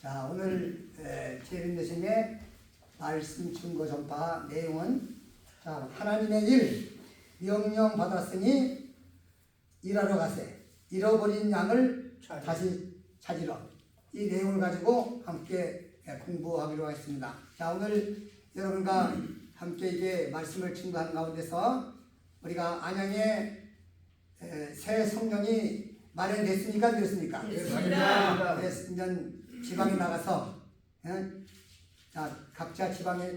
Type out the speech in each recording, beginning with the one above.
자, 오늘 재림대신의 말씀 증거 전파 내용은 자, 하나님의 일 명령 받았으니 일하러 가세. 잃어버린 양을 다시 찾으러. 이 내용을 가지고 함께 공부하기로 하겠습니다. 자, 오늘 여러분과 함께 이게 말씀을 증거하는 가운데서 우리가 안양에 새 성전이 마련됐습니까? 되었습니까? 됐습니다. 내년 지방에 나가서 자, 각자 지방에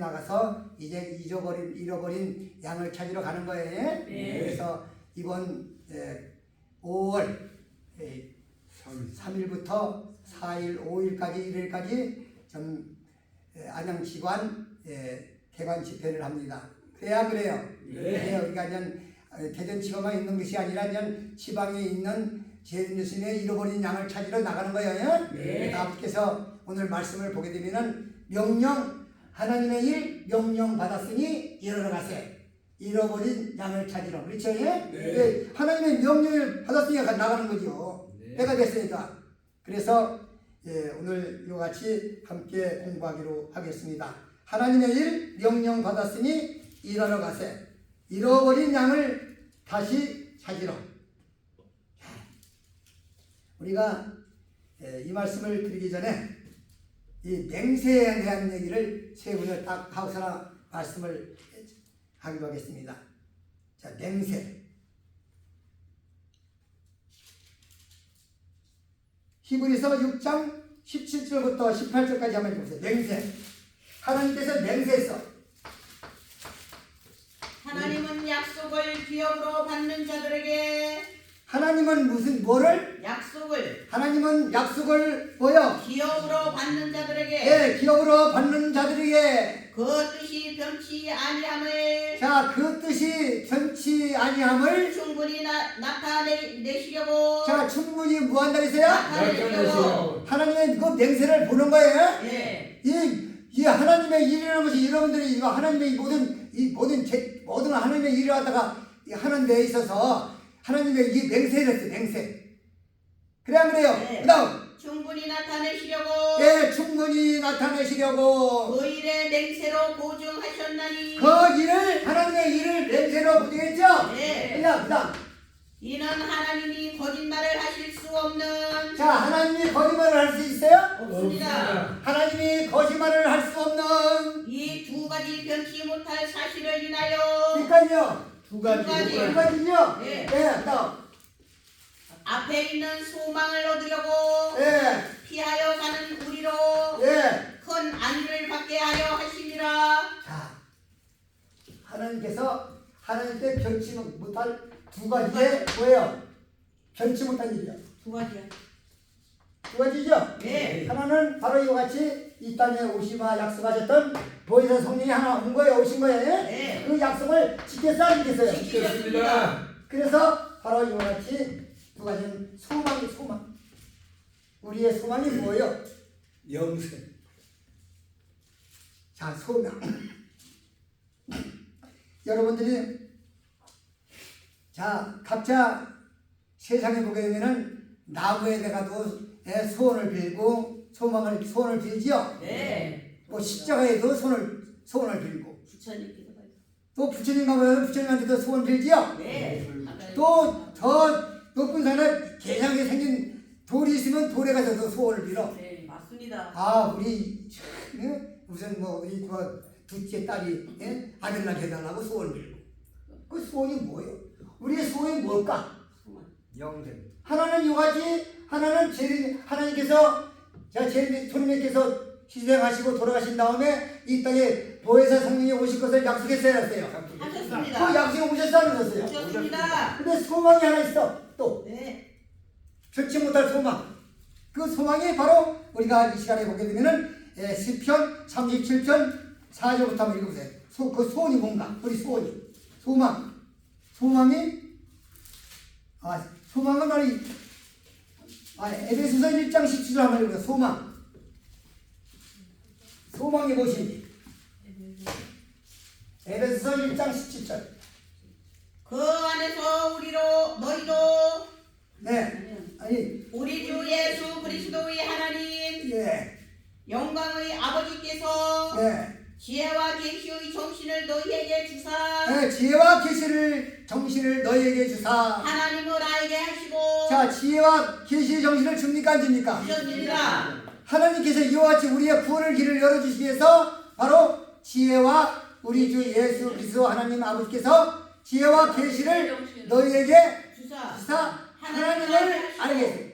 나가서 이제 잃어버린 양을 찾으러 가는 거예요. 네. 그래서 이번 5월 3일부터 4일, 5일까지 1일까지 안양지관 개관 집회를 합니다. 그래야 그래요. 네. 우리가 대전지검에 있는 것이 아니라 지방에 있는 재림대신에 잃어버린 양을 찾으러 나가는 거예요. 네. 아버지께서 오늘 말씀을 보게 되면은 명령 하나님의 일 명령 받았으니 일하러 가세. 잃어버린 양을 찾으러. 그렇죠? 네. 하나님의 명령을 받았으니까 나가는 거죠. 네. 때가 됐으니까. 그래서 오늘 이와 같이 함께 공부하기로 하겠습니다. 하나님의 일 명령 받았으니 일하러 가세. 잃어버린 양을 다시 찾으러. 우리가 이 말씀을 드리기 전에 이 맹세에 대한 얘기를 세 분을 딱 하고서나 말씀을 하기로 하겠습니다. 자, 맹세. 히브리서 6장 17절부터 18절까지 한번 읽어보세요. 맹세. 하나님께서 맹세했어. 하나님은 약속을 기업으로 받는 자들에게 하나님은 뭐를? 약속을 하나님은 약속을 뭐요? 기업으로 받는 자들에게 기업으로 받는 자들에게 그 뜻이 변치 아니함을 자, 그 뜻이 변치 아니함을 충분히 나타내시려고 자, 충분히 무한다 했어요? 나타내시려고 하나님의 그 맹세를 보는 거예요. 예. 이 하나님의 일이라는 것이 여러분들이 이거 하나님의 모든 하나님의 일을 갖다가 하는 데에 있어서 하나님의 이 맹세를 했어요. 맹세. 그래 안 그래요? 네. 그다음 충분히 나타내시려고 충분히 나타내시려고 그 일의 맹세로 보증하셨나니 그 일을 하나님의 일을 맹세로 보증했죠. 네. 그다음 이는 하나님이 거짓말을 하실 수 없는 자, 하나님이 거짓말을 할 수 있어요? 없습니다. 하나님이 거짓말을 할 수 없는 이 두 가지 변치 못할 사실을 인하여 그러니까요. 두 가지. 두 가지죠. 네. 그다음 앞에 있는 소망을 얻으려고 피하여 사는 우리로 큰 안위를 받게 하려 하시니라. 자, 하나님께 변치 못할 두 가지의 뭐예요? 변치 못한 일이요. 두 가지야. 두 가지죠? 네. 하나는 바로 이와 같이 이 땅에 오시마 약속하셨던 보혜사 성령이 하나 온 거예요. 오신 거예요. 네. 그 약속을 지켰어요? 안 지켰어요? 지키셨습니다. 그래서 바로 이와 같이 두 가지는 소망. 우리의 소망이 뭐예요? 영생. 자, 소망. 여러분들이 자, 각자 세상에 보게 되면은 나무에다가도 소원을 빌고 소원을 빌지요. 네. 뭐 십자가에도 소원을 빌고 부처님께서 또 부처님 가면 부처님한테도 소원 빌지요. 네. 또 더 높은 산에 개장에 생긴 돌이 있으면 돌에 가서도 소원을 빌어. 네, 맞습니다. 우리 무슨 우리 둘째 딸이 아들 낳게 해달라고 소원을 빌고 그 소원이 뭐예요? 우리의 소원이 뭘까? 영생. 하나는 요가지, 하나는 하나님께서 주님께서 희생하시고 돌아가신 다음에 이 땅에 보혜사 성령이 오실 것을 약속했어야 했어요. 그 하셨습니다. 약속이 오셨어 안 오셨어요? 하셨습니다. 근데 소망이 하나 있어. 또 네. 변치 못할 소망. 그 소망이 바로 우리가 이 시간에 보게 되면은 시편 37편 4절부터 한번 읽어보세요. 그 소원이 뭔가? 우리 소원이. 소망이 소망은 바로 에베소서 1장 17절 한번 읽어보세요. 소망이 무엇인지. 에베소서 1장 17절. 그 안에서 너희도 네. 아니 우리 주 예수 그리스도의 하나님 영광의 아버지께서 네. 지혜와 계시의 정신을 너희에게 주사 네, 지혜와 계시를 정신을 너희에게 주사. 하나님을 알게 하시고 자, 지혜와 계시의 정신을 줍니까 안 줍니까? 주셨느니라. 하나님께서 이와 같이 우리의 구원을 길을 열어주시기 위해서 바로 지혜와 우리 주 예수 그리스도 하나님 아버지께서 지혜와 계시를 너희에게 주사 주사 하나님을 알게 했어요.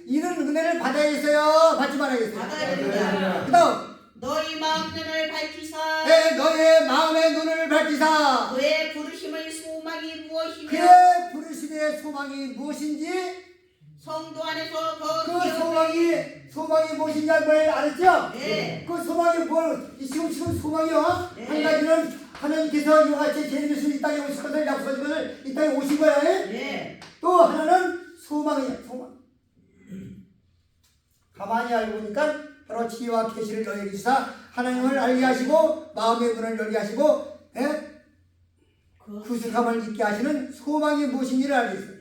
이런 은혜를 받아야겠어요? 받지 말아야겠어요? 받아야 됩니다. 그 다음 너희 마음 눈을 밝히사 네, 너의 마음의 눈을 밝히사 그의 부르심의 소망이 무엇이며 그의 부르심의 소망이 무엇인지 성도 안에서 더 그 기억해. 소망이 무엇인지 뭘 알았죠? 네. 그 소망이 지금 소망이요? 네. 한 가지는 하나님께서 이와 같이 예수 이 땅에 오실 것을 약속하신 것을 이 땅에 오신 거야. 네. 또 하나는 소망이야. 소망. 가만히 알고 보니까 바로 지혜와 계시를 너희에게 주사 하나님을 알게 하시고 마음의 문을 열게 하시고 구속함을 잊게 하시는 소망이 무엇인지를 알겠어요.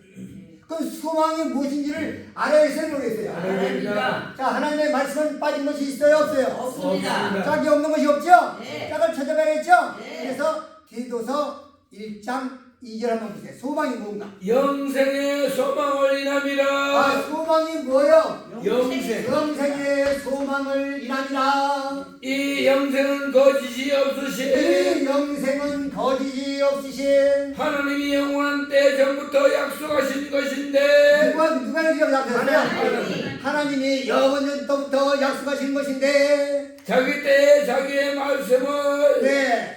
그 소망이 무엇인지를 알아야겠어요, 모르겠어요. 알아야 자, 하나님의 말씀은 빠진 것이 있어요, 없어요? 없습니다. 짝이 없는 것이 없죠? 네. 짝을 찾아봐야겠죠? 네. 그래서 디도서 1장 2절 한번 보세요. 소망이 뭔가? 영생의 소망을 인함이라. 소망이 뭐예요? 영생. 영생의 소망을 인하니라. 이 영생은 거짓이 없으신 이 영생은 거짓이 없으신 하나님이 영원한 때 전부터 약속하신 것인데 누가 약속했어요? 하나님. 하나님이 영원전부터 약속하신 것인데 자기 때에 자기의 말씀을 네.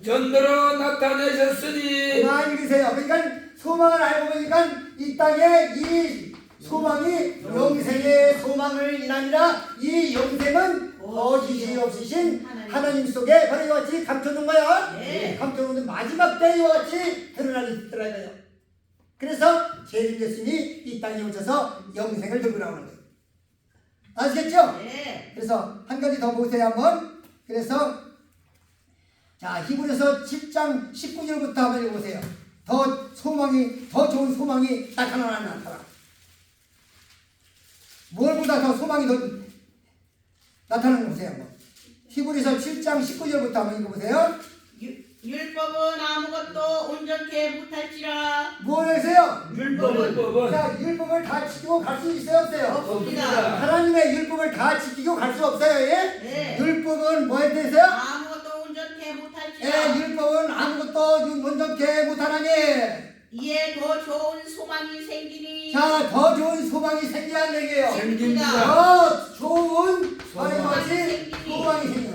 전도로 나타내셨으니 그만 읽으세요. 그러니까 소망을 알고 보니까 이 땅에 이 소망이 영생의 소망을 인하니라. 이 영생은 거짓이 없으신 하나님 속에 바로 이와 같이 감춰놓은 거야. 네. 감춰놓은 마지막 때 이와 같이 드러나는 거예요. 그래서 재림 예수님이 이 땅에 오셔서 영생을 들고 나오는 거예요. 아시겠죠? 네. 그래서 한 가지 더 보세요 한번. 그래서 자, 히브리서 7장 19절부터 한번 읽어보세요. 더 좋은 소망이 나타나나 안 나타나. 뭘보다 더 소망이 더 나타나는 거 보세요 한번. 히브리서 7장 19절부터 한번 읽어보세요. 율법은 아무것도 온전케 못할지라. 뭘 하세요? 율법은 자, 율법을 다 지키고 갈 수 있어요 없어요? 없습니다. 하나님의 율법을 다 지키고 갈 수 없어요. 예? 네. 율법은 뭐에 대해서요? 아무것도 온전케 못할지라. 율법은 아무것도 온전케 못하나니. 이에 더 좋은 소망이 생기니. 자, 더 좋은 소망이 생기라는 얘기예요. 생깁니다. 더 좋은 소망이 소망이 생기는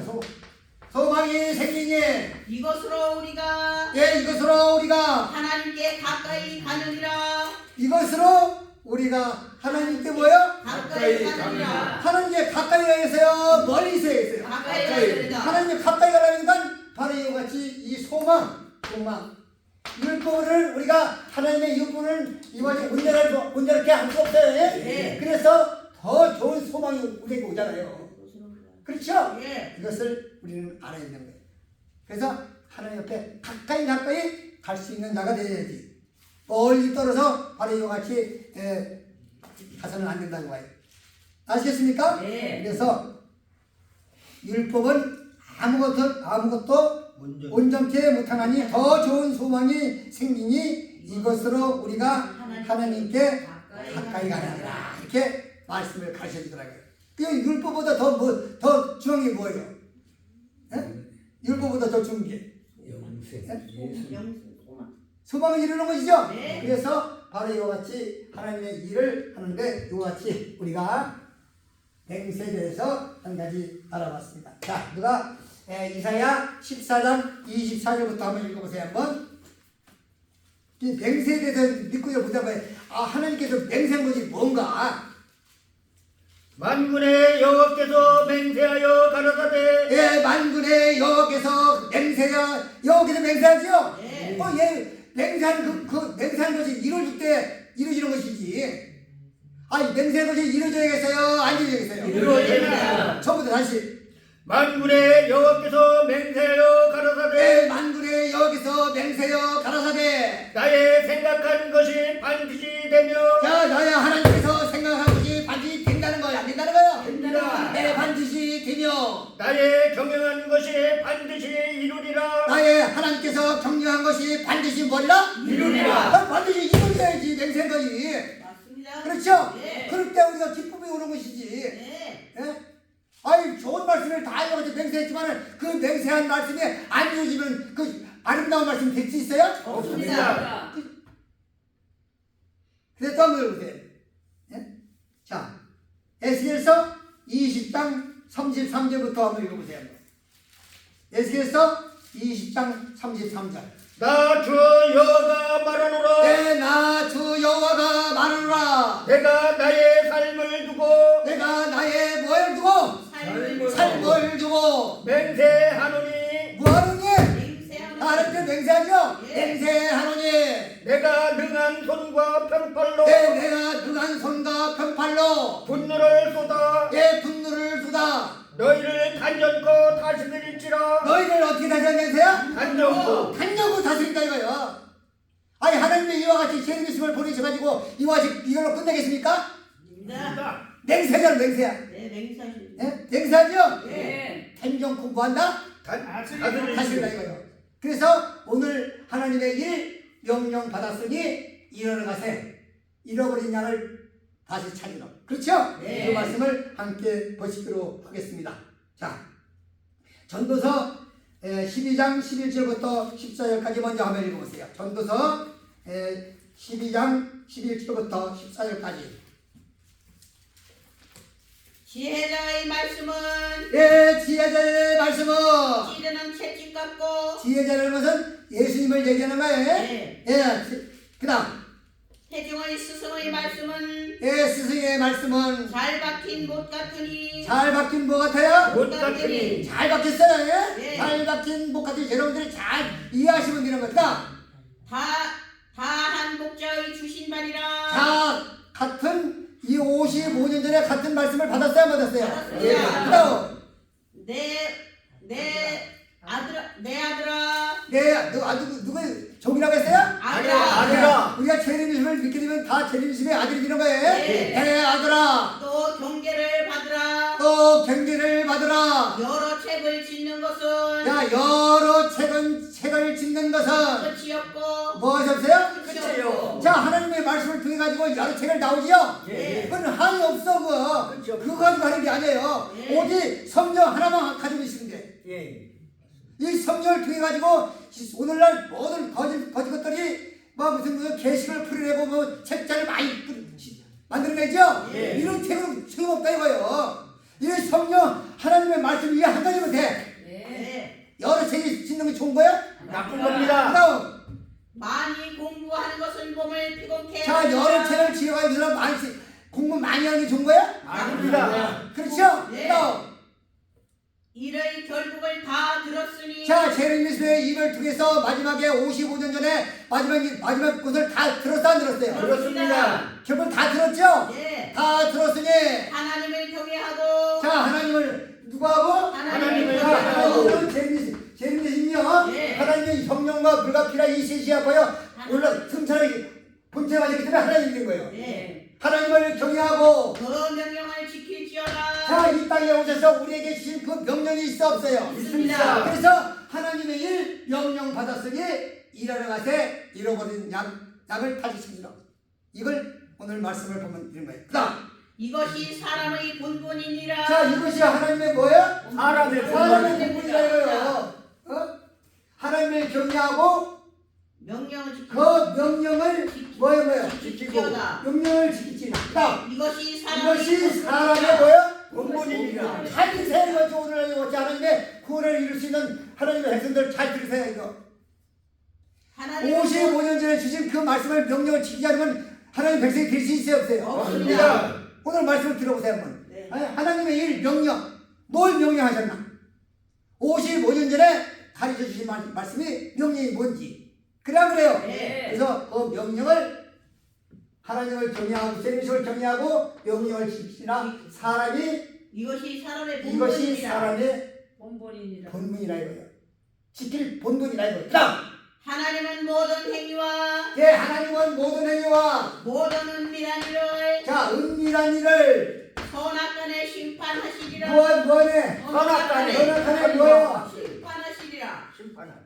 소망이 생기니 이것으로 우리가 이것으로 우리가 하나님께 가까이 가느니라. 이것으로 우리가 하나님께 뭐요? 가까이 가느니라. 하나님께 가까이 가겠어요? 멀리 있어야겠어요? 가까이 가느니라. 하나님께 가까이 가려니까 바로 이와 같이 이 소망 율법을 우리가 하나님의 율법을 이와 같이 온전하게 할 수 없어요. 예? 네. 그래서 더 좋은 소망이 우리에게 오잖아요. 그렇죠? 예. 이것을 우리는 알아야 되는 거예요. 그래서 하나님 옆에 가까이 갈 수 있는 자가 되어야지. 멀리 떨어져 바로 이와 같이 가서는 안 된다는 거예요. 아시겠습니까? 네. 그래서 율법은 아무것도 온전케 못하나니 더 좋은 소망이 생기니 이것으로 우리가 하나님께 가까이 가느니라. 이렇게 말씀을 가르쳐 주더라고요. 그 율법보다 더 중요한 게 뭐예요? 율법보다 더 중요한 게 영생. 소망을 이루는 것이죠. 네. 그래서 바로 이와 같이 하나님의 일을 하는데 이와 같이 우리가 맹세에 대해서 한 가지 알아봤습니다. 자, 누가 이사야 14장 24절부터 한번 읽어보세요. 한번. 이 맹세에 대해서 믿고 보자고요. 하나님께서 맹세한 것이 뭔가? 만군의 여호와께서 맹세하여 가라사대 만군의 여호와께서 맹세하죠. 네. 맹세한 맹세한 것이 이루어질 때 이루어지는 것이지. 맹세한 것이 이루어져야겠어요? 안 이루어져야겠어요? 이루어집니다. 처음부터 다시. 만군의 여호와께서 맹세하여 가라사대 만군의 여호와께서 맹세하여 가라사대. 나의 생각한 것이 반드시 되며 자, 나야 하나님께서 생각한 것이 반드시 된다는 거야, 안 된다는 거야? 됩니다. 나의 경영한 것이 반드시 이루리라. 나의 하나님께서 경영한 것이 반드시 뭐리라? 이루리라. 반드시 이루어야지 맹세거지. 맞습니다. 그렇죠? 예. 그럴 때 우리가 기쁨이 오는 것이지. 네. 예? 아이 좋은 말씀을 다 이렇게 맹세했지만 그 맹세한 말씀이 안 이루어지면 그 아름다운 말씀 될 수 있어요? 없습니다. 그래서 또 한번 들어보세요. 예? 자, 에스겔서 20장 33절부터 한번 읽어보세요. 에스겔서 20장 33절. 나 주 여호와가 말하노라. 나 주 여호와가 말하노라. 내가 나의 삶을 두고 내가 나의 뭐를 두고 삶을 두고 맹세하노니 뭐하노니? 맹세하는 하나님께 맹세하죠? 예. 맹세하노니 내가 능한 손과 편팔로 내가 능한 손과 편팔로 분노를 쏟아 내 분노를 쏟아 너희를 단전코 다스릴지라. 너희를 어떻게 다스려 맹세야? 단전코 단정으로 다스린다 이거예요. 아니 하나님이 이와 같이 재림이심을 보내셔가지고 이와 같이 이걸로 끝내겠습니까? 입니다. 맹세잖아 맹세야. 네, 맹세하십니다. 예? 맹세하죠? 네. 단정 공부한다? 다스린다 다스릴지라. 이거예요. 그래서 오늘 하나님의 일 명령 받았으니 일어나 가세. 잃어버린 양을 다시 찾으라. 그렇죠? 네. 그 말씀을 함께 보시도록 하겠습니다. 자, 전도서 12장 11절부터 14절까지 먼저 한번 읽어보세요. 전도서 12장 11절부터 14절까지. 지혜자의 말씀은 지혜자의 말씀은 찌르는 채찍 같고 지혜자라는 것은 예수님을 얘기하는 거예요. 네. 그 다음 태중의 스승의 말씀은 스승의 말씀은 잘 박힌 못 같으니 잘 박힌 뭐 같아요? 못 같으니 잘 박혔어요. 예? 네. 잘 박힌 목 같은 여러분들이 잘 이해하시면 되는 겁니다. 다한 목자의 주신 바니라. 자, 같은 이 55년 전에 같은 말씀을 받았어요, 안 받았어요? 받았습니다. 그 다음 내 아들아 누구 종이라고 했어요? 아들아 우리가 재림이심을 믿게 되면 다 재림이심의 아들이 되는 거예요. 네. 내 아들아 또 경계를 받으라. 또 경계를 받으라. 여러 책을 짓는 것은 야, 여러 책을 짓는 것은 끝이 없고 뭐가 없어요? 끝이 없고 자, 하나님의 말씀을 통해 가지고 여러 책을 나오지요. 네. 그건 한이 없어 그거 가지고 하는 게 아니에요. 네. 오직 성경 하나만 가지고 있으면 돼. 예. 이 성경을 통해 가지고 오늘날 모든 거짓 것들이 뭐 무슨 계시를 풀어내고 뭐 책자를 많이 만들어내죠. 예. 이런 책은 소용없다 이거예요. 이 성경 하나님의 말씀 위에 한 가지면 돼. 네. 여러 책이 짓는 게 좋은 거야? 나쁜 겁니다. 그다음 많이 공부하는 것은 몸을 피곤케 자, 여러 책을 지어가지고 이 사람 많이 공부 많이 하는 게 좋은 거야? 아닙니다. 그렇죠? 네. 그다음 이의 결국을 다 들었으니 자, 제레미야의 입을 통해서 마지막에 55년 전에 마지막 것을 다 들었어 안 들었어요? 그렇습니다. 결국 다 들었죠? 네. 다 들었으니 하나님을 경외하고 자, 하나님을 누가 하고? 하나님을 자, 경외하고 하나님은 제레미야는요 네. 하나님의 성령과 불가피라 이 셋이 아파요 올라 승천을 본체가 되기 때문에 하나님이 된 거예요. 네. 하나님을 경외하고 그 명령을 지킬지어다. 자, 이 땅에 오셔서 우리에게 주신 그 명령이 있어 없어요? 있습니다. 그래서 하나님의 일 명령 받았으니 일하러 가세 잃어버린 양을 찾으시리라. 이걸 오늘 말씀을 보면 이런 거예요. 그다음 이것이 사람의 본분이니라. 자, 이것이 하나님의 뭐예요? 사람의 본분이라 이거예요. 하나님을 경외하고 명령을 지키고 그 명령을 뭐예요? 지키지어다. 명령을 지키지. 그다음 이것이 이것이 사람의 뭐예요? 본분이니라. 잘 들으세요. 이거 오늘 이거 하나님의 구원을 이룰 수 있는 하나님의 백성들 잘 들으세요. 이거 하나님 55년 전에 주신 그 말씀을 명령을 지키지 않으면 하나님 백성이 될 수 있어요 없어요? 없습니다. 오늘 말씀을 들어보세요 한번. 네. 하나님의 일 명령 뭘 명령하셨나? 55년 전에 가르쳐 주신 말씀이 명령이 뭔지 그래요. 네. 그래서 그 명령을 하나님을 경외하고 세례식을 경외하고 명령을 지키라. 사람이 이것이 사람의 이것이 본분이니라. 사람의 본분이니라. 본분이라 이거예요. 지킬 본분이라 이거예요. 그다음 하나님은 모든 행위와 하나님은 모든 행위와 모든 은밀한 일을 자 은밀한 일을 선악간에 심판하시리라. 선악하시리라. 뭐네? 선악하네. 선악하네 뭐예요? 심판하시리라. 심판하네.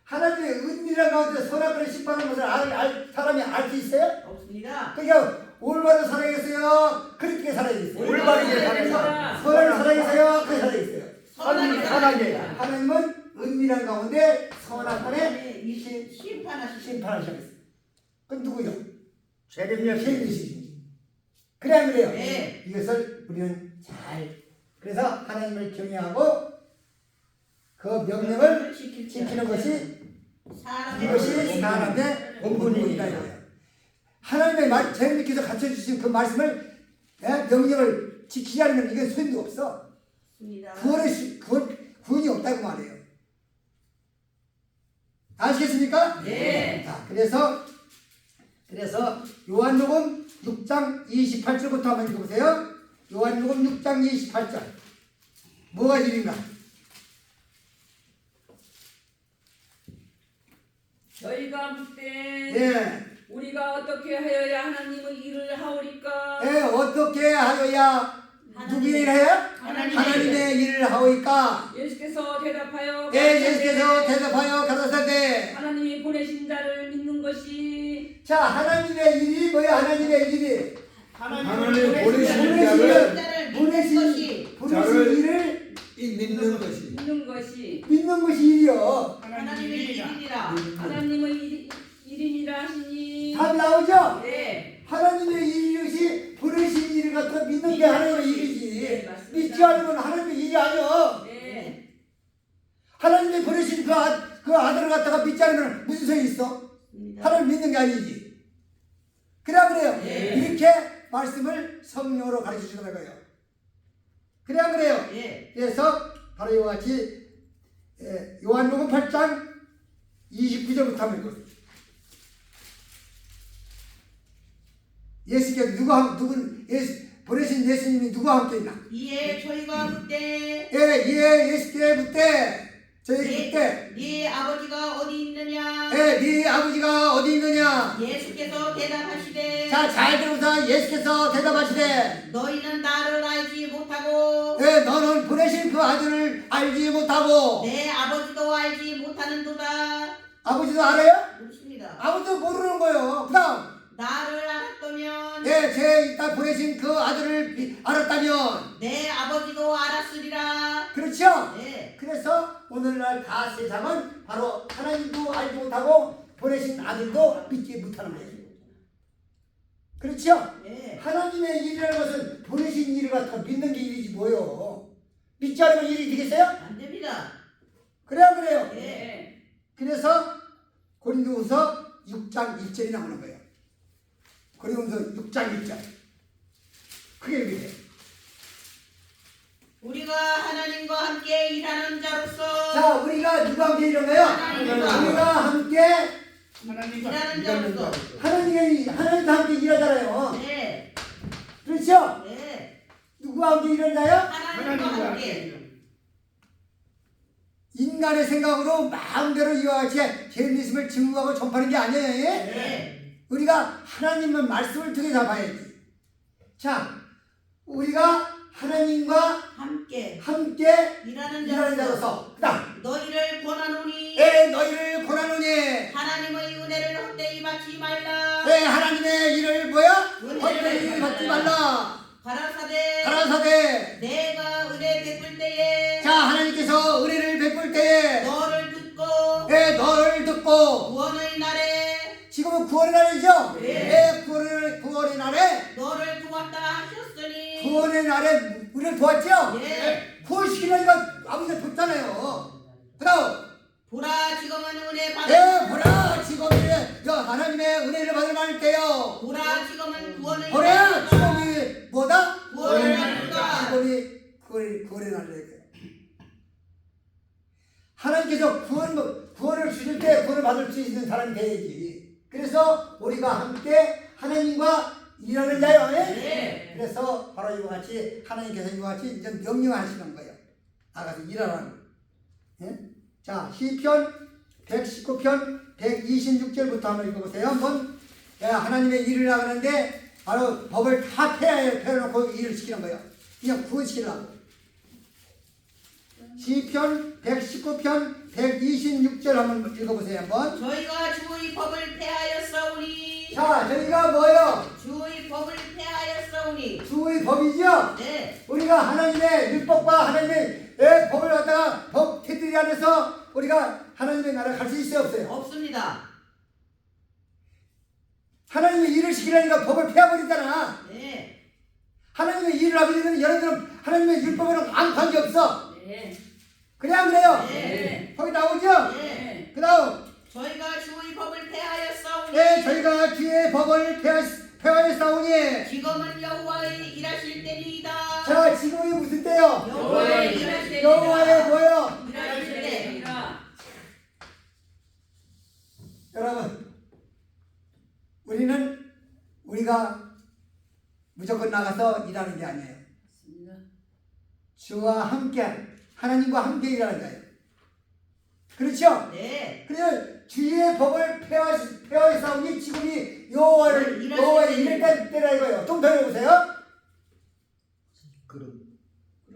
하나님의 은밀한 가운데 선악을 심판하는 것을 사람이 알 수 있어요? 없습니다. 그러니까 올바른 살아계세요. 그렇게 살아계세요. 올바르게 살아서 선을 살아계세요. 그렇게 살아계세요. 선하게. 하나님은 은밀한 가운데 선악간에 심판하시리라. 심판하시겠어요. 그럼 누구요? 세력력 죄인이시지. 그래 안 그래요? 네. 이것을 우리는 잘 그래서 하나님을 경외하고 그 명령을 지키는 것이 이것이 사람의 본분이다. 하나님의 재님께서 가르쳐주신 그 말씀을 명령을 지키지 않으면 이건 소용도 없어. 구원이 없다고 말해요. 아시겠습니까? 네. 자, 그래서 요한복음 6장 28절부터 한번 읽어보세요. 요한복음 6장 28절 뭐가 일인가? 저희가 묻되 예, 우리가 어떻게 하여야 하나님의 일을 하오리까? 예, 어떻게 하여야 누구의 일을 해요? 하나님의 일을 하오이까? 예수께서 대답하여 예, 예수께서 대답하여 가라사대 하나님이 보내신 자를 믿는 것이 자, 하나님의 일이 뭐야? 하나님의 일이 하나님 보내신 자를 보내신 일을 믿는 것이 믿는 것이 일이요. 하나님의 일이니라. 하나님의 일이니라 하시니 답 나오죠? 네. 하나님의 일이시 보내신 일을 갖다 믿는 게 하나님의 일이지. 네, 맞습니다. 믿지 않으면 하나님의 일이 아니야. 네. 하나님이 보내신 그 아들을 갖다가 믿지 않으면 무슨 소용이 있어? 하나님 믿는 게 아니지. 그래야 그래요. 네. 이렇게 말씀을 성령으로 가르쳐 주더라고요. 그래야 그래요. 예. 그래서 바로 이와 같이 요한복음 8장 29절부터 한번 읽어보세요. 예수께서 보내신 예수님이 누구와 함께 있나? 이에 저희가 묻되 예수께 묻되 저희 묻되 네 아버지가 어디 있느냐? 네 아버지가 어디 있느냐? 예수께서 대답하시되 자, 잘 들으면서 예수께서 대답하시되 너희는 나를 알지 못하고 너는 보내신 그 아들을 알지 못하고 내 아버지도 알지 못하는도다. 아버지도 알아요? 그렇습니다. 아버지도 모르는 거예요. 그 다음 나를 알았다면 제 이따 보내신 그 아들을 알았다면 내 아버지도 알았으리라. 그렇죠? 네. 그래서 오늘날 다 세상은 바로 하나님도 알지 못하고 보내신 아들도 믿지 못하는 거예요. 그렇죠? 네. 하나님의 일이라는 것은 보내신 일을 갖다 믿는 게 일이지 뭐요. 믿지 않으면 일이 되겠어요? 안 됩니다. 그래야 그래요. 네. 그래서 고린도후서 6장 1절이 나오는 거예요. 고린도후서 6장 1절. 그게 이렇게 돼요. 우리가 하나님과 함께 일하는 자로서 자, 우리가 누가 함께 일하나요? 하나님과. 우리가 함께 일하는 자로서 하나님과 함께 일하잖아요. 네. 그렇죠? 네. 누구와 함께 일하나요? 하나님과 함께 인간의 생각으로 마음대로 이와 같이 재미있음을 증거하고 전파하는 게 아니에요. 네. 우리가 하나님의 말씀을 통해 잡아야지. 자, 우리가 하나님과 함께 함께 일하는 일하는 자로서 자로서 그다음 너희를 권하노니 너희를 권하노니 하나님의 은혜를 헛되이 받지 말라. 하나님의 일을 뭐야? 은혜를 헛되이 받지 말라. 가라사대 내가 은혜 베풀 때에 자, 하나님께서 은혜를 베풀 때에 너를 듣고 너를 듣고 구원의 날에 지금은 구원의 날이죠? 네. 구원의 날에 너를 도왔다 하셨으니 구원의 날에 우리를 도왔죠? 예. 구원시키려니까 아버지가 줬잖아요. 그럼 보라 지금은 은혜 받을 보라 지금 하나님의 은혜를 받을 만할 때요. 보라 지금은 구원의 보라 날이다. 지금이 뭐다? 구원의 날이다. 구원의 날이다. 하나님께서 구원을 주실 때 구원을 받을 수 있는 사람이 돼야지. 그래서 우리가 함께 하나님과 일하는 자요. 네. 그래서 바로 이와 같이 하나님께서 이와 같이 이제 명령하시는 거예요. 나가서 일하라는 거. 예? 자, 시편 119편 126절부터 한번 읽어보세요. 한번 하나님의 일을 나가는데 바로 법을 다 펴놓고 일을 시키는 거예요. 그냥 구원시키려고. 시편 119편 126절 한번 읽어보세요. 한번. 저희가 주의 법을 폐하였사오니. 자, 저희가 뭐예요? 주의 법을 폐하였사오니. 주의 법이죠? 네. 우리가 하나님의 율법과 하나님의 법을 갖다가 법 테두리 안에서 우리가 하나님의 나라에 갈 수 있어요, 없어요? 없습니다. 하나님의 일을 시키려니까 법을 폐해버리잖아. 네. 하나님의 일을 하게 되면 여러분들은 하나님의 율법에는 아무 관계 없어. 네. 그래 안 그래요? 네. 거기 나오죠? 네. 그 다음 저희가 주의 법을 폐하였사오니. 네, 저희가 주의 법을 폐하였사오니. 지금은 여호와의 일하실 때니이다. 자, 지금이 무슨 때요? 여호와의 일하실 때니이다. 여호와의 뭐요? 일하실 때. 여러분, 우리가 무조건 나가서 일하는 게 아니에요. 주와 함께, 하나님과 함께 일하는 거예요. 그렇죠? 네. 그래서 주의 법을 폐하였사오니 지금이 여호와의 일할 때라 이거예요. 좀 더 해보세요.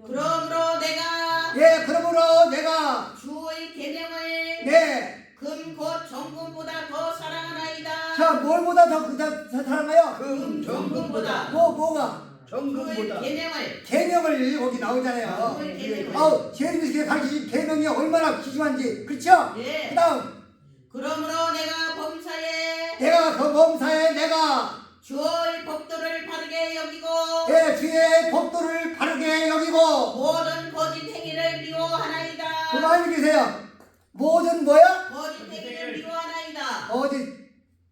그러므로 내가 예, 그러므로 내가 주의 계명을 네, 금 곧 정금보다 더 사랑하나이다. 자, 뭘보다 더 사랑해요? 금 정금보다 뭐가? 주의 계명을 계명을 거기 나오잖아요. 주의 계명을. 예수님께서 가르치신 계명이 얼마나 귀중한지, 그렇죠? 네. 그다음 그러므로 내가 범사에 내가 그 범사에 내가 주의 법도를 바르게 여기고 주의 법도를 바르게 여기고 모든 거짓 행위를 미워하나이다. 그만 계세요. 모든 뭐야? 거짓 행위를 미워하나이다.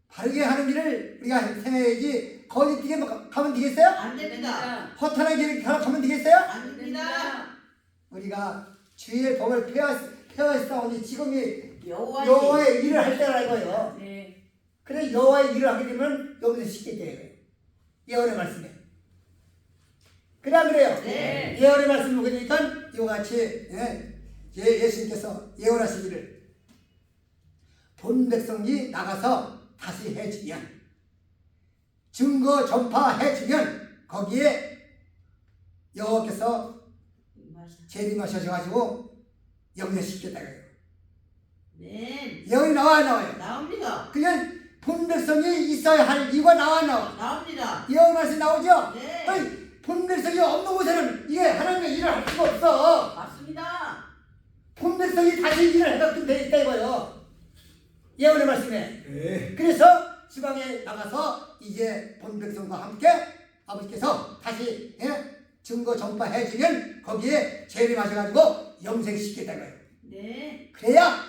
바르게 하는 길을 우리가 생각해야지. 거짓 길에 가면 되겠어요? 안 됩니다. 허탄한 길에 가면 되겠어요? 안 됩니다. 우리가 주의 법을 폐하였사오니 지금이 여호와의 여호와의 일을 할 때라 이거예요. 네. 그래 여호와의 일을 하게 되면 여기서 쉽게 돼요. 예언의 말씀에. 그래 안 그래요? 네. 예언의 말씀을 보게 되니까 이와 같이 예수님께서 예언하시기를 본 백성이 나가서 다시 해주면 증거 전파해주면 거기에 여호와께서 재림하셔가지고 영접시켰다고요. 네. 예언이 나와요? 나옵니다. 그냥 본 백성이 있어야 할 이유가 나와. 나옵니다. 예언 말씀 나오죠? 네. 아니, 본 백성이 없는 곳에는 이게 하나님의 일을 할 수가 없어. 맞습니다. 본 백성이 다시 일을 해갖고 돼 있다 이거예요. 예언의 말씀에. 네. 그래서 지방에 나가서 이제 본 백성과 함께 아버지께서 다시 증거 전파해주면 거기에 재림하셔가지고 영생시키겠다는 거예요. 네. 그래야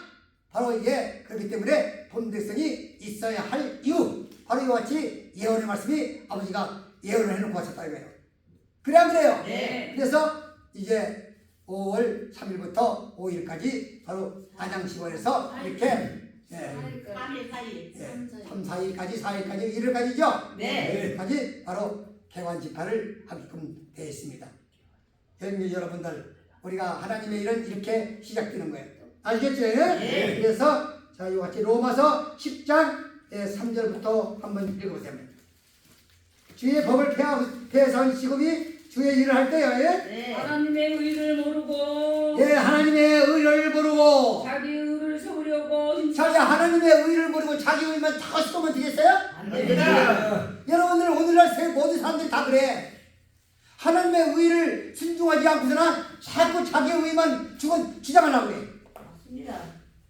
바로 이게 그렇기 때문에 본 백성이 있어야 할 이유 바로 이와 같이 예언의 말씀이 아버지가 예언을 해놓고 하셨다 이거예요. 그래 안 그래요? 네. 그래서 이제 5월 3일부터 5일까지 바로 안양시원에서 이렇게 3일 사이. 3, 4일까지 4일까지 1일까지죠? 네. 까지 바로 개관 집회를 하게끔 되어 있습니다. 여러분들 우리가 하나님의 일은 이렇게 시작되는 거예요. 알겠죠? 네. 그래서 자 이와 같이 로마서 10장 3절부터 한번 읽어보세요. 주의 법을 폐해서 한 시급이 주의 일을 할 때요. 네. 하나님의 의를 모르고 하나님의 의를 모르고 자기 의를 세우려고 자기 하나님의 의를 모르고 자기 의만 다 쓰면 되겠어요? 안 됩니다. 여러분들 오늘날 모든 사람들이 다 그래. 하나님의 의를 순종하지 않고서는 자꾸 자기 의만 주장하려고 그래. 맞습니다.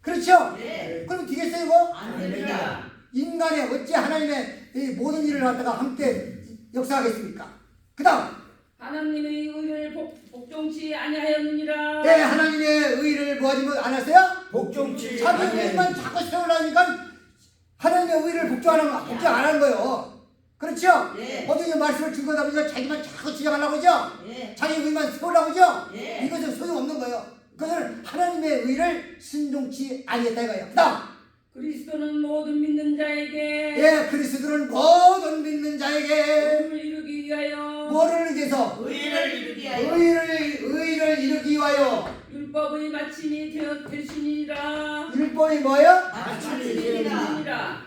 그렇죠? 네. 그럼 되겠어요 이거? 안 됩니다. 인간의 어찌 하나님의 이 모든 일을 갖다가 함께 역사하겠습니까? 그 다음 하나님의 의를 복종치 아니하였느니라. 하나님의 의를 뭐하지 안 하세요? 복종치 자기 의만 자꾸 세우려니까 하나님의 의를 복종 안 하는 거예요. 그렇죠? 네. 어디 말씀을 준 거다 보니까 자기만 자꾸 주장하려고 하죠? 네. 자기 의만 세우려고 하죠? 네. 이것은 소용없는 거예요. 그것은 하나님의 의를 순종치 아니했다 이거예요. 그 다음 그리스도는 모든 믿는 자에게 그리스도는 모든 믿는 자에게 의를 이루기 위하여 뭐를 위해서? 의를 이루기 위하여 의를 이루기 위하여 율법의 마침이 되시니라. 율법이 뭐예요? 마침이 되리라.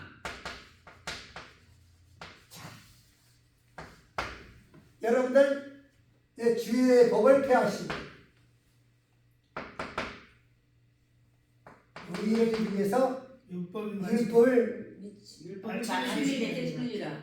여러분들 주의 법을 폐하시고 우리를 이루기 위해서 율법을 율법을 마치시리라.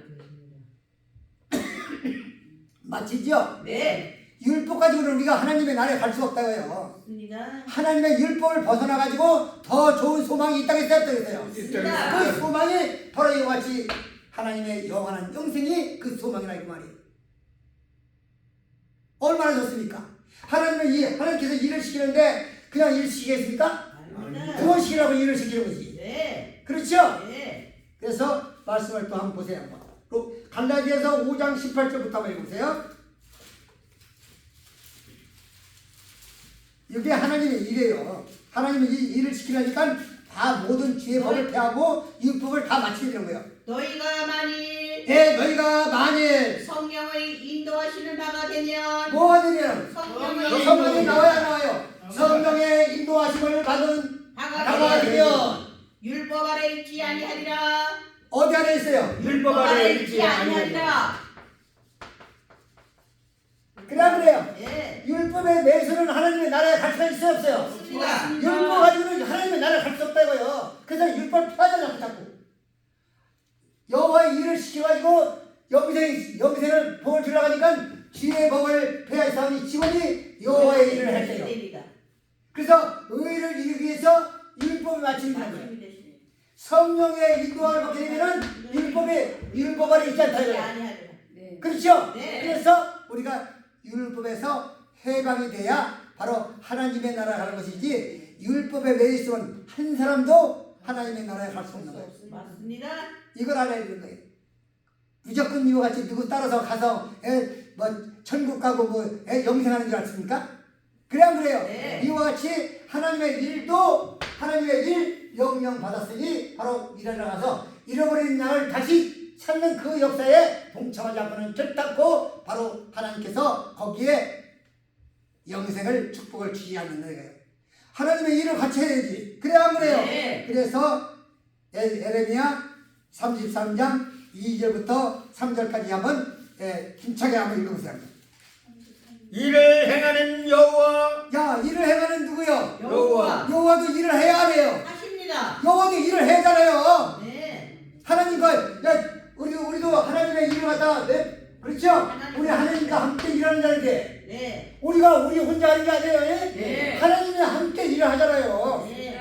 마치죠? 네. 율법 가지고는 우리가 하나님의 나라에 갈 수 없다고요. 맞습니다. 하나님의 율법을 벗어나가지고 더 좋은 소망이 이 땅에 있었어요. 맞습니다. 그 소망이 바로 이와 같이 하나님의 영원한 영생이 그 소망이라 이 말이에요. 얼마나 좋습니까? 하나님께서 일을 시키는데 그냥 일 시키겠습니까? 아닙니다. 구원 시키라고 일을 시키는 거지. 네. 그렇죠? 네. 그래서 말씀을 또 한번 보세요. 한번. 갈라디아서 5장 18절부터 한번 읽어보세요. 이게 하나님의 일이에요. 하나님이 이 일을 시키려니까 다 모든 주의 법을 폐하고 율법을 다 마치게 되는 거예요. 너희가 만일 너희가 만일 성령의 인도하시는 바가 되면 뭐가 되면 성령의 성령이 나와요. 성령의 인도하심을 받은 나가 되면 율법 아래 있지 아니하리라. 어디 안에 있어요? 율법 아래 있지 아니하리라. 아니하리라. 그래요. 예. 율법에 매서는 하나님의 나라에 갈 수가 있어요, 없어요? 없습니다. 율법 가지고는 하나님의 나라에 갈 수 없다고요. 그래서 율법 폐하자고 자꾸. 여호와의 일을 시켜가지고 영생을 복을 주려고 하니까 주의 법을 폐하여서 하니 직원이 여호와의 일을 했어요. 됩니다. 그래서 의를 이루기 위해서 율법을 마치는 거예요. 말씀이 되시네. 성령의 인도함을 받게 되면은 율법 아래 있지 않다 이거예요. 아니하리라. 네. 그렇죠? 네. 그래서 우리가 율법에서 해방이 돼야 바로 하나님의 나라에 가는 것이지 율법에 매여 있으면 한 사람도 하나님의 나라에 갈 수 없는 거예요. 맞습니다. 이걸 알아야 되는 거예요. 무조건 이와 같이 누구 따라서 가서 천국 가고 영생하는 줄 아십니까? 그래 안 그래요? 네. 이와 같이 하나님의 일도 하나님의 일 명령 받았으니 바로 일에 나가서 잃어버린 양을 다시 찾는 그 역사에 동참하지 않고는 결단코 바로 하나님께서 거기에 영생을 축복을 주지 않는 거예요. 하나님의 일을 같이 해야지. 그래 안 그래요? 네. 그래서 에레미야 33장 2절부터 3절까지 한번 힘차게 한번 읽어보세요. 일을 행하는 여호와 야, 일을 행하는 누구요? 여호와 여호와도 일을 해야 해요. 하십니다. 여호와도 일을 해잖아요. 네. 하나님과 우리도 하나님의 일을 갖다 그렇죠? 우리 하나님과 함께 일하는 자인데 네. 우리 혼자 하는 게 아니에요. 예? 네. 하나님이 함께 일을 하잖아요. 네.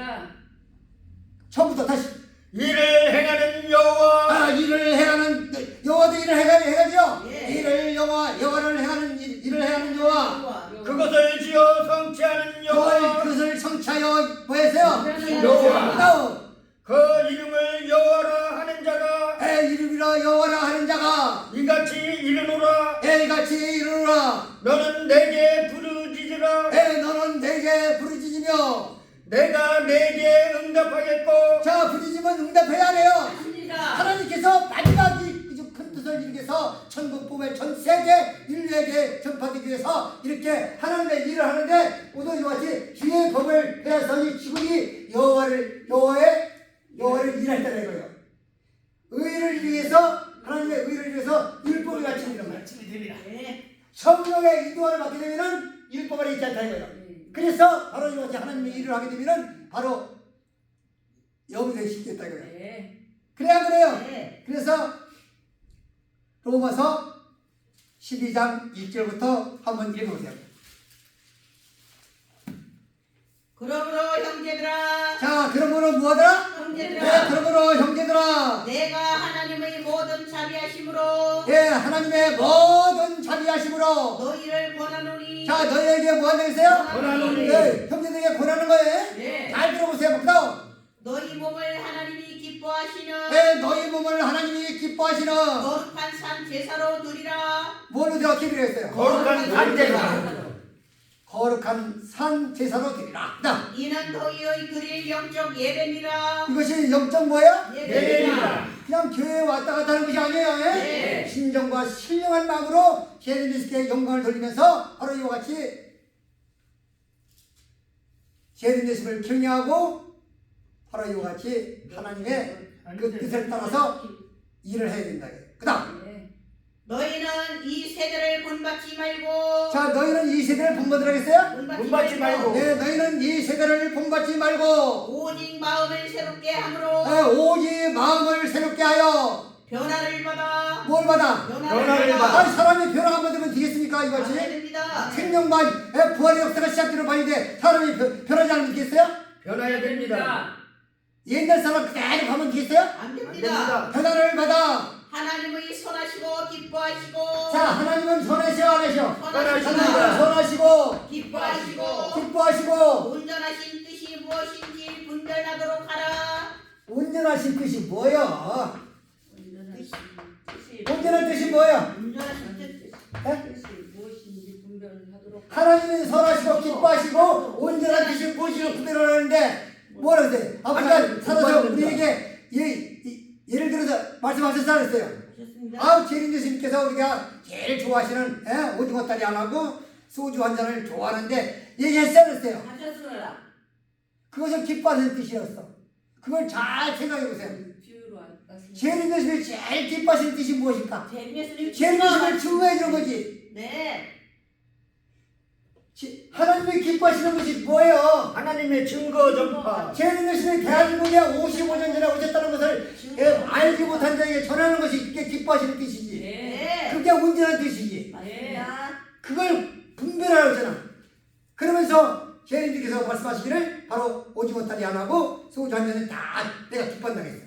처음부터 다시 일을 행하는 여호와 일을 행하는 여호와도 일을 해가죠. 예. 여호와를 행하는 일을 행하는 여호와 여호와. 그것을 지어 성취하는 여호와 그것을 성취하여 뭐 했어요? 여호와. 그 이름을 여호와라 하는 자가 이름이라 여호와라 하는 자가 이같이 이르노라. 이같이 이르노라. 너는 내게 부르짖으라. 너는 내게 부르짖으며 내가 내게 응답하겠고 자 부르짖으면 응답해야 돼요. 하십니다. 하나님께서 마지막 큰 뜻을 이루기 위해서 천국 봄에 전 세계 인류에게 전파되기 위해서 이렇게 하나님의 일을 하는데 오늘 이와 같이 주의 법을 해야서니 지금이 여호와를 일할 때라고요. 의를 이루기 위해서 하나님의 의를 위해서 율법을 갖추는 거예요. 네. 성령의 인도함을 받게 되면은 율법 아래 있지 않다 이거예요. 그래서 바로 이와 같이 하나님의 일을 하게 되면은 바로 영생시키겠다 이거예요. 네. 그래야 그래요. 네. 그래서 로마서 12장 1절부터 한번 읽어보세요. 그러므로 형제들아 자, 그러므로 무엇하더라? 형제들아 그러므로 형제들아 내가 하나님의 모든 자비하심으로 하나님의 모든 자비하심으로 너희를 권하노니 자, 너희에게 뭐 하겠어요? 권하노니 형제들에게 권하는 거예요. 네. 잘 들어보세요. 그다음 너희 몸을 하나님이 기뻐하시는 너희 몸을 하나님이 기뻐하시는 거룩한 산 제사로 드리라. 뭘로 어떻게 드렸어요? 거룩한 산제사. 거룩한 산 제사로 드리라. 그다음 이는 너희의 드릴 영적 예배니라. 이것이 영적 뭐예요? 예배니라. 그냥 교회에 왔다 갔다 하는 것이 아니에요. 예? 네. 신정과 신령한 마음으로 제르미스께 영광을 돌리면서 바로 이와 같이 제르미스를 경외하고 바로 이와 같이 하나님의 그 뜻을 따라서 일을 해야 된다. 그 다음 너희는 이 세대를 본받지 말고 자, 너희는 이 세대를 본받으라 했어요? 본받지 말고. 네, 너희는 이 세대를 본받지 말고 오직 마음을 새롭게 함으로 네, 오직 마음을 새롭게 하여 변화를 받아 뭘 받아? 변화를 받아. 아니, 사람이 변화가 받으면 되겠습니까? 안 이거지? 됩니다. 생명만 부활의 역사가 시작되는 바인데 사람이 변하지 않으면 되겠어요? 변화해야 됩니다. 옛날 사람 그대로 가면 되겠어요? 안 됩니다. 변화를 받아. 하나님의 선하시고 기뻐하시고 자, 하나님은 선하시오 안 하시오? 하나님은 선하시고 선하시고 기뻐하시고 기뻐하시고 온전하신 뜻이 무엇인지 분별하도록 하라. 온전하신 뜻이 뭐요? 뜻이 온전한 뜻이 뭐요? 온전하신 뜻. 예? 뜻이 무엇인지 분별하도록 하나님은 선하시고 기뻐하시고 온전한 뜻이 무엇이고 구별을 하는데 뭐라 그랬어요? 아버지가 살아서 우리에게 예를 들어서 말씀하셨지 않았어요? 하셨습니다. 제린 교수님께서 우리가 제일 좋아하시는 오징어 다리 안 하고 소주 한 잔을 좋아하는데 얘기했지 않았어요? 하셨으라. 그것은 기뻐하는 뜻이었어. 그걸 잘 생각해 보세요. 비유로 말씀. 제린 교수님이 제일 기뻐하시는 뜻이 무엇일까? 제린 예수님 제린 교수님을 증거해 주는 거지. 네. 하나님이 기뻐하시는 것이 뭐예요? 하나님의 증거 전파. 제린 교수님이 대한민국에 55년 전에 오셨다는 것을 알지 못한 자에게 전하는 것이 그게 기뻐하시는 뜻이지. 네. 네. 그게 온전한 뜻이지. 맞습니다. 그걸 분별하라고 했잖아. 그러면서 제린님께서 말씀하시기를 바로 오징어 다리 안 하고 소주 한 잔에 다 내가 기뻐한다고 했어.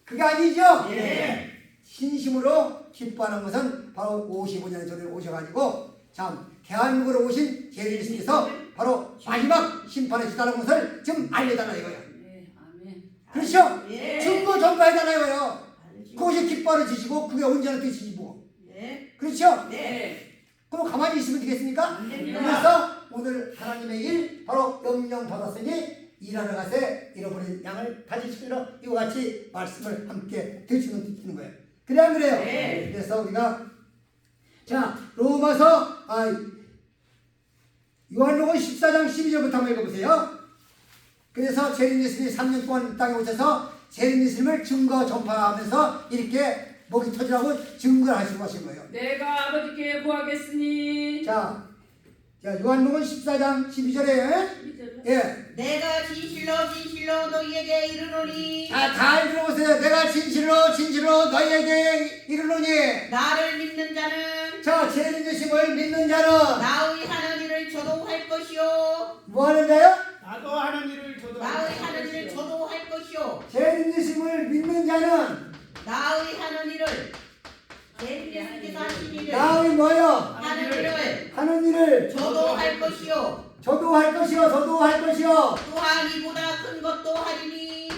그게 아니죠? 예. 진심으로 기뻐하는 것은 바로 55년 전에 오셔가지고 참 대한민국으로 오신 제린님께서 바로 마지막 심판에 시다는 것을 좀 알려달라 이거야. 네. 아멘. 그렇죠? 예. 증거 전파해달라 이거요. 그것이 기뻐하는 짓이고 그게 온전한 뜻이지 뭐. 네. 그렇죠? 네. 그럼 가만히 있으면 되겠습니까? 안 됩니다. 그래서 오늘 하나님의 일 바로 명령 받았으니 일하러 가세 잃어버린 양을 다지시키러 이와 같이 말씀을 함께 듣는 거예요. 그래 안 그래요? 네. 그래서 우리가 자 로마서 요한복음 14장 12절부터 한번 읽어보세요. 그래서 제린 예수님이 3년 동안 땅에 오셔서 제린 예수님을 증거 전파하면서 이렇게 목이 터지라고 증거를 하시고 하신 거예요. 내가 아버지께 구하겠으니. 자 요한복음 14장 12절에 예. 내가 진실로 너희에게 이르노니 자, 잘 들어보세요. 내가 진실로 너희에게 이르노니. 나를 믿는 자는 자, 제린 예수님을 믿는 자는 나의 하는 일을 저도 할 것이요 뭐 하는 자요? 나도 하는 일을 저도 나의 하는 일을 저도 할 것이요 제린 예수님을 믿는 자는 나의 하는 일을 제일 예수님께서 하신 일을 나의 뭐요? 하는 일을 하는 일을 저도 할 것이요 저도 할 것이요. 또한 이보다 큰 것도 하리니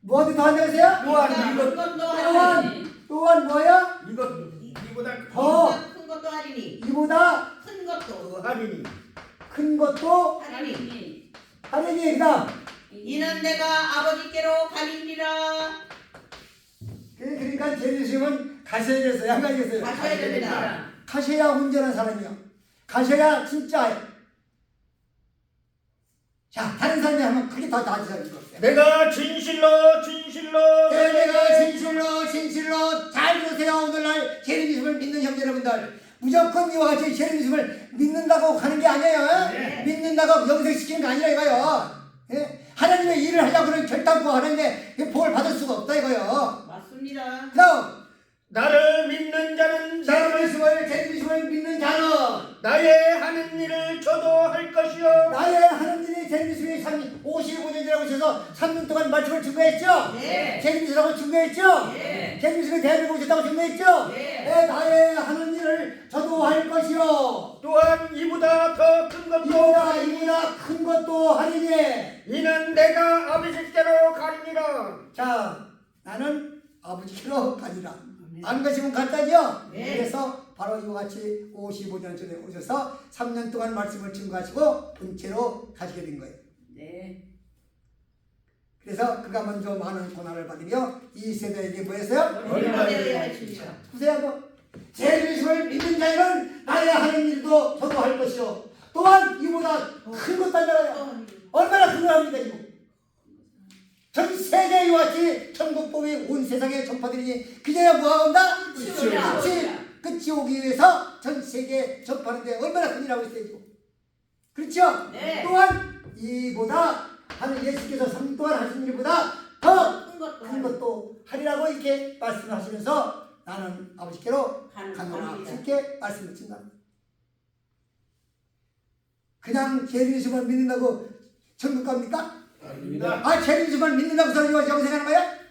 뭐도 더 한다고요? 또한 큰 이것 것도 하리니 또한 뭐요? 이보다 더 큰 것도 하리니 이보다 큰 것도 하리니. 큰 것도 하리니 하나님이 하느니 그다음 이는 내가 아버지께로 가리니라 그러니까 제린 예수님은 가셔야 됐어요. 안 가겠어요? 가셔야 됩니다. 가셔야 온전한 사람이요. 가셔야 진짜예요. 자, 다른 사람이 하면 크게 더 나아지는 거 없어요. 내가 진실로 내가 진실로 잘 들으세요. 오늘날 제리미즘을 믿는 형제 여러분들, 무조건 이와 같이 제리미즘을 믿는다고 가는 게 아니에요. 네. 믿는다고 영생시키는 게 아니라 이거요. 예? 하나님의 일을 하려고 그러면 결단코 하나님의 복을 받을 수가 없다 이거요. 맞습니다. 그럼 나를 믿는 자는 제리미즘을 믿는 자는 나의 하는 일을 저도 할 것이요. 나의 하나님이 제리미즘이 55년이라고 하셔서 3년 동안 말씀을 증거했죠. 네. 제리미즘이라고 증거했죠. 네. 제리미즘이 대한민국에 오셨다고 증거했죠. 네. 나의 하는 일을 저도 할 것이요. 또한 이보다 더 큰 것도 이보다 큰 것도 하리니. 이는 내가 아버지께로 가리니라. 자, 나는 아버지께로 가리라. 안 가시면 갔다죠? 네. 그래서 바로 이와 같이 55년 전에 오셔서 3년 동안 말씀을 증거하시고 본체로 가시게 된 거예요. 네. 그래서 그가 먼저 많은 고난을 받으며 이 세대에게 뭐 했어요? 얼마 되어야 할지니라. 보세요. 제리미즘을 믿는 자에는 나의 하는 일도 저도 할 것이요. 또한 이보다 큰 것도 한다고요. 얼마나 큰 걸 합니까 이거. 전 세계에 같이 천국복이 온 세상에 전파되니 그제야 뭐가 온다? 치유가 치유가 오기 위해서 전 세계에 전파하는데 얼마나 큰 일하고 있어요. 그렇죠? 네. 또한 이보다 하는 예수께서 3년 동안 하신 일보다 더 큰 것도 하리라고 이렇게 말씀하시면서 나는 아버지께로 가노라 이렇게 말씀을 드린다. 그냥 재림이심을 믿는다고 천국 갑니까? 아닙니다. 재림이심을 믿는다고 저희가 생각하는 거예요?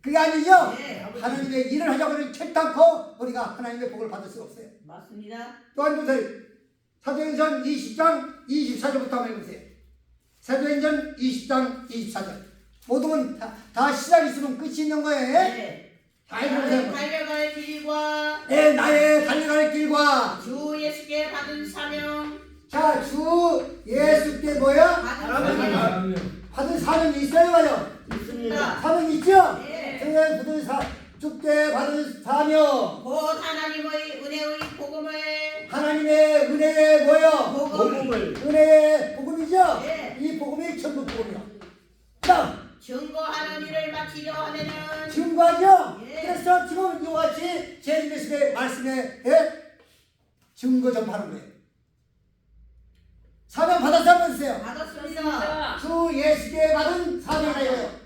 그게 아니죠? 네. 하나님의 일을 하자고는 결단코 우리가 하나님의 복을 받을 수 없어요. 맞습니다. 또한 보세요. 사도행전 20장 24절부터 한번 해보세요. 사도행전 20장 24절. 모두는 다 시작 있으면 끝이 있는 거예요. 네. 잘 나의 들으세요. 달려갈 길과 나의 달려갈 길과 주 예수께 받은 사명 자, 주 예수께 뭐야? 받은 사명 받은 사명이 있어요, 맞아요? 있습니다. 사명 있죠? 네. 주께 받은 사명. 곧 하나님의 은혜의 복음을 하나님의 은혜의 뭐요? 복음을 은혜의 복음이죠? 네. 이 복음이 천국 복음이요. 그다음 증거하는 일을 마치려 하면은 증거하죠? 예. 그래서 지금 이와 같이 예수님의 말씀에 증거 전파하는 거예요. 사명 받아서 한번 주세요. 받았습니다. 주 예수께 받은 사명이다 이거예요.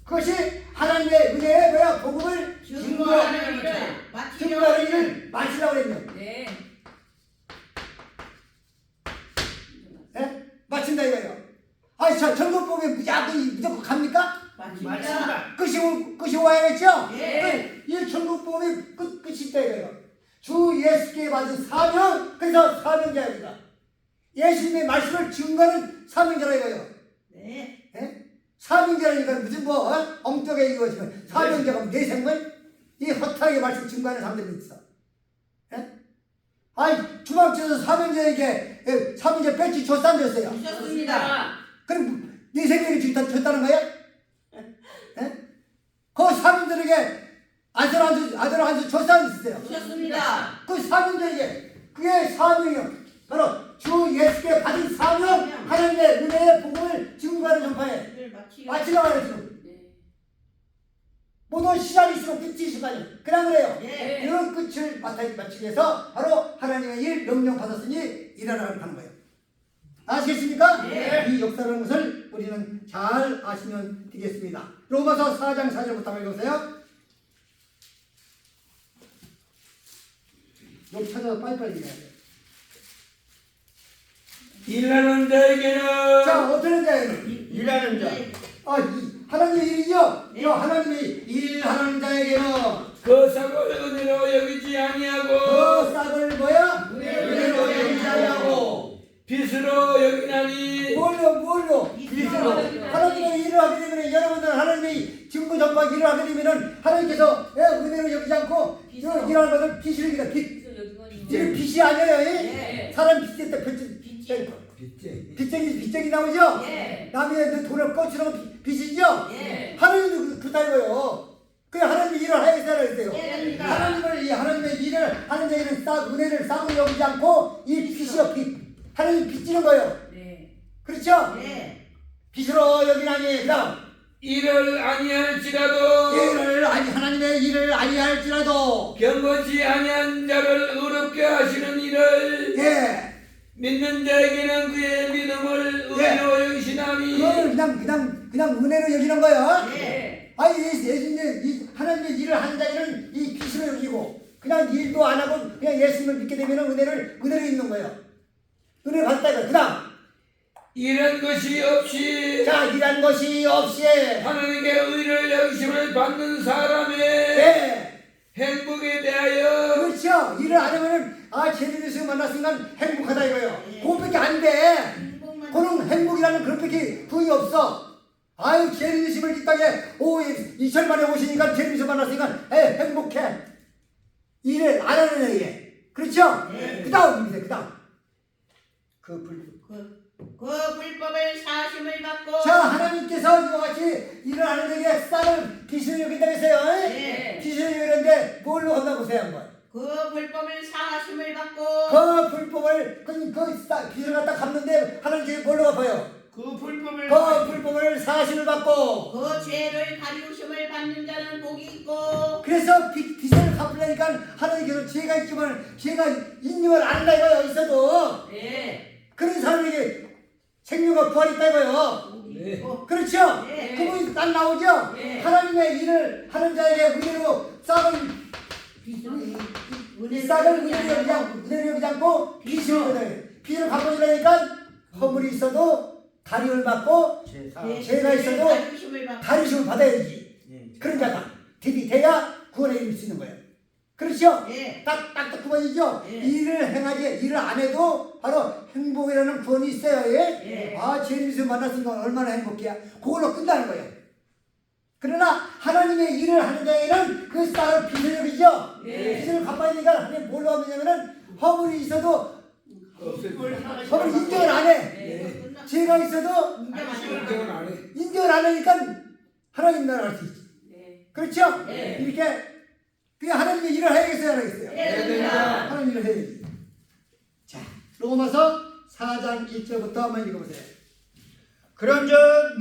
그것이 하나님의 은혜의 뭐야? 복음을 증거하는 일을 마치려 증거하는 일을 마치라고 했네요. 네. 네? 마친다 이거예요. 자, 전국 복음에 무조건 갑니까? 마칩니다. 끝이 와야겠죠? 예. 이 전국 복음이 끝이 있다 이거예요. 주 예수께 받은 사명, 그래서 사명자입니다. 예수님의 말씀을 증거하는 사명자라 이거예요. 네. 예? 사명자라니까 무슨 엉뚱하게 이거지만 사명자가 내 생물? 이 허탈하게 말씀 증거하는 사람들이 있어. 예? 주방집에서 사명자에게 사명자 배지 줬어 안 줬어요? 주셨습니다. 그럼 네 생명이 줬다는 거야? 예? 그 사명자에게 아들 한 수 줬어 안 줬어요? 주셨습니다. 그 사명자에게 그게 사명이요. 바로 주 예수께 받은 사명, 하나님의 은혜의 복음을 증거하는 전파에 일을 마치려 마치려고 해요 지금. 네. 모든 시작이 있으면 끝이 있을까요? 그냥 그래요. 예. 이런 끝을 마치기 위해서 바로 하나님의 일 명령 받았으니 일하라고 하는 거예요. 아시겠습니까? 예. 이 역사라는 것을 우리는 잘 아시면 되겠습니다. 로마서 4장 4절부터 한번 읽으세요. 여기 찾아서 빨리빨리 읽어야 돼요. 일하는 자에게는 자, 어떤 자에게는? 일하는 자. 하나님의 일이죠? 네. 하나님의 일하는 자에게는 그 삭을 은혜로 여기지 아니하고 그 싹을 뭐야? 은혜로 여기지 아니하고 빚으로 여기나니 뭘로? 빚으로. 하나님의 일을 하게 되면 여러분들 하나님의 증거 전파 일을 하게 되면 하나님께서 은혜로 여기지 않고 빚으로. 일하는 것을 빚을 여기다 빚. 그래서 여기는 이게 빚이 아니에요. 예. 사람 빚질 때 빚쟁이 나오죠? 예. 남의 돈을 꺼치는 빚이죠? 예. 하나님도 그따위고요. 그 하나님의 일을 하여야 했어요. 예. 하나님의 일을 하는 데에는 은혜를 싹을 여기지 않고 이 빚이요 빚. 하나님 빚지는 거예요. 네. 그렇죠? 예. 빚으로 여기나니 그다음 일을 아니할지라도 하나님의 일을 아니할지라도 경건치 아니한 자를 어렵게 하시는 일을 예. 믿는 자에게는 그의 믿음을 예. 의로 여기시나니 그거는 그냥 은혜로 여기는 거예요. 예. 예수님의 하나님의 일을 하는 자들은 이 빚으로 여기고 그냥 일도 안 하고 그냥 예수님을 믿게 되면 은혜로 있는 거예요. 은혜를 받았다 이거. 그다음 이런 것이 없이 자 일한 것이 없이 하나님께 의를 여기심을 받는 사람의 예. 행복에 대하여 그렇죠. 일을 안 하면은 제주도에서 만난 순간 행복하다 이거예요. 예. 그것밖에 안 돼. 행복만 그런 행복이라는 그렇게 부위 없어. 제주도심을 이 땅에 2천 만에 오시니까 제주도에서 만났으니까 행복해. 일을 안 하는 애에. 그렇죠? 예. 그다음 그 불법을 사심을 받고 자 하나님께서 이와 같이 일을 하는 데에 쌀을 빚을 여긴다 했어요. 예. 빚을 여기는데 뭘로 한다 보세요 한번. 그 불법을 사심을 받고 그 불법을 빚을 갖다 갚는데 하나님께서 뭘로 갚아요? 그 불법을 그 불법을 사심을 받고 그 죄를 가리우심을 받는 자는 복이 있고 그래서 빚을 갚으려니까 하나님께서 죄가 있지만 죄가 인정을 안 한다 이거요. 있어도 네. 그런 사람에게 생명과 부활이 있다 이거요. 네. 그렇죠? 네. 그분이 딱 나오죠? 네. 하나님의 일을 하는 자에게 은혜로 싹은 이 싹을 은혜로 여기지 않고 빚을 거둬요. 빚을 갚아주려니까 허물이 있어도 다리를 받고 죄가 있어도 다리심을 받아야지. 그런 자가 딥이 돼야 구원에 이를 수 있는 거예요. 그렇죠? 예. 딱 그 말이죠. 예. 일을 행하지 일을 안 해도 바로 행복이라는 구원이 있어요. 예? 예. 아, 주님을 만났으니까 얼마나 행복해야. 그걸로 끝나는 거예요. 그러나 하나님의 일을 하는 자에는 그 쌀을 빚을 여기죠. 예. 빚을 갚아야 되니까 하나님 뭘로 하느냐면은 허물이 있어도 허물 인정을 안 해. 죄가 있어도 인정은 안 해. 인정을 안 하니까 하나님 나라를 할 수 있지. 네. 그렇죠? 예. 이렇게 그냥 하나님의 일을 해야겠어요, 안 하겠어요? 해야 됩니다. 하나님 일을 해야지. 자, 로마서 4장 1절부터 한번 읽어보세요. 그런즉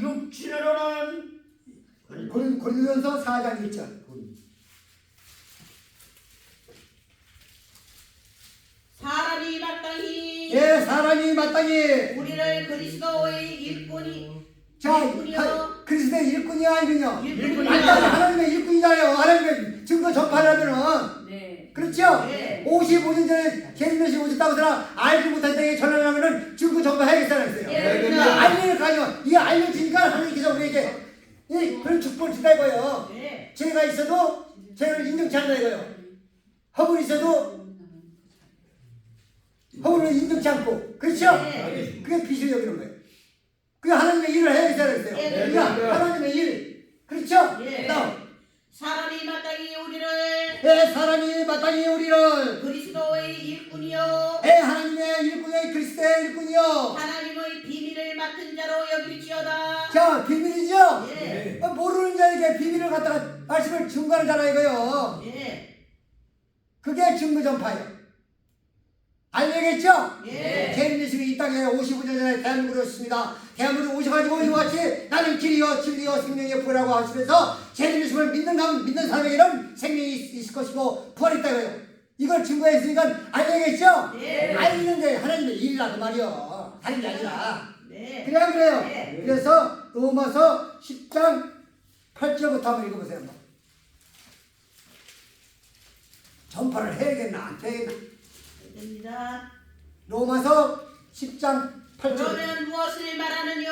육신으로는 고린도전서 4장 1절. 사람이 마땅히 예, 사람이 마땅히 우리를 그리스도의 일꾼이 자, 일꾼이요. 그리스도의 일꾼이야 아니군요. 일꾼이요. 마땅히 하나님의 일꾼이잖아요. 하나님의 증거 전파하려면은 네. 그렇죠? 네. 55년 전에 재림몇이 오셨다고 하더라 알지 못할 때에 전하려면은 증거 전파해야겠다는 거예요. 예. 알리는 거 아니요. 이 알려지니까 하나님께서 우리에게 그런 축복을 준다 이거예요. 네. 죄가 있어도 죄를 인정치 않는다 이거예요. 허물이 있어도 허물을 인정치 않고 그렇죠? 네. 그게 빚을 여기는 거예요. 그게 하나님의 일을 해야겠다 그랬어요. 네. 그러니까 하나님의 일 그렇죠? 네. 다음 사람이 마땅히 우리를 사람이 마땅히 우리를 그리스도의 일꾼이요 하나님의 일꾼의 그리스도의 일꾼이요. 하나님의 비밀을 맡은 자로 여길지어다. 자 비밀이죠? 예. 모르는 자에게 비밀을 갖다가 말씀을 증거하잖아 이거요. 예. 그게 증거 전파예요. 알겠죠? 예. 재림예수님이 이 땅에 55년 전에 대한민국에 오셨습니다. 대한민국에 오셔가지고 이와 같이 나는 길이요 진리요 생명이요 부활이라고 하시면서 재림예수님을 믿는 사람에게는 생명이 있을 것이고 부활이 있다고요. 이걸 증거했으니까 알겠죠? 예. 알리는데 하나님의 일이라 그 말이요. 다른 게 아니라. 네. 그래야 그래요. 네. 그래서 로마서 10장 8절부터 한번 읽어보세요. 한번. 전파를 해야겠나 안 해야겠나. 됩니다. 로마서 10장 8절. 그러면 무엇을 말하느뇨?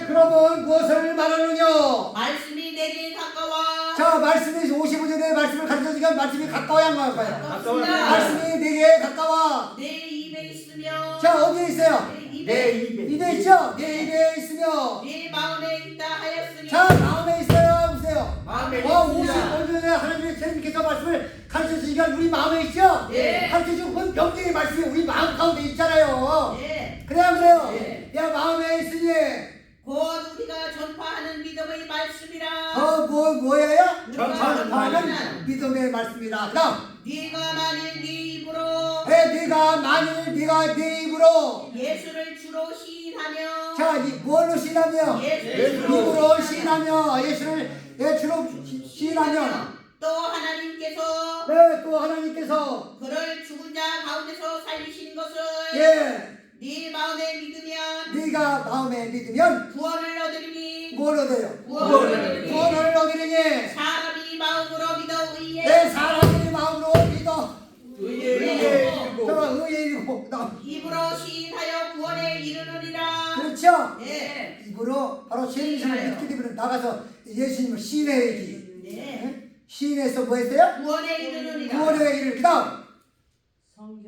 그러면 무엇을 말하느냐? 말씀이 내게 가까워. 자, 말씀이 55년의 말씀을 가르쳐주니까 말씀이 가까워야 안 가까워요? 가깝습니다. 말씀이 내게 가까워. 내 입에 있으며 자, 어디에 있어요? 내 내 입에 입에 입에 있죠? 내 입에 있으며. 내 마음에 있다 하였으니 자, 마음에 있어요. 보세요. 마음에 와, 있습니다. 55년에 하나님의 주님께서 말씀을 가르쳐주니까 우리 마음에 있죠? 예. 가르쳐주고 그 명령의 말씀이 우리 마음 가운데 있잖아요. 예. 그래야 안 그래요? 예. 야, 마음에 있으니 곧 우리가 전파하는 믿음의 말씀이라. 뭐예요? 전파하는 전파하는 믿음의 말씀이다. 그다음 네가 만일 네 입으로 네가 만일 네가 네 입으로 예수를 주로 시인하며 자, 뭘로 시인하며 예수를 입으로 시인하며 예수를 주로 시인하며 또 하나님께서 또 하나님께서 그를 죽은 자 가운데서 살리신 것을 네 마음에 믿으면 네가 마음에 믿으면 구원을 얻으리니 뭘 얻어요? 구원을 얻으리니 구원을 얻으리니 사람이 마음으로 믿어 의에 내 사람이 마음으로 믿어 의의 일고 의의 일이고 그다음 입으로 시인하여 구원에 이르느니라. 그렇죠? 네. 입으로 바로 예수님을 믿게 되면 나가서 예수님을 시인해야지. 네. 시인해서 뭐 했어요? 구원에 이르느니라. 구원의 일을 그다음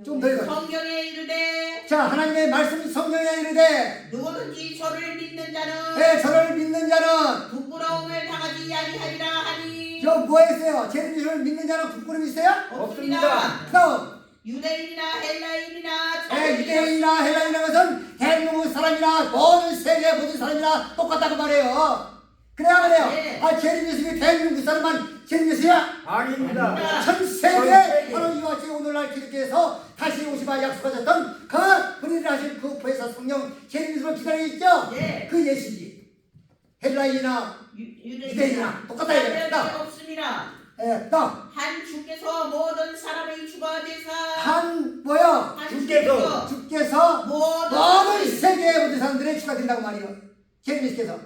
좀 더 읽어요. 성경에 이르되 자, 하나님의 말씀 성경에 이르되 누구든지 저를 믿는 자는 저를 믿는 자는 부끄러움을 당하지 아니하리라 하니 저 뭐 했어요? 예수님을 믿는 자는 부끄러움이 있어요? 없습니다. 그다음 유대인이나 헬라인이나 유대인이나 헬라인이나 것은 대한민국 사람이나 모든 세계 모든 사람이나 똑같다고 말해요. 그래야 그래요. 네. 예수님 예수님이 대한민국 사람만 예수님이야? 아닙니다. 전 세계 바로 이와 같이 오늘날 기독교에서 다시 오시마 약속하셨던 그 분리를 하실 그 부에서 성령 예수님을 기다리고 있죠? 네. 그 예수지. 헬라인이나 유대인이나 똑같다 이거야. 없습니다. 또 한 주께서 모든 사람의 죽음 수바 제사 한 뭐요? 주께서 주께서 모든 모든 세계 모든 사람들의 축하드린다고 말이요. 제주님께서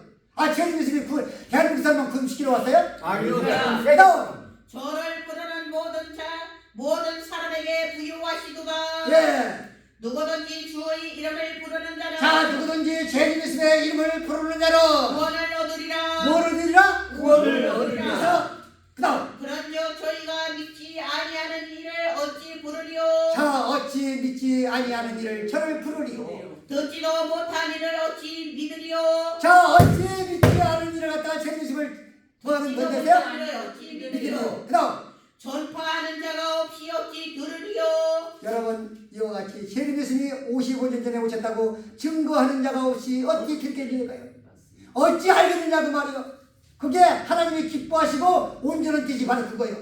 제주님이 대한민국 사람만 구원시키러 왔어요? 아니요. 그다음 저를 부르는 모든 사람에게 부유하시도다. 예. 누구든지 주의 이름을 부르는 자는 자 누구든지 제주님의 이름을 부르는 자로 구원을 얻으리라. 뭐를 드리라? 구원을 얻으리라. 그래서 그다음 그런즉 저희가 믿지 아니하는 일을 어찌 부르리요. 자 어찌 믿지 아니하는 일을 저를 부르리요. 듣지도 못한 일을 어찌 믿으리요. 자 어찌 믿지 않은 일을 갖다가 제주님을 뭐하는 듣지도 건데요? 못한 일을 어찌 믿으리요. 믿으리요. 그다음 전파하는 자가 없이 어찌 들으리요. 여러분 이와 같이 제주님이 55년 전에 오셨다고 증거하는 자가 없이 어떻게 듣게 되는가요? 어찌 알겠느냐고 말이요. 그게 하나님이 기뻐하시고 온전한 뜻이 바로 그거예요.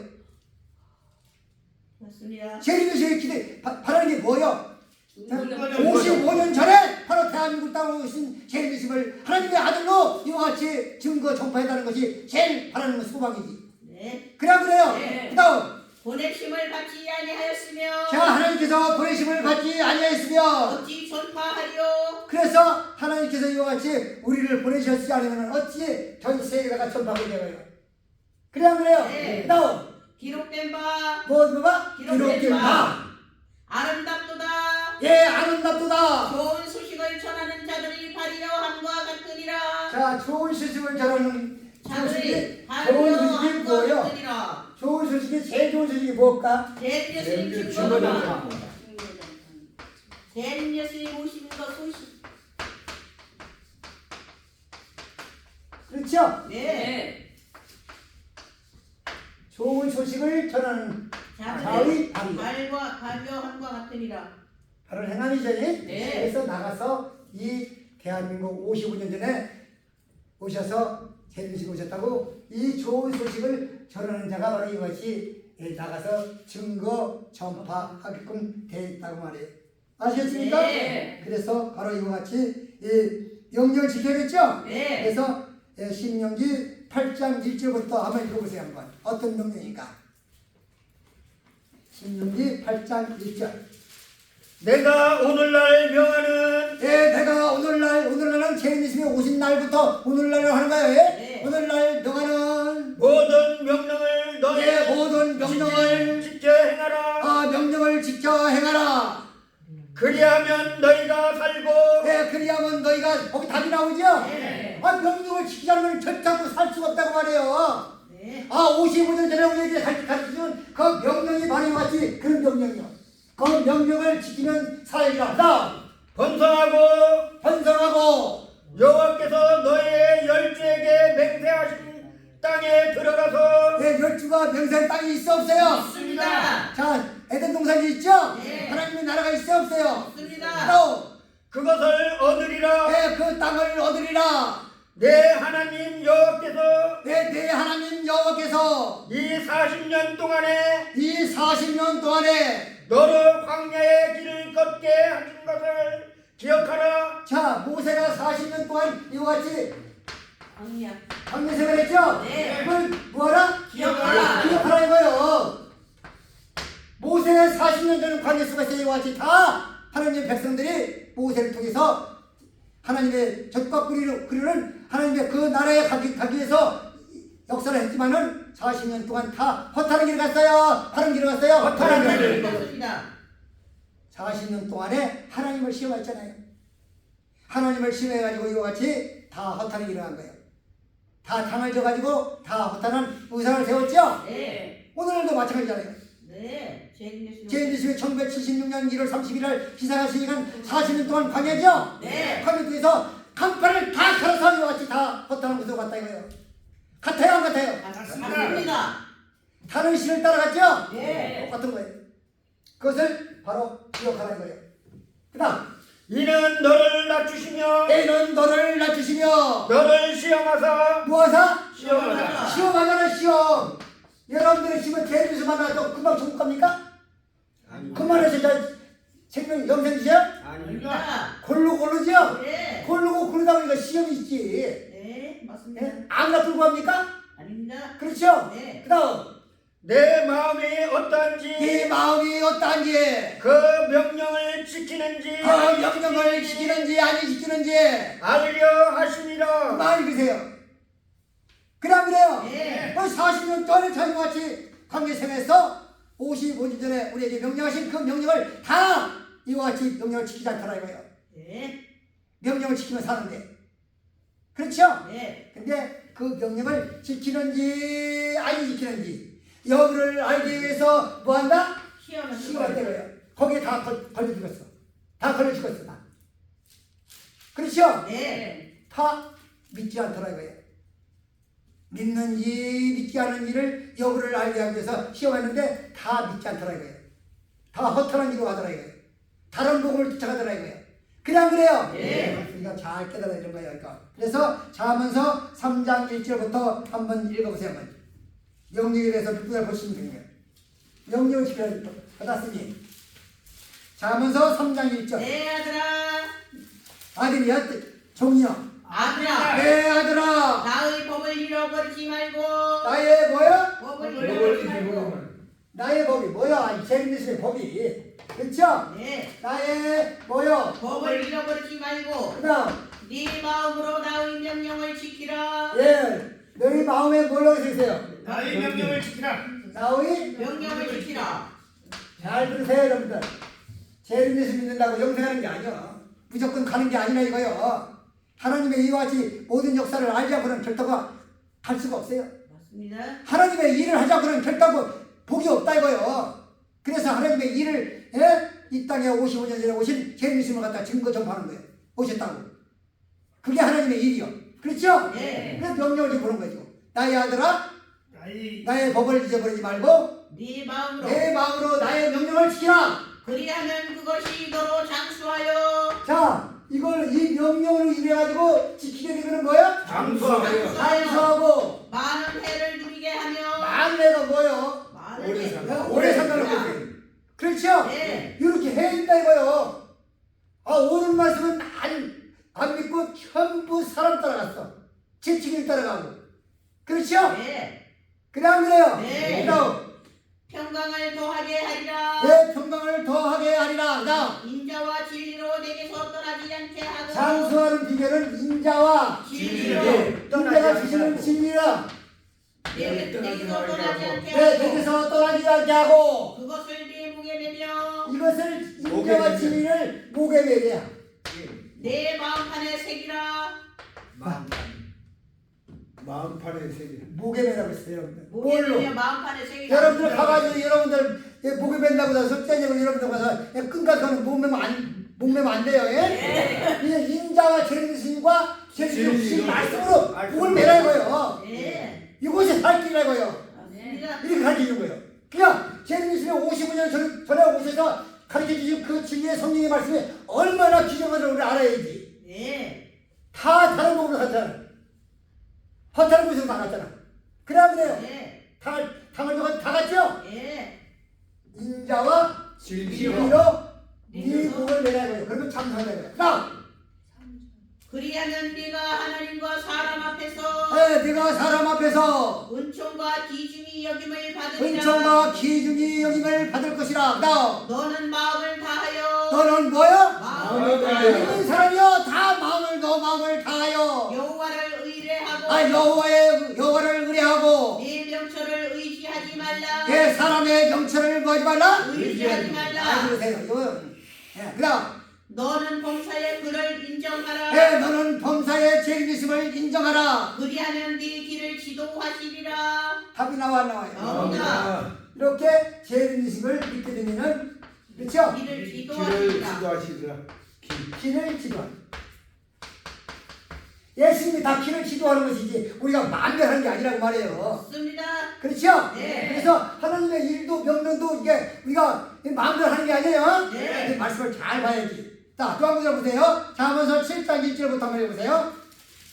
맞습니다. 제주님이 바라는 게 뭐예요? 55년 전에 바로 대한민국 땅에 오신 제주님을 하나님의 아들로 이와 같이 증거 전파해달라는 것이 제일 바라는 소망이지. 네. 그래요. 네. 그 다음 보내심을 받지 아니하였으며 자 하나님께서 보내심을 받지 아니하였으며 어찌 전파하리요. 그래서 하나님께서 이와 같이 우리를 보내셨지 않으면 어찌 전 세계가 전파하게 되어요. 그래요. 네. 그 다음 기록된 바 뭐가? 기록된 기록된 바. 아름답도다. 예 아름답도다. 좋은 소식을 전하는 자들이 발이여 함과 같으니라. 자 좋은 소식을 전하는 자들이 소식이 발이여 좋은 소식이 함과 뭐예요? 같으니라. 좋은 소식이 제일 좋은 소식이 뭘까? 대림 예수님 증거 증거다. 전파. 대림 예수님 오시는 것 소식. 그렇죠? 네. 네. 좋은 소식을 전하는 자들이 자의 발이요. 발이여 함과 같으니라. 바로 행함이죠. 네. 그래서 나가서 이 대한민국 55년 전에 오셔서 제주님 오셨다고 이 좋은 소식을 전하는 자가 바로 이것이 나가서 증거 전파하게끔 되어 있다고 말이에요. 아시겠습니까? 네. 그래서 바로 이와 같이 이 명령을 지켜야겠죠? 네. 그래서 신명기 8장 1절부터 한번 읽어보세요. 한번 어떤 명령인가? 신명기 8장 1절. 내가 오늘날 명하는 내가 오늘날은 제님이 오신 날부터 오늘날을 하는 거예요. 네. 오늘날 명하는 모든 명령을 너의 모든 명령을 지켜 행하라. 명령을 지켜 행하라. 그리하면 너희가 살고 그리하면 너희가 거기 답이 나오죠. 네. 명령을 지키지 않으면 절대로 살 수가 없다고 말이에요. 네. 55년 전에 우리에게 가르쳐준 그 명령이 바로 같이 그런 명령이요. 그 명령을 지키면 살리라. 다음 번성하고 여호와께서 너의 열주에게 맹세하신 땅에 들어가서 열주가 명세한 땅이 있어 없어요? 있습니다. 자 에덴 동산이 있죠? 네. 하나님의 나라가 있어 없어요? 있습니다. 또 그것을 얻으리라. 그 땅을 얻으리라. 내 하나님 여호와께서 내 하나님 여호와께서 이 40년 동안에 이 40년 동안에 너를 광야의 길을 걷게 하신 것을 기억하라. 자 모세가 40년 동안 이와 같이 광야. 광야 생활했죠? 네. 그걸 뭐하라? 기억하라. 기억하라 이거요. 모세 40년 전 광야 속에서 이와 같이 다 하나님의 백성들이 모세를 통해서 하나님의 젖과 꿀이는 하나님의 그 나라에 가기 위해서 역사를 했지만은 40년 동안 다 허탄한 길을 갔어요. 바른 길을 갔어요. 허탄한 길을 맞습니다. 40년 동안에 하나님을 시험했잖아요. 하나님을 시험해가지고 이와 같이 다 허탄한 길을 간 거예요. 다 당을 져가지고 다 허탄한 우상을 세웠죠. 네. 오늘도 마찬가지잖아요. 네. 제일 제주님이 1976년 1월 31일 기사하시니까 40년 동안 광야죠. 네. 광야 중에서 간판을 다 걸어서 이와 같이 다 허탄한 곳으로 갔다 이거예요. 같아요 안 같아요? 맞습니다. 다른 신을 따라갔죠? 네. 똑같은 거예요. 그것을 바로 기억하라 이거예요. 그 다음 이는 너를 낮추시며 애는 너를 낮추시며 너를 시험하사 무엇하? 시험하라. 시험하잖아 시험. 여러분들의 시험은 대비해서 만나도 금방 천국 갑니까? 그만해서 저 생명 영생 주세요? 아닙니다. 고르죠? 네. 고르고 그러다 보니까 시험이 있지. 네. 맞습니다. 아무나 불구합니까? 아닙니다. 그렇죠? 네. 그 다음 내 마음이 어떠한지 네 마음이 어떠한지 그 명령을 지키는지 그 명령을 지키는지 아니 지키는지 알려 하시니라. 말 읽으세요. 그럼 그래요. 네. 40년 전에 저희같이 관계생에서 55년 전에 우리에게 명령하신 그 명령을 다 이와 같이 명령을 지키지 않더라 이거예요. 네. 명령을 지키면 사는데. 그렇죠? 네. 근데 그 명령을 지키는지 아니 지키는지 여부를 알기 위해서 뭐한다? 시험을 시험한다 이거예요. 거기에 다 걸려 죽었어. 다 걸려 죽었어. 다. 그렇죠? 네. 다 믿지 않더라 이거예요. 믿는지 믿지 않는지를 여부를 알기 위해서 시험했는데 다 믿지 않더라 이거예요. 다 허탈한 일로 하더라 이거예요. 다른 복음을 쫓아가더라 이거예요. 그래 안 그래요? 네. 우리가 잘 깨달아야 되는 거예요. 그러니까. 그래서 자문서 3장 1절부터 한번 읽어보세요. 한번. 명령에 대해서 분을 보시면 됩니다. 명령을 지켜야 받았으니 자문서 3장 1절 네 아들아. 아들이야 종이요. 아들아. 내 아들아 나의 법을 잃어버리지 말고. 나의 뭐야? 법을 먹을 잃어버리지 때 말고. 먹으면 나의 법이 뭐야? 이 재밌는 법이 그렇죠? 네. 나의 뭐요? 법을 잃어버리지 말고. 그다음 네 마음으로 나의 명령을 지키라. 예 너희 마음에 뭘로 쓰세요? 나의 명령을 지키라. 나의 명령을 지키라. 잘 들으세요 여러분들. 재밌는 믿는다고 영생하는 게 아니야. 무조건 가는 게 아니라 이거요. 하나님의 이와 같이 모든 역사를 알지 않고는 결단과 갈 수가 없어요. 맞습니다. 하나님의 일을 하지 않고는 결단과 복이 없다 이거요. 그래서 하나님의 일을 이 땅에 55년 전에 오신 재림이심을 갖다 증거 전파하는 거예요. 오셨다고. 그게 하나님의 일이요. 그렇죠? 네. 그래서 명령을 좀 보는 거죠. 나의 아들아 나의 나의 법을 잊어버리지 말고 네 마음으로. 내 마음으로 나의 명령을 지키라. 그리하면 그것이 너로 장수하여. 자 이걸 이 명령으로 인해가지고 지키게 되면 뭐야? 장수하여 장수하고 많은 해를 누리게 하며. 만내가 뭐요? 많은 오래 해. 산다. 오래 산다는 거지. 그렇죠? 네. 이렇게 해야 된다 이거요. 아 오는 말씀은 안 믿고 전부 사람 따라갔어. 지치기를 따라가고. 그렇죠? 네. 그래 안 그래요? 네. 그다음 평강을 더하게 하리라. 내 평강을 더하게 하리라. 그다음 인자와 진리로 내게서 떠나지 않게 하고. 장수하는 비결은 인자와 진리로 인자가 주시는 진리라. 내게서 떠나지 않게 내 하고. 내게서 떠나지 않게 하고 그것을 네 목에 내며 이것을 목에 인자와 매려. 진리를 목에 매려. 내 마음판에 새기라. 마음판에 새겨. 목에 매라고 했어요. 여러분들. 목에 뭘로? 매며 마음판에 새기라. 여러분들 가가지고 여러분들 목에 맨다고 해서 떼내고 여러분들 가서 끈가서는 목 매면 안 돼요. 예? 이제 인자와 재림신과 재림신 말씀으로 목을 매라 이거예요. 네. 이것이 살 길이라고요. 맞습니다. 이렇게 가르치는 거예요. 그냥 재림신이 55년 전에 오셔서 가르쳐주신 그 진리의 성령의 말씀이 얼마나 귀중한지 우리 알아야지. 네. 다 다른 목으로 갔잖아. 허탈한 곳으로 다 갔잖아. 그래 안 그래요? 네. 당을 다 갔죠? 네. 인자와 진리로 진리로 네 목을 매라 이거예요. 그러면 참선하는 거예요. 그다음 그리하면 네가 하나님과 사람 앞에서 네가 사람 앞에서 은총과 기중이 여김을 받으리라. 은총과 기중이 여김을 받을 것이라. 그다음 너는 마음을 다하여. 너는 뭐요? 마음을 다하여. 믿는 사람이요 다 마음을 다하여 여호와를 의뢰하고. 여호와를 의뢰하고 네 명철을 의지하지 말라. 내 사람의 명철을 구하지 말라. 의지하지 말라. 아 그러세요. 이거 그다음 너는 범사의 그를 인정하라. 너는 범사의 죄인이심을 인정하라. 그리하면 네 길을 지도하시리라. 답이 나와요. 나옵니다. 이렇게 죄인이심을 믿게 되면은 그렇죠? 길을 길을 지도하시리라. 지도하시리라. 길을 지도하는. 예수님이 다 길을 지도하는 것이지 우리가 마음대로 하는 게 아니라고 말해요. 맞습니다. 그렇죠? 네. 그래서 하나님의 일도 명령도 이게 우리가 마음대로 하는 게 아니에요. 네. 이 말씀을 잘 봐야지. 자, 또 한 번 보세요. 자문서 7장 1절부터 한번 해보세요.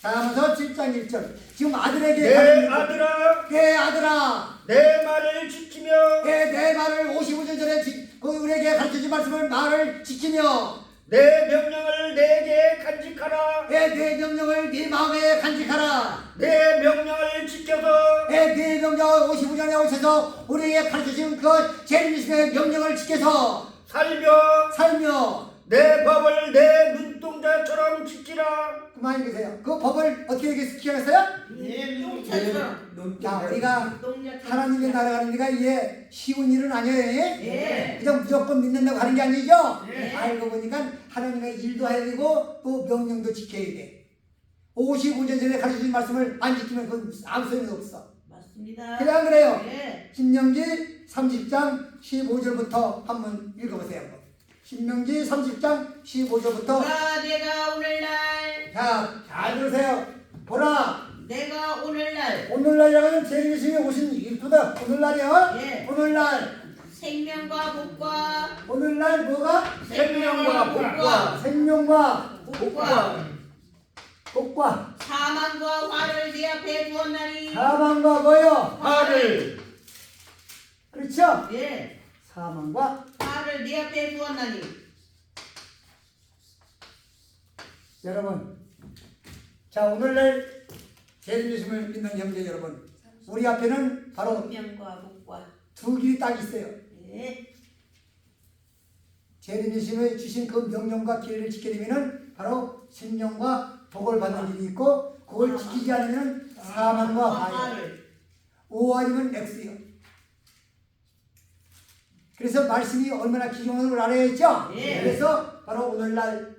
자문서 7장 1절. 지금 아들에게 내 아들아 내 아들아 내 말을 지키며 내 말을 55년 전에 우리에게 가르쳐준 말씀을 지키며 내 명령을 내게 간직하라. 내 명령을 네 마음에 간직하라. 내 명령을 지켜서 내 명령 55장에 오셔서 우리에게 가르쳐주신 그 재림이신의 명령을 지켜서 살며 내 법을 내 눈동자처럼 지키라. 그만히 계세요. 그 법을 어떻게 지키겠어요? 내 눈동자처럼. 자, 우리가 눈동자처럼. 하나님의 나라 가는 데가 이게 쉬운 일은 아니에요. 네. 그냥 무조건 믿는다고 하는 게 아니죠. 네. 알고 보니까 하나님의 일도 해야 되고 또 명령도 지켜야 돼. 55년 전에 가르쳐준 말씀을 안 지키면 그건 아무 소용이 없어. 맞습니다. 그래 안 그래요? 네. 신명기 30장 15절부터 한번 읽어보세요. 신명기 30장 15절부터 보라 내가 오늘날 잘 들으세요. 보라 내가 오늘날 오늘날이라는 재림이신이 오신 일도다. 오늘날이요. 예. 오늘날 생명과 복과 오늘날 뭐가? 생명과 복과 생명과 복과 사망과 화를 네 앞에 두었나니. 사망과 뭐요? 화를 그렇죠? 예. 사망과 화를 네 앞에 두었나니. 여러분, 자 오늘날 재림이심을 믿는 형제 여러분, 우리 앞에는 바로 생명과 복과. 두 길이 딱 있어요. 예. 재림이심을 주신 그 명령과 기회를 지키게 되면은 바로 생명과 복을 받는 일이 있고, 그걸 지키지 않으면 사망과 화예요. O 아니면 X요. 그래서 말씀이 얼마나 귀중한 걸 알아야 했죠? 예. 그래서 바로 오늘날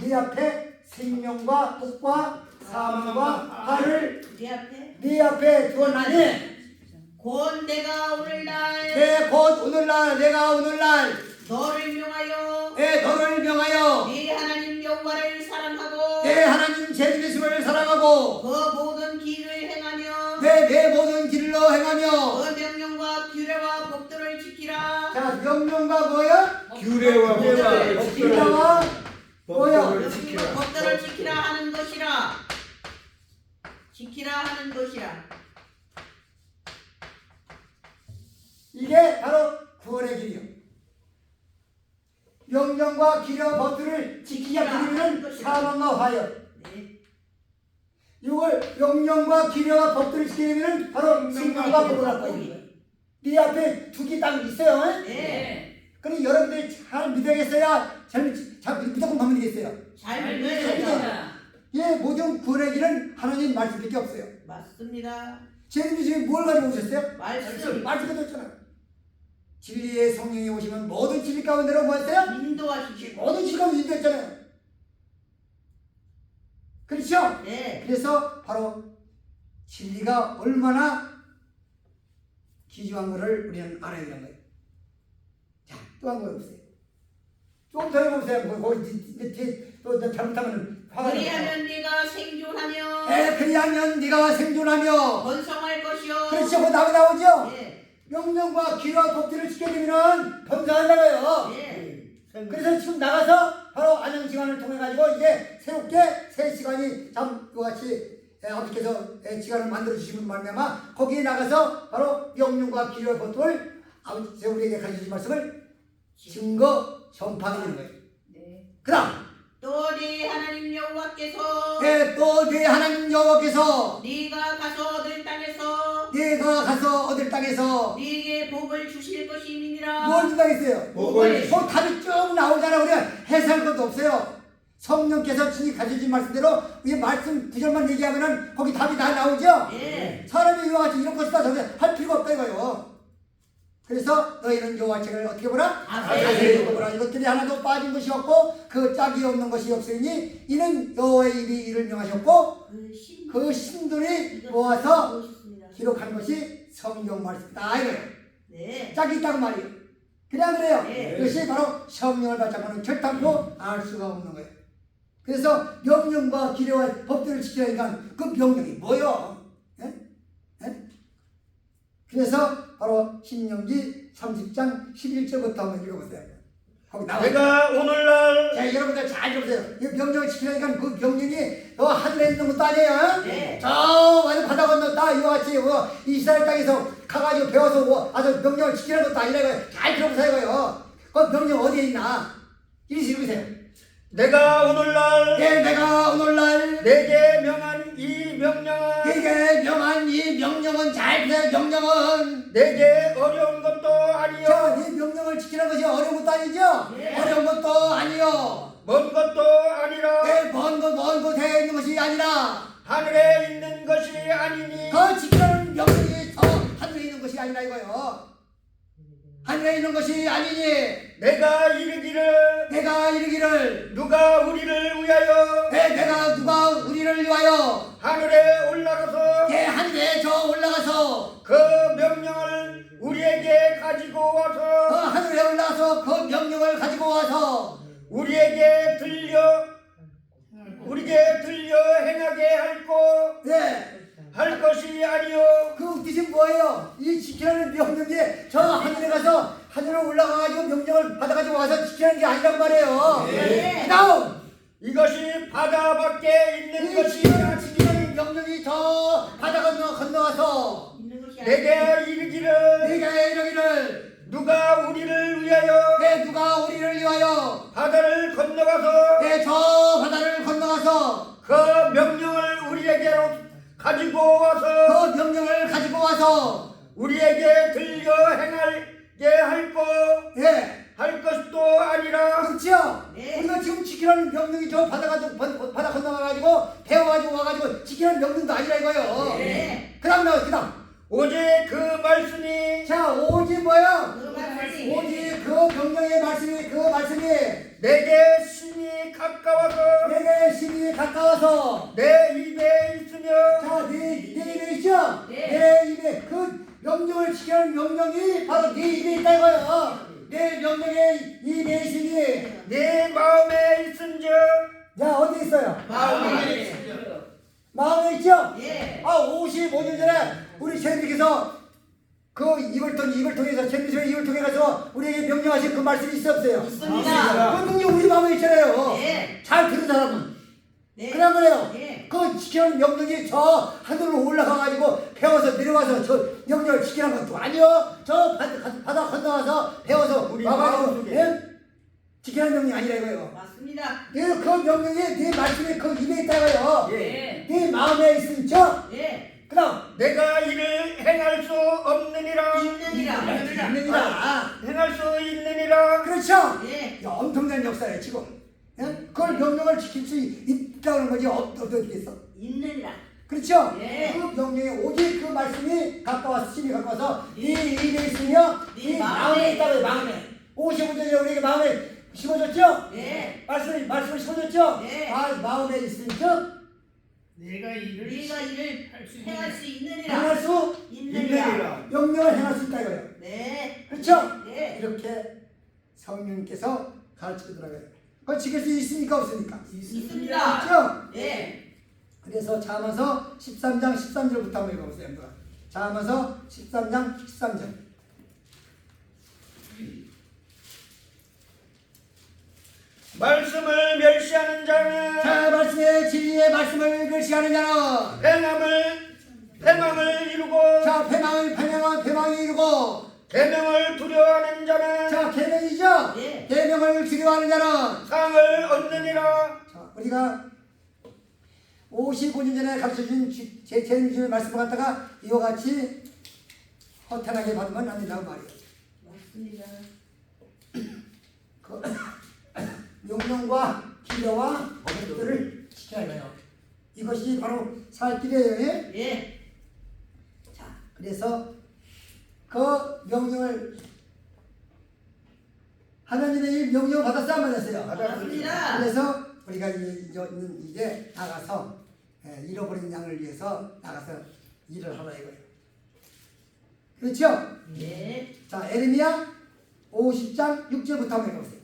네 앞에 생명과 복과 사망과 화를 네 앞에 네 앞에 두었나니 곧 내가 오늘날 곧 오늘날 내가 오늘날 너를 명하여 너를 명하여 네 하나님 여호와를 사랑하고 내 하나님 재림이심을 사랑하고 그 모든 길을 행하며 내 모든 길로 행하며 그 명령과 규례와 법도를 지키라. 자 명령과 뭐야? 규례와 법도를 법도와 뭐야? 법도를 지키라. 법도를 지키라 하는 것이라. 지키라 하는 것이라. 이게 바로 구원의 길이요. 명령과 기례와 법도를 지키지 않으면 사망과 화요. 네. 이걸 명령과 기례와 법도를 지키려면 바로 생명과 복을 할 거예요. 네 앞에 두 개 딱 있어요. 네. 그럼 여러분들이 잘 믿어야겠어야 잘 무조건 가면 되겠어요. 잘 믿어야 예, 모든 구원의 길은 하나님 말씀밖에 없어요. 맞습니다. 제님이 지금 뭘 가지고 오셨어요? 말씀 말씀이 됐잖아요. 진리의 성령이 오시면 모든 진리 가운데로 뭐 했어요? 인도하시고. 모든 진리 가운데 인도했잖아요. 그렇죠? 네. 그래서 바로 진리가 얼마나 귀중한 것을 우리는 알아야 되는 거예요. 자, 또 한 번 보세요. 조금 더 해보세요. 거기 뒤에 또 잘못하면 화가 나요. 그리하면 네가 생존하며 그리하면 네가 생존하며 번성할 것이요. 그렇죠. 그 다음에 나오죠. 네. 명령과 기와 법들을 지켜야 되면 번성한다고요. 네. 그래서 지금 나가서 바로 안양시간을 통해 가지고 이제 새롭게 새 시간이 참 같이 아버지께서 시간을 만들어 주시는 말미암아 거기에 나가서 바로 명령과 기와 법들을 아버지께서 우리에게 가르쳐 주신 말씀을 증거 전파하게 되는 거예요. 네. 그다음 또 네 하나님 여호와께서 또 네 하나님 여호와께서 네가 가서 얻을 땅에서 네가 가서 얻을 땅에서 네게 복을 주실 것임이니라. 뭘 준다겠어요? 복을 뭐 답이 쭉 나오잖아. 우리가 해석할 것도 없어요. 성령께서 진히 가르쳐진 말씀대로 우리 말씀 구절만 얘기하면은 거기 답이 다 나오죠. 예. 사람이 이와 같이 이런 것이다 저게 할 필요가 없다 이거요. 그래서 너희는 여호와 책을 어떻게 보라? 자세히 보라. 이것들이 하나도 빠진 것이 없고 그 짝이 없는 것이 없으니 이는 여호와의 입이 이를 명하셨고 그 신들이 모아서 기록한 것이 성경 말씀이다 이거예요. 네. 짝이 있다고 말이에요. 그래 안 그래요? 네. 그것이 바로 성령을 받자고는 결단코 알 수가 없는 거예요. 그래서 명령과 기례와 법들을 지켜야 하니까 그 명령이 뭐요? 예? 예? 그래서 바로 신명기 30장 11절부터 한번 읽어보세요. 거기 나와요. 내가 오늘날 자, 여러분들 잘 들어보세요. 이 명령을 지키려니까 그 명령이 너 하늘에 있는 것도 아니에요. 네. 저 완전 바다 건넜다 이와 같이 이스라엘 땅에서 가가지고 배워서 아주 명령을 지키는 것도 아니라 이거예요. 잘 들어보세요 이거요. 그 명령 어디에 있나? 이리시 읽으세요. 내가 오늘날 내가 오늘날 내게 명한 이 명령은 내게 명한 이 명령은 잘돼 명령은 내게 어려운 것도 아니요 자, 이 명령을 지키는 것이 어려운 것도 아니죠? 어려운 것도 아니요. 먼 것도 아니라 먼 곳에 있는 것이 아니라 하늘에 있는 것이 아니니 그 지키는 명령이 저 하늘에 있는 것이 아니라 이거요. 하늘에 있는 것이 아니니 내가 이르기를 누가 우리를 위하여 내가 누가 우리를 위하여 하늘에 올라가서 하늘에 저 올라가서 그 명령을 우리에게 가지고 와서 그 하늘에 올라가서 그 명령을 가지고 와서 우리에게 들려 행하게 할 것이 아니요 그 뜻이 뭐예요? 이 지키라는 명령이 저 하늘에 가서 하늘에 올라가가지고 명령을 받아가지고 와서 지키는 게 아니란 말이에요. 네. 그다음 이것이 바다 밖에 있는 이 것이 지키라는 명령이 저 바다 건너와서 있는 것이 내게 이르기를 네가 이러기를 누가 우리를 위하여 누가 우리를 위하여 바다를 건너가서 저 바다를 건너가서 그 명령을 우리에게로 가지고 와서 그 명령을 가지고 와서 우리에게 들려 행하게 할 것도 아니라 그렇죠? 네. 우리가 지금 지키라는 명령이 저 바다 건너가가지고 배워가지고 와가지고 지키라는 명령도 아니라 이거요. 네. 그다음 오직 그 말씀이 자 오직 뭐야? 그 말씀이 오직 그 명령의 말씀이 그 말씀이 내게 심히 가까워서 내게 심히 가까워서 내 입에 있으며 자네 입에 있죠? 네. 내 입에 그 명령을 지키는 명령이 바로 네 입에 있다 이거요. 내 명령의 입에 있으니 내 마음에 있은즉 자 어디 있어요? 마음에 마음에 있죠? 예. 55년 전에 우리 셰프께서 그 입을 통해서 셰프의 입을 통해 가서 우리에게 명령하신 그 말씀이 있어 없어요? 있습니다. 그 명령 우리 마음에 있잖아요. 네. 잘 들은 사람은. 네. 그런 거예요. 네. 그 지키는 명령이 저 하늘로 올라가가지고 배워서 내려와서 저 명령을 지키는 것도 아니요. 저 바다 건너와서 배워서 우리 와가지고 마음속에. 예? 지키는 명령이 아니라 이거예요. 맞습니다. 그 명령이 네 말씀이 그 입에 있다 이거예요. 네. 네 마음에 있으니까 예. 그럼 내가 이를 행할 수 없느니라 있느니라. 있느니라. 행할 수 있느니라 그렇죠. 예. 엄청난 역사예요 지금. 예? 그걸 명령을 지킬 수 있다는 거지 어떻게 있어? 있느니라. 그렇죠? 예. 그 명령에 오직 그 말씀이 가까워서 심히 가까워서 네 입에 있으며 네 네 마음에 마음에 있다고요. 마음에 55년에 우리에게 마음에 심어줬죠? 예. 말씀을 심어줬죠? 예. 마음에 있으니까 내가 이를 우리가 이를 행할 수 있느니라. 행할 수 있느니라. 명령을 행할 수 있다 이거예요. 네. 그렇죠? 네. 이렇게 성령님께서 가르치더라고요. 그걸 지킬 수 있습니까 없습니까? 있습니다. 그렇죠? 예. 그래서 잠언서 13장 13절부터 한번 읽어보세요. 잠언서 13장 13절. 말씀을 멸시하는 자는 자, 말씀의 진리의 말씀을 멸시하는 자는 패망을 이루고 자, 패망이 이루고 계명을 두려워하는 자는 자, 계명이죠? 예. 계명을 두려워하는 자는 상을 얻느니라. 자, 우리가 55년 전에 가르쳐준 제 주님의 말씀을 갖다가 이와 같이 허탄하게 받으면 안 된다고 말이에요. 맞습니다. 그 명령과 기도와 법도를 지켜야 해요. 이것이 바로 살 길이에요. 예? 예. 자, 그래서 그 명령을 하나님의 이 명령을 받았어요, 안 받았어요? 맞습니다. 그래서 우리가 이제 나가서 잃어버린 양을 위해서 나가서 일을 하라 이거예요. 그렇죠? 예. 자, 에레미야 50장 6절부터 한번 읽어보세요.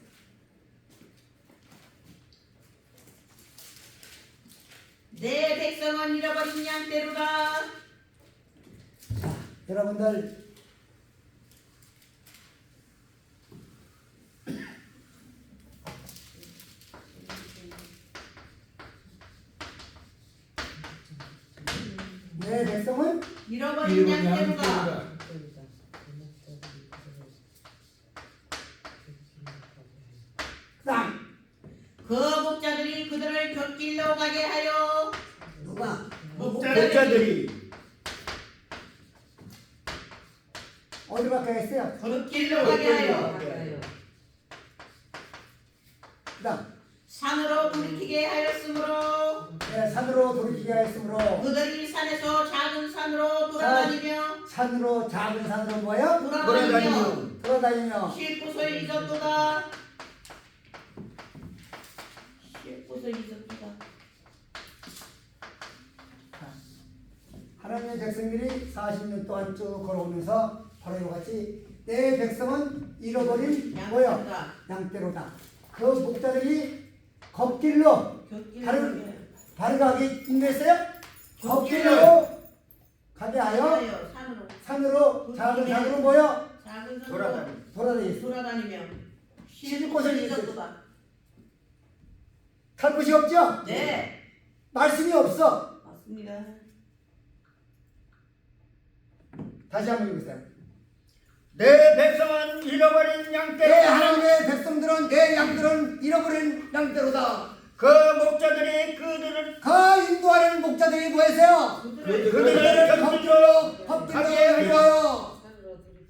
내 백성은 잃어버린 양대로다. 여러분들 내 백성은 잃어버린 양대로다. 땅. 그 목자들이 그들을 곁길로 가게 하여 누가? 목자들이 어디 밖에 했어요? 곁길로 가게 하여 그다음 산으로 돌이키게 하였으므로 네, 산으로 돌이키게 하였으므로 그들이 산에서 작은 산으로 돌아다니며 산으로 작은 산으로 뭐요? 돌아다니며 돌아다니며 쉴 곳을 잊었도다. 쉴 곳을 잊었도다. 하나님의 백성들이 40년 동안 쭉 걸어오면서 바로 이와 같이 내 백성은 잃어버린 뭐요? 양떼로다. 양떼로다. 그 목자들이 걷길로 곁길로 바로- 가게 하여 바로 가게 인도했어요? 걷길로 가게 하여 하여 산으로 산으로 작은 산으로 모여 작은 산으로 돌아다녔어. 돌아다니며 쉴 곳을 잊었도다. 탈 곳이 없죠? 네, 말씀이 없어. 맞습니다. 다시 한번 읽으세요. 내 백성은 잃어버린 내 양떼로다. 하나님의 백성들은 내 양들은 잃어버린 양떼로다. 그 목자들이 그들을 그 인도하는 목자들이 뭐했어요? 그들을 걷길로 가게 인도하여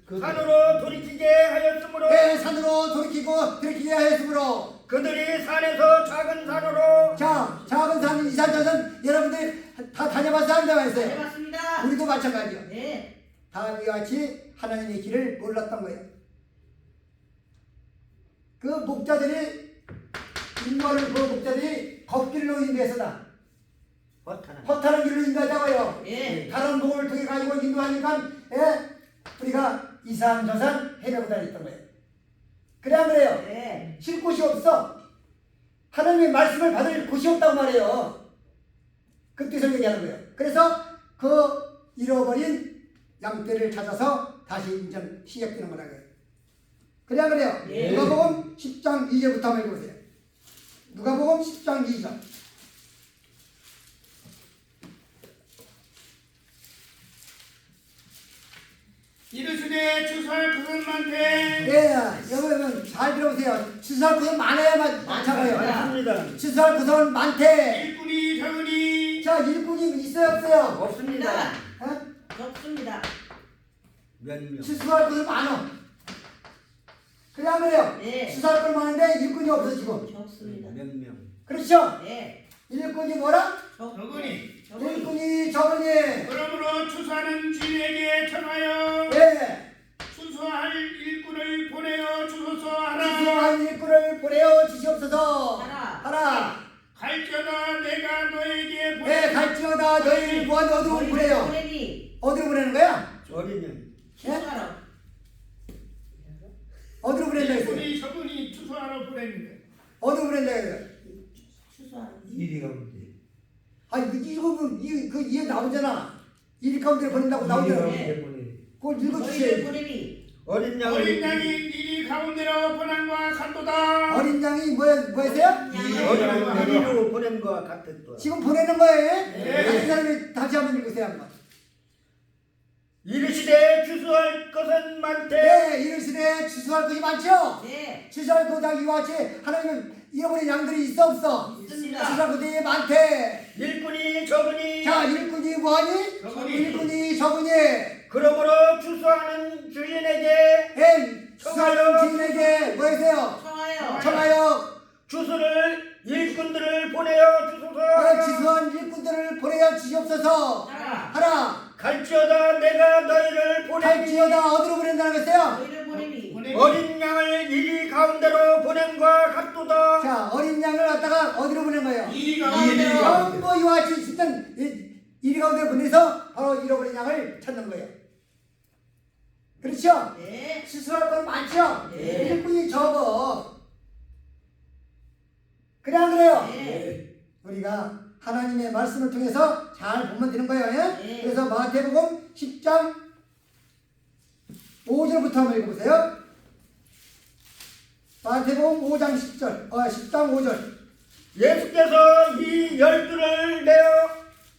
산으로 돌이키게 하였으므로 내 산으로 돌이키게 하였으므로 그들이 산에서 작은 산으로 자 작은 산 이산저산 여러분들 다 다녀봤어요? 안 다녀봤어요? 맞습니다. 우리도 마찬가지요. 네, 다 이와 같이 하나님의 길을 몰랐던 거예요. 그 목자들이 인도하는 그 목자들이 걷길로 인도해서다. 허탄한 길로 인도하자고요. 네, 다른 목을 통해 가지고 인도하니까 우리가 이산저산 해내고 다녔던 거예요. 그래 안 그래요? 네. 쉴 곳이 없어. 하나님의 말씀을 받을 곳이 없다고 말해요. 그 뜻을 얘기하는 거예요. 그래서 그 잃어버린 양떼를 찾아서 다시 인전 시작되는 거라고요. 그래 안 그래요? 예. 누가복음 10장 2절부터 한번 읽어보세요. 누가복음 10장 2절. 이르시되 주사할 것은 많되 예, 여러분 잘 들어보세요. 취소할 것은 많잖아요. 맞습니다. 취소할 것은 많대. 일꾼이 적으니 자, 일꾼이 있어요, 없어요? 없습니다. 어? 없습니다. 몇 명? 취소할 것은 많어. 그래 안 그래요? 네. 취소할 건 많은데 일꾼이 없어 지금. 적습니다. 몇 명? 그렇죠? 네, 일꾼이 뭐라? 적으니 일꾼이 적으니. 그러므로 추수하는 주인에게 청하여 예. 추수할 일꾼을 보내어 주소서 하라. 취소한 일꾼을 보내어 주시옵소서. 하라. 갈지어다 내가 너에게 예, 갈지어다 너희를 모아 어디로 보내요? 보내니 어디로 보내는 거야? 어린년. 추수하러. 어디로 보낸다 했어요? 일꾼이 적으니 추수하러 보냈는데 어디로 보낸다 했어요? 추수하러. 이리가 문제. 아니 그 이해 나오잖아. 이리 가운데 보낸다고 나오잖아. 네. 그걸 너희를 읽어주세요. 보내니 어린 어린 양을 양이 이리 가운데로 보낸과 같도다. 어린 양이 뭐였어요? 이리로 보낸 것과 같았다. 지금 보내는 거예요? 네. 이 사람이 다시 한번 읽으세요 한번. 이르시되 주수할 것은 많되 네, 이르시되 취소할 것이 많죠? 네, 취소할 것이 이와 같이 하나님은 잃어버린 양들이 있어 없어? 있습니다. 취소할 것이 많대. 일꾼이 적으니 자, 일꾼이 뭐하니? 적으니. 일꾼이 적으니. 그러므로 주수하는 주인에게 엔 취소하는 주인에게 뭐 하세요? 청하여. 청하여 주수를 일꾼들을 보내어 주소서. 취소한 일꾼들을 보내어 주시옵소서. 하라. 하라. 갈지어다 내가 너희를 보내니 갈지어다 어디로 보낸다는 거였어요? 너희를 보내니 어린 양을 이리 가운데로 보낸과 같도다. 자, 어린 양을 갖다가 어디로 보낸 거예요? 이리 가운데로 전부 이와 같이 있던 이리 가운데 보내서 바로 잃어버린 양을 찾는 거예요. 그렇죠? 네, 실수할 건 많죠? 네. 일꾼이 적어. 그래 안 그래요? 네. 우리가 하나님의 말씀을 통해서 잘 보면 되는 거예요. 예? 네. 그래서 마태복음 10장 5절부터 한번 읽어보세요. 마태복음 5장 10절, 10장 5절. 예수께서 이 12를 내어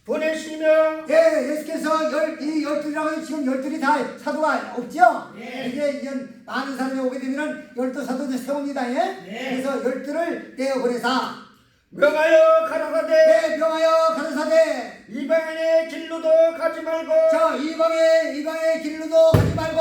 보내시며 예, 예수께서 이 열둘이라고 지금 열둘이 다 사도가 없죠? 이제 많은 사람이 오게 되면은 12사도를 세웁니다. 예? 그래서 열둘을 떼어 보내사 명하여 가라사대 네, 명하여 가라사대 이방인의 길로도 가지 말고 자 이방의 길로도 가지 말고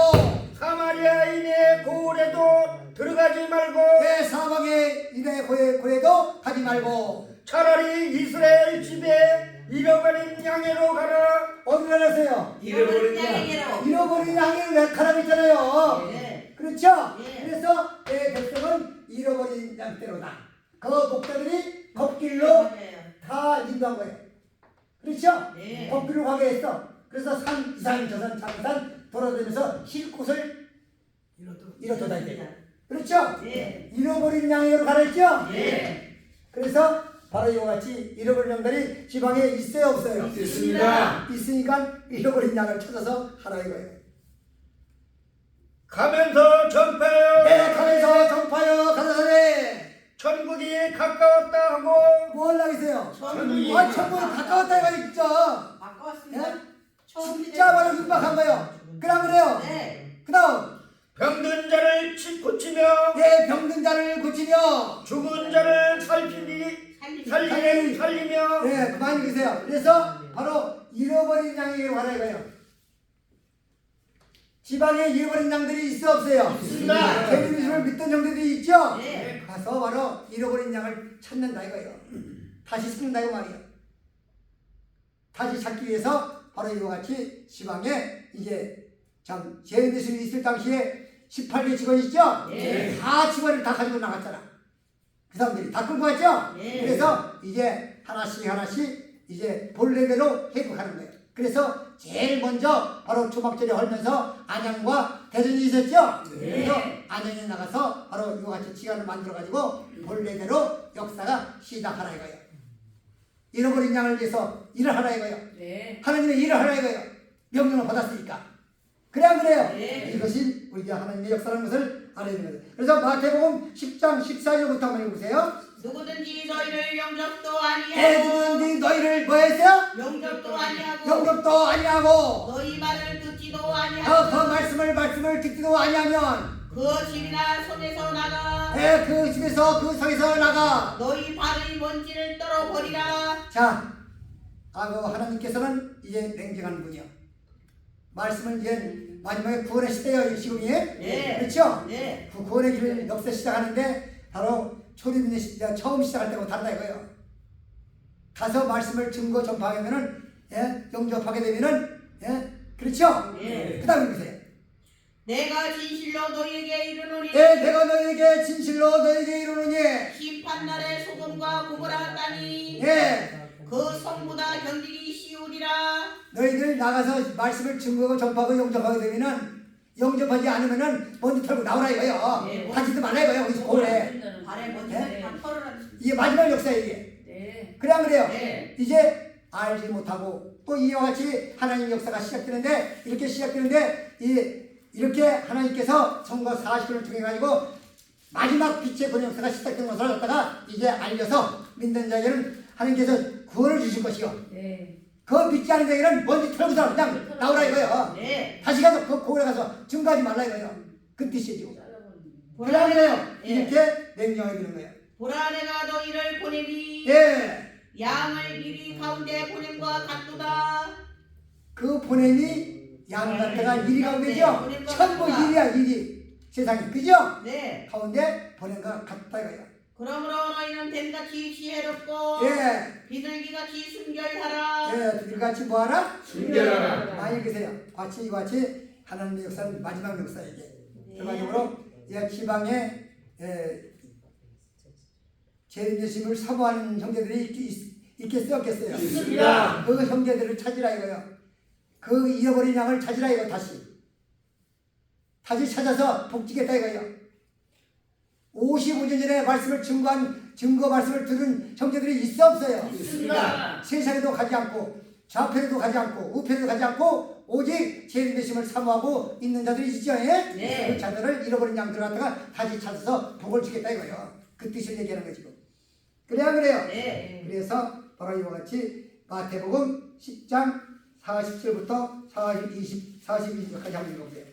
사마리아인의 고을에도 들어가지 말고 네, 사방의 일의 고에도 가지 말고 차라리 이스라엘 집에 잃어버린 양해로 가라. 어디로 가세요? 잃어버린 양. 양에게로. 잃어버린 양을 가라고 했잖아요. 예. 그렇죠? 예. 그래서 내 백성은 잃어버린 양대로다. 그 목자들이 걷길로 맞아요. 다 인도한 거예요. 그렇죠? 예. 걷길로 가게 했어. 그래서 산, 이산, 저산, 장산 돌아다니면서 쉴 곳을 잃어둬야 돼요. 그렇죠? 예. 잃어버린 양으로 가랬죠? 예. 그래서 바로 이와 같이 잃어버린 양들이 지방에 있어요, 없어요? 있습니다. 있으니까 잃어버린 양을 찾아서 하라 이거예요. 가면서 전파하여 네, 가면서 전파하여 가라사대 천국이 가까웠다 하고 뭘 하겠어요? 천국이 천국이 가까웠다 이거예요, 진짜. 바꿨습니다. 예? 처음 진짜 바로 임박한 거예요. 그래요. 네. 그 다음, 병든 자를 고치며 예, 병든 자를 고치며, 죽은 자를 살리며 예, 그만 계세요. 그래서 바로 잃어버린 양에게로 가라 이거예요. 지방에 잃어버린 양들이 있어 없어요? 있습니다. 예수님을 믿던 형제들이 있죠? 네. 가서 바로 잃어버린 양을 찾는다 이거예요. 다시 찾는다 이거 말이에요. 다시 찾기 위해서 바로 이와 같이 지방에 이제 참 예수님이 있을 당시에 18개 직원이 있죠? 네. 다 직원을 다 가지고 나갔잖아. 그 사람들이 다 끌고 갔죠? 네. 그래서 이제 하나씩 이제 본래대로 회복하는 거예요. 그래서 제일 먼저 바로 초막절에 헐면서 안양과 대전이 있었죠? 그래서 안양에 나가서 바로 이와 같이 기관을 만들어가지고 본래대로 역사가 시작하라 이거예요. 잃어버린 양을 위해서 일을 하라 이거예요. 네. 하나님의 일을 하라 이거예요. 명령을 받았으니까. 그래 안 그래요? 네. 이것이 우리가 하나님의 역사라는 것을 알아야 되는 거예요. 그래서 마태복음 10장 14절부터 한번 읽어보세요. 누구든지 너희를 영접도 아니하고 애들이 너희를 뭐 했어요? 영접도 아니하고 영접도 아니하고 너희 말을 듣지도 그 아니하고 말씀을 듣지도 아니하면 그 집이나 손에서 나가 그 집에서 그 성에서 나가. 너희 발의 먼지를 떨어버리라. 자, 그 하나님께서는 이제 냉정한 분이요. 말씀을 이제 마지막에 구원의 시대예요, 지금이. 네. 그렇죠? 네. 그 구원의 길을 역사 시작하는데 바로 초림의 시대 처음 시작할 때하고 다르다 이거예요. 가서 말씀을 증거 전파하면은 영접하게 되면은 그렇죠? 예. 그다음에 보세요. 내가 진실로 너희에게 이르노니 내가 너에게 진실로 너에게 이르노니 심판날에 소돔과 고모라 땅이 그 성보다 견디기 쉬우리라. 너희들 나가서 말씀을 증거하고 전파하고 영접하게 되면은 영접하지 않으면은 먼지 털고 나오라 이거예요. 네. 가지도 말라 이거예요. 거기서 고래. 발에 먼지 네? 다 털어라. 이게 마지막 역사예요 이게. 네. 그래 안 그래요? 네. 이제 알지 못하고 또 이와 같이 하나님 역사가 시작되는데 이렇게 시작되는데 이렇게 하나님께서 선거 40년을 통해 가지고 마지막 빛의 본 역사가 시작된 것을 갖다가 이제 알려서 믿는 자에게는 하나님께서 구원을 주실 것이요. 네. 그 믿지 않는 자에게는 먼지 털고서 그냥 나오라 이거예요. 네. 다시 가서 그 고을에 가서 증거하지 말라 이거예요. 그 뜻이죠. 그래 보라 안 그래요? 예. 이렇게 명령해 주는 거예요. 보라 내가 너희를 보내니 예. 양을 이리 가운데 보냄과 같도다. 그 보냄이 양 같다가 일이 가운데죠? 보냄과 천부 같도다. 일이야 일이 세상이 그죠? 네. 가운데 보냄과 같다 이거예요. 그러므로 너희는 뱀같이 지혜롭고 비둘기같이 순결하라. 둘같이 뭐하라? 순결하라. 많이 읽으세요. 같이 하나님의 역사는 마지막 역사예요 이게. 결과적으로 지방에 재림예수님을 사모하는 형제들이 있겠어요 없겠어요? 있습니다. 그 형제들을 찾으라 이거요. 그 잃어버린 양을 찾으라 이거 다시 찾아서 복지겠다 이거요. 55년 전에 말씀을 증거 말씀을 들은 형제들이 있어 없어요? 있습니다. 세상에도 가지 않고 좌편에도 가지 않고 우편에도 가지 않고 오직 재림되심을 사모하고 있는 자들이 있죠. 네. 그 자들을 잃어버린 양들 갖다가 다시 찾아서 복을 주겠다 이거예요. 그 뜻을 얘기하는 거지. 그래야 그래요. 네. 그래서 바로 이와 같이 마태복음 10장 40절부터 42절까지 한번 읽어보세요.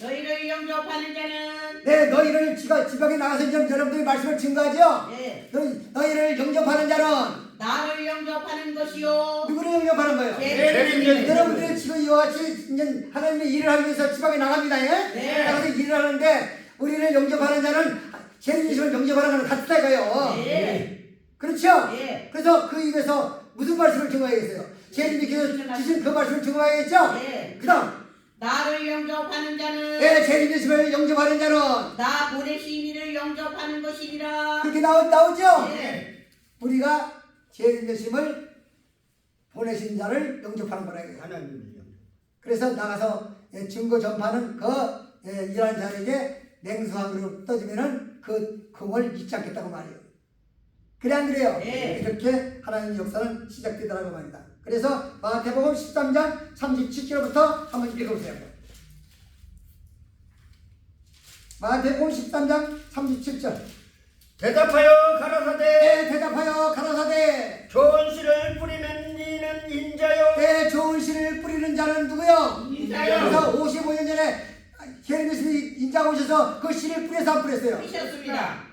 너희를 영접하는 자는 네, 너희를 지방에 나가서 이제 여러분들이 말씀을 증거하죠. 네. 너희를 영접하는 자는 나를 영접하는 것이요 누구를 영접하는 거예요? 네. 여러분들이 지금 이와 같이 이제 하나님의 일을 하기 위해서 지방에 나갑니다. 예? 네. 나가서 일을 하는데 우리를 영접하는 자는 재림이심을 영접하는 거랑 같다 이거예요. 네. 그렇죠? 네. 그래서 그 입에서 무슨 말씀을 증거하겠어요? 재림이께서 주신 그 말씀을 증거하겠죠? 네. 그 다음 나를 영접하는 자는 재림이심을 영접하는 자는 나 보내신 이를 영접하는 것이니라. 그렇게 나오죠? 네. 우리가 재림이심을 보내신 자를 영접하는 거라 이거예요. 하나님이요. 그래서 나가서 증거 전파는 일하는 자에게 냉수함으로 떠지면은 그 공을 잊지 않겠다고 말이에요. 그래 안 그래요? 네. 이렇게 하나님의 역사는 시작되더라고 말입니다. 그래서 마태복음 13장 37절부터 한번 읽어보세요. 마태복음 13장 37절. 대답하여 가라사대 대답하여 가라사대 좋은 씨를 뿌리는 이는 인자요 좋은 씨를 뿌리는 자는 누구요? 인자요. 그래서 55년 전에 예수님이 인자가 오셔서 그 씨를 뿌려서 안 뿌렸어요. 하셨습니다.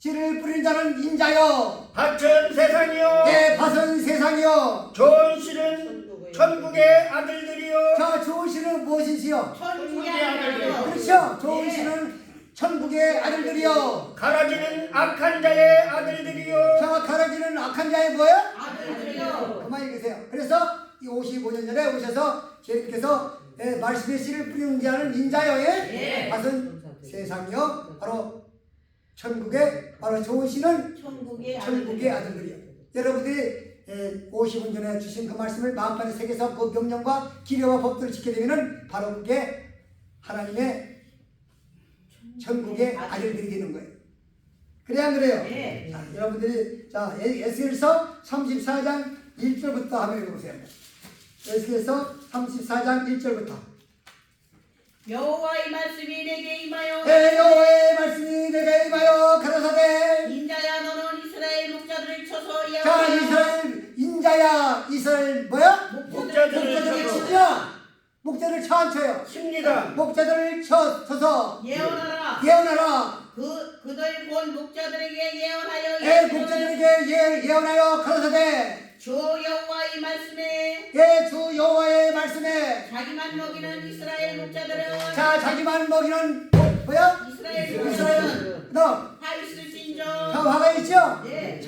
씨를 뿌리는 자는 인자요. 밭은 세상이요 밭은 세상이요. 좋은 씨는 천국의 아들들이요 자, 좋은 씨는 무엇이지요? 천국의 아들이요. 그렇죠. 좋은 네. 씨는 천국의 아들들이요. 가라지는 악한 자의 아들들이요 자, 가라지는 악한 자의 뭐예요? 아들이요. 그만 읽으세요. 그래서 이 55년 전에 오셔서 주님께서 말씀의 씨를 뿌리는 자는 인자요. 네. 밭은 세상이요. 바로 천국의 바로 좋은 씨는 천국의 천국의 아들들이요. 여러분들이 50년 전에 주신 그 말씀을 마음판에 새겨서 그 명령과 기례와 법들을 지켜야 되면은 바로 그게 하나님의 천국의 아들들이 되는 거예요. 그래 안 그래요? 네. 자, 여러분들이 에스겔서 34장 1절부터 한번 읽어보세요. 에스겔서 34장 1절부터. 여호와의 말씀이 내게 임하여 여호와의 말씀이 내게 임하여 가라사대 인자야 너는 이스라엘 목자들을 쳐서 자, 예언하여 이스라엘 인자야 이스라엘 뭐야? 목자들을 목자들을 쳐서 치냐? 목자들을 쳐 안 쳐요? 칩니다 목자들을 쳐서 예언하라. 예언하라. 그들 본 목자들에게 예언하여 목자들에게 예언하여 가라사대 주 여호와의 말씀에 주 여호와의 말씀에 자기만 먹이는 이스라엘 목자들은 자, 자기만 먹이는 뭐야? 이스라엘 이스라엘. 목자들은 그다음 화 있을진저 자, 화가 있죠? 예.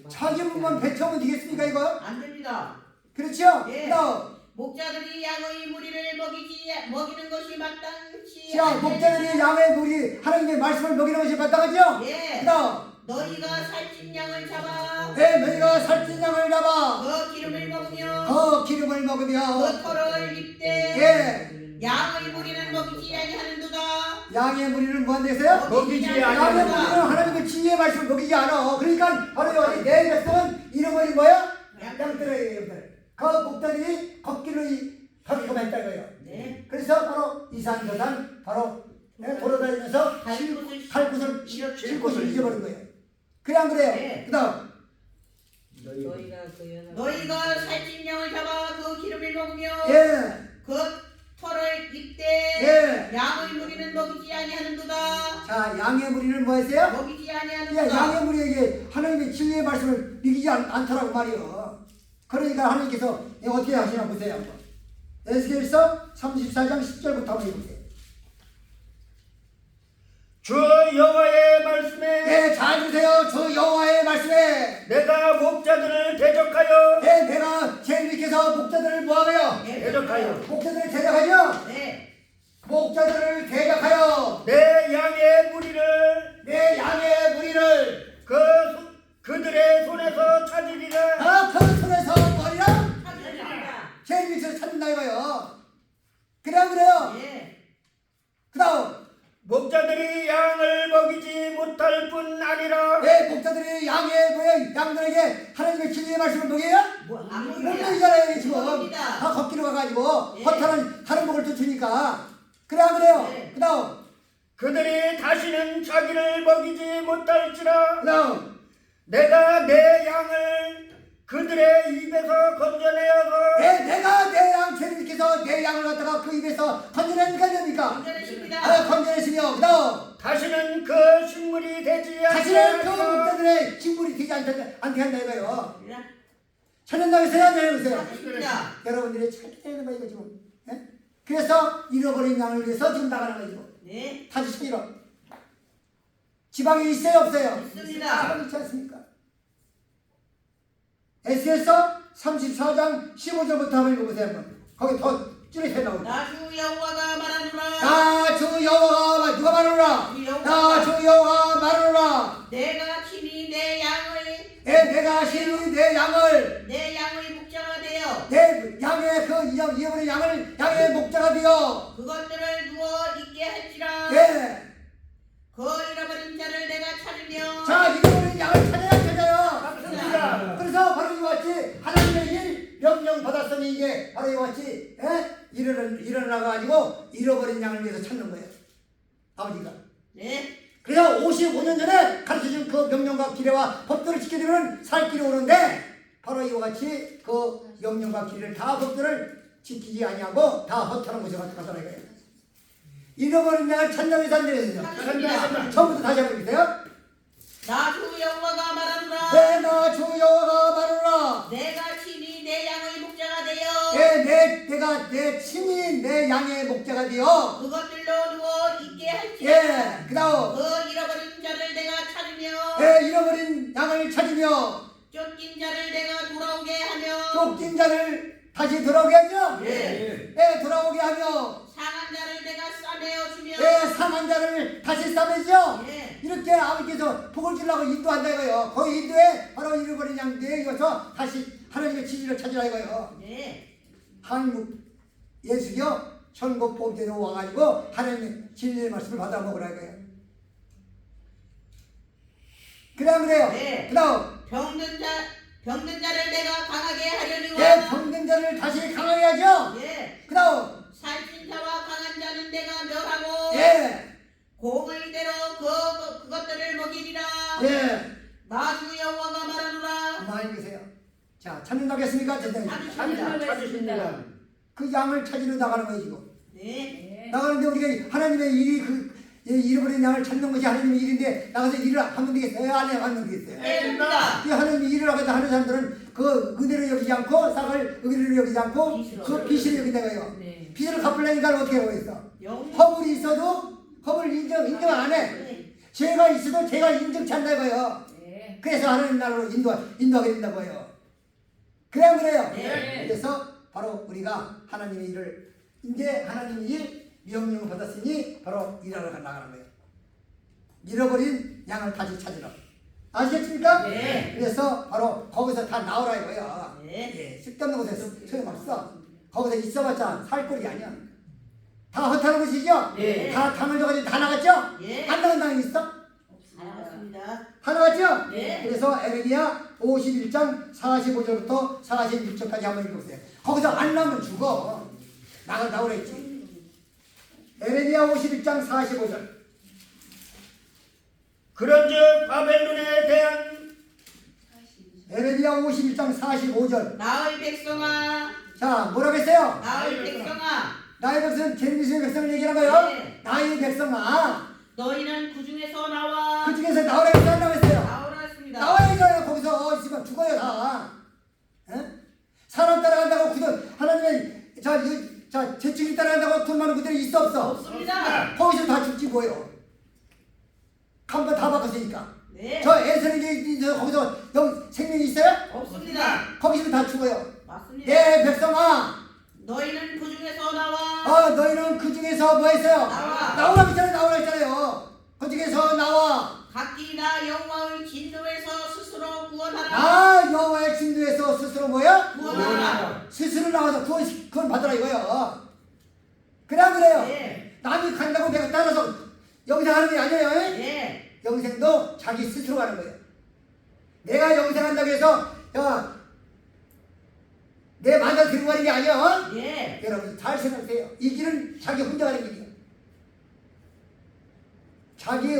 자기 몸만 배쳐면 되겠습니까 이거? 안 됩니다. 그렇죠? 예. 그다음 목자들이 양의 무리를 먹이는 것이 마땅치 자, 않으니 목자들이 양의 무리 하나님의 말씀을 먹이는 것이 마땅하죠? 예. 그다음 너희가 살찐 양을 잡아 너희가 살찐 양을 잡아 그 기름을 먹으며 더 기름을 먹으며 그 털을 입되 양의 무리는 먹이지 아니하는도다. 양의 무리는 뭐 한대세요? 먹이지 양의 아니하는도다 무리는 하나님의 진리의 말씀을 먹이지 않아. 그러니까 바로 여기 내 백성은 이름이 뭐야? 양떼들의 이름들. 그 목자들이 걷기를 하기로 했다 이거예요. 네. 그래서 바로 이산 저산 바로 돌아다니면서 갈 곳을 칠 곳을 잊어버린 거예요. 그래 안 그래요? 네. 그다음 너희가 살찐 양을 잡아 그 기름을 먹으며 그 털을 입되 양의 무리는 먹이지 아니하는도다. 자, 양의 무리는 뭐 했어요? 먹이지 아니하는도다. 양의 무리에게 하나님의 진리의 말씀을 믿기지 않더라고 말이요. 그러니까 하나님께서 어떻게 하시나 보세요. 에스겔서 34장 10절부터 한번 읽어보세요. 주 여호와의 말씀에 잘 주세요. 주 여호와의 말씀에 내가 목자들을 대적하여 내가 주님께서 목자들을 뭐하며 대적하여 목자들을 대적하죠. 네. 목자들을 대적하여 내 양의 무리를 내 양의 무리를 그들의 손에서 찾으리라 그 손에서 버리라. 하늘이라. 주님께서 찾는다 이거요. 그래 안 그래요? 예. 그 다음 목자들이 양을 먹이지 못할 뿐 아니라 목자들이 양들에게 하나님의 진리의 말씀을 먹여요? 안 못 먹입니다. 먹이잖아요 지금. 먹입니다. 다 걷기로 가가지고 예. 허탄은 다른 목을 또 주니까. 그래 안 그래요? 예. 그 다음 그들이 다시는 자기를 먹이지 못할지라 그 다음 내가 내 양을 그들의 입에서 건져내어서 내가 내 양 주님께서 내 양을 갖다가 그 입에서 건져내니까 됩니까? 건져내십니다. 건져내시며 그다음 다시는 그 식물이 되지 자신의 그 않게 목자들의 식물이 되지 않게 한다 이거요. 찾는다고 해야 되세요. 맞습니다. 여러분들이 찾게 되는 거예요 지금. 예? 그래서 잃어버린 양을 위해서 지금 나가는 거예요. 네, 다시 찾으러. 지방에 있어요 없어요? 있습니다. 지방에 있지 않습니까? 에스겔서 34장 15절부터 한번 읽어보세요. 한번. 거기 더 찌릿해 나오죠. 나 주 여호와가 말하노라. 나 주 여호와 누가 말하노라? 나 주 여호와 말하노라. 내가 친히 내 양을 내가 신이 내 양을 내 양의 목자가 되어 내 양의 그 잃어버린 양을 양의 목자가 되어 그것들을 누워 있게 할지라. 그 잃어버린 자를 내가 찾으며 자 잃어버린 양을 찾아요. 맞습니다. 그래서 바로 이와 같이 하나님의 일 명령 받았으니 이게 바로 이와 같이 일어나가지고 잃어버린 양을 위해서 찾는 거예요. 아버지가. 네, 그래서 55년 전에 가르쳐준 그 명령과 기례와 법도를 지키게 되면 살 길이 오는데 바로 이와 같이 그 명령과 기례를 다 법도를 지키지 아니하고 다 허탄한 곳에 가서라 이거예요. 잃어버린 양을 찾는 위해서 안 되거든요. 찾습니다. 처음부터 다시 한번 해주세요. 나 주 여호와가 말하노라. 내가 주 여호와가 말하노라. 내가 친히 내 양의 목자가 되어 내가 내 친히 내 양의 목자가 되어 그것들로 누워 있게 할지라. 그 다음 그 잃어버린 자를 내가 찾으며 잃어버린 양을 찾으며 쫓긴 자를 내가 돌아오게 하며 쫓긴 자를 다시 돌아오게 하죠. 네. 돌아오게 하며 상한 자를 내가 싸매어 주며 상한 자를 다시 싸매죠. 네. 이렇게 아버지께서 복을 주려고 인도한다 이거예요. 거기 인도에 바로 잃어버린 양들에 이어서 다시 하나님의 진리를 찾으라 이거예요. 네. 한국 예수교 천국 복제로 와가지고 하나님의 진리의 말씀을 받아 먹으라 이거예요. 그래요. 네. 그다음 병든 자를 내가 강하게 하려니와 병든 자를 다시 강하게 하죠. 예. 그다음 살찐 자와 강한 자는 내가 멸하고 공의 대로 그것들을 먹이리라. 나 주 여호와가 말하노라. 많이 보세요. 자 찾는다고 했습니까? 찾으십니다. 그 양을 찾으러 나가는 거예요 지금. 네. 나가는데 우리가 하나님의 일이 잃어버린 양을 찾는 것이 하나님의 일인데 나가서 일을 하면 되겠어요? 안 하면 되겠어요? 됩니다. 이 하나님의 일을 하겠다 하는 사람들은 그 은혜를 여기지 않고 싹을 의를 여기지 않고 그 빚을 여긴다 거예요. 네. 빚을 갚으려니까 어떻게 하고 있어? 영. 허물이 있어도 허물 인정 안 해. 네. 죄가 있어도 죄가 인정치 않는다 이거예요. 네. 그래서 하나님 나라로 인도하게 된다고 해요. 그래야 안 그래요? 네. 그래서 바로 우리가 하나님의 일을 이제 하나님의 일 명령을 받았으니 바로 일하러 나가는 거예요. 잃어버린 양을 다시 찾으러. 아시겠습니까? 네. 그래서 바로 거기서 다 나오라 이거예요. 네. 쓸데없는 곳에서 소용없어. 거기서 있어봤자 살 꼴이 아니야. 다 허탄한 곳이죠? 네. 다 당을 줘가지고 다 나갔죠? 예. 안 나간 당이 있어? 알았습니다. 다 나갔죠? 네. 그래서 에레미야 51장 45절부터 46절까지 한번 읽어보세요. 거기서 안 나오면 죽어. 나오라 했지. 에레미야 51장 45절. 그런즉 바벨론에 대한 에레미야 51장 45절. 나의 백성아, 자, 뭐라고 했어요? 나의 백성아, 나의 백성은 제르미스의 백성을 얘기하는 거예요. 네. 나의 백성아, 너희는 그 중에서 나와. 그 중에서 나오라 했어요. 나오라 했습니다. 나와야죠. 거기서 있으면 죽어요 다. 에? 사람 따라간다고 하나님의 재충이 따라간다고 돈 많은 그들이 있어 없어? 없습니다. 거기서 다 죽지 뭐예요. 간판 다 바꿨으니까. 네. 저 에스겔이 거기서 생명이 있어요? 없습니다. 거기서 다 죽어요. 맞습니다. 내 백성아, 너희는 그 중에서 나와. 너희는 그 중에서 뭐 했어요? 나와. 나오라 했잖아요. 나오라 했잖아요. 그 중에서 나와. 각기 나 여호와의 진노에서 스스로 구원하라. 여호와의 진노에서 스스로 뭐야? 구원하라. 스스로 나와서 구원 받으라 이거요. 그래요. 네. 남이 간다고 내가 따라서 영생 하는 게 아니에요. 네. 영생도 자기 스스로 가는 거예요. 내가 영생한다고 해서 내 만나 들고 가는 게 아니야. 네. 여러분 잘 생각해요. 이 길은 자기 혼자 가는 길이에요. 자기의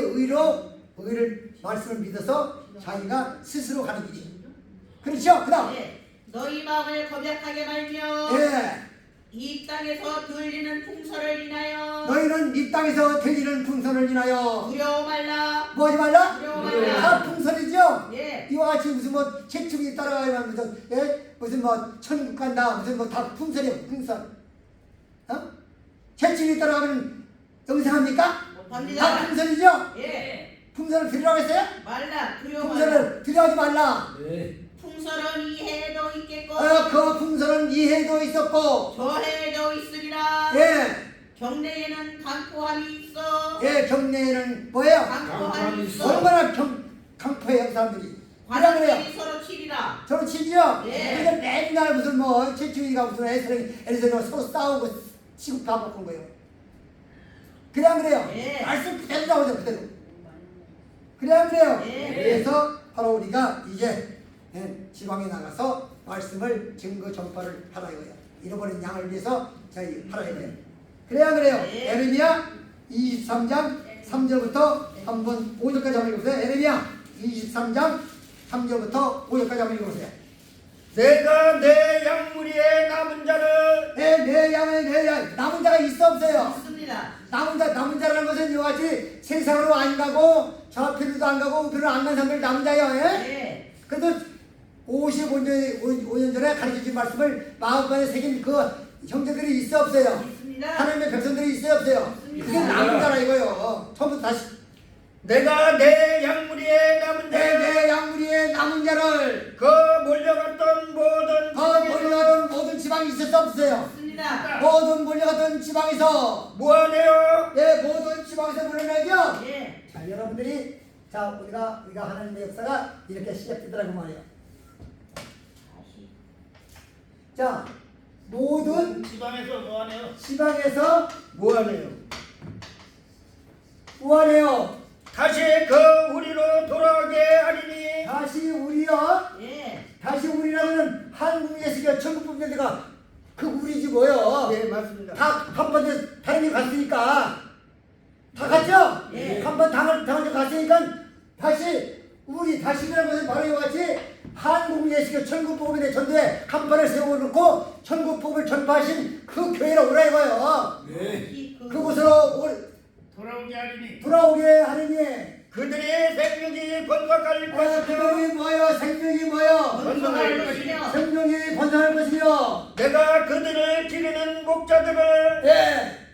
의를 말씀을 믿어서 자기가 스스로 가는 길이에요. 그렇죠? 그 다음. 예. 너희 마음을 거백하게 말며 예. 이 땅에서 들리는 풍설을 인하여 너희는 이 땅에서 들리는 풍선을 인하여 두려워 말라. 뭐하지 말라? 두려워 다 말라. 풍선이죠? 예. 이와 같이 무슨 뭐 채축이 따라가면 무슨 뭐 천국 간다 무슨 뭐 다 풍선이에요. 풍선. 어? 채축이 따라가면 영생합니까? 못합니다. 다 풍선이죠? 예. 풍선을 들으라고 했어요? 말라. 두려워 말라. 풍선을 들여하지 말라. 풍설은 이 해에도 있겠고 그 풍선은 이 해도 있었고 저 해에도 있으리라. 예. 경내에는 강포함이 있어. 예, 경내에는 뭐예요? 강포함이 있어. 얼마나 강포해요 사람들이. 그래 그래요. 관원들이 서로 치리라. 서로 치죠? 예. 근데 맨날 무슨 뭐 채축이가 무슨 애들이 서로 싸우고 치고 다 먹은 거예요. 그래 안 그래요? 예. 말씀 그대로 나오죠 그대로. 그래 안 그래요? 예. 그래서 바로 우리가 이제 지방에 나가서 말씀을 증거 전파를 하라 이거예요. 잃어버린 양을 위해서 저희 하라 이거예요. 그래 안 그래요? 예. 에레미야 23장 3절부터 한번 5절까지 한번 읽어보세요. 에레미야 23장 3절부터 5절까지 한번 읽어보세요. 내가 내 양무리에 남은 자를 내 양을 남은 자가 있어 없어요? 있습니다. 남은 자라는 것은 이와 같이 세상으로 안 가고 좌표로도 안 가고 우편으로 안 간 사람들 남은 자예요. 예? 예. 그래도 55년 전에 가르쳐준 말씀을 마음간에 새긴 그 형제들이 있어 없어요? 있습니다. 하나님의 백성들이 있어요 없어요? 있습니다. 그게 남은 자라 이거요. 처음부터 다시 내가 내 양무리에 남은 자를 내 양무리에 남은 자를 그 몰려갔던 모든 몰려가던 모든 지방이 있었어 없어요? 있습니다. 모든 몰려가던 지방에서 무한해요. 모든 지방에서 물러나죠? 예. 자 여러분들이 자 우리가 하나님의 역사가 이렇게 시작되더라고 말이에요. 자 모든 지방에서 무한해요. 지방에서 무한해요. 구하래요. 다시 그 우리로 돌아오게 하리니 다시 우리요. 예. 다시 우리라면 한국 예수교 천국 분들가 그 우리지 뭐요. 네 맞습니다. 다 한 번에 다른 데 갔으니까 다 갔죠? 예. 한 번 다른 데 갔으니까 다시 우리 다시라는 것은 바로 이와 같이 한국 예수교 천국 복음에 대해 전도에 간판을 세워놓고 천국 복음을 전파하신 그 교회로 오라 이거요. 그곳으로 돌아오게 하리니 돌아오게 하느니 그들의 생명이 번박할 것이며 그들이 뭐요? 생명이 뭐요? 번성할 것이며 생명이 번성할 것이며 내가 그들을 기르는 목자들을 예.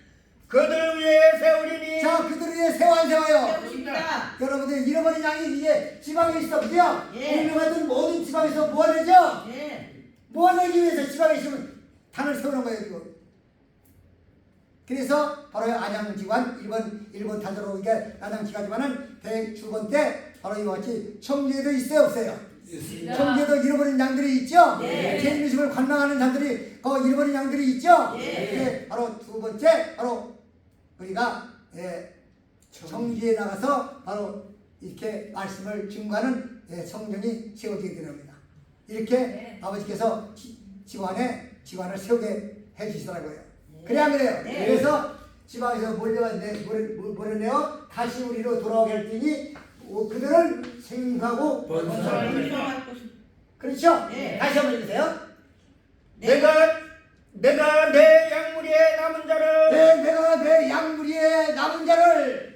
그들 위에 세우리니 자 그들 위해 세워 세워요. 세우십니다. 여러분들 잃어버린 양이 이제 지방에 있어 그죠? 예. 유명하던 모든 지방에서 모아내죠? 예. 모아내기 위해서 지방에 있으면 단을 세우는 거예요 지금. 그래서 바로 안양지관 1번 단으로 이게 안양지가지만은 대주건 때 바로 이와 같이 청주에도 있어요 없어요? 있습니다. 청주에도 잃어버린 양들이 있죠? 예. 제주심을 관망하는 자들이 잃어버린 양들이 있죠? 예. 이게 바로 두 번째 바로 우리가 청주에 나가서 바로 이렇게 말씀을 증거하는 성령이 세워지게 되는 겁니다. 이렇게 네. 아버지께서 지관을 세우게 해주시더라고요. 그래 안 그래요? 네. 그래서 지방에서 몰려내어 다시 우리로 돌아오게 할 테니 그들은 생육하고 번성할 번성할 것이며 그렇죠? 네. 다시 한번 읽으세요. 내가 내 양무리에 남은 자를 내가 내 양무리에 남은 자를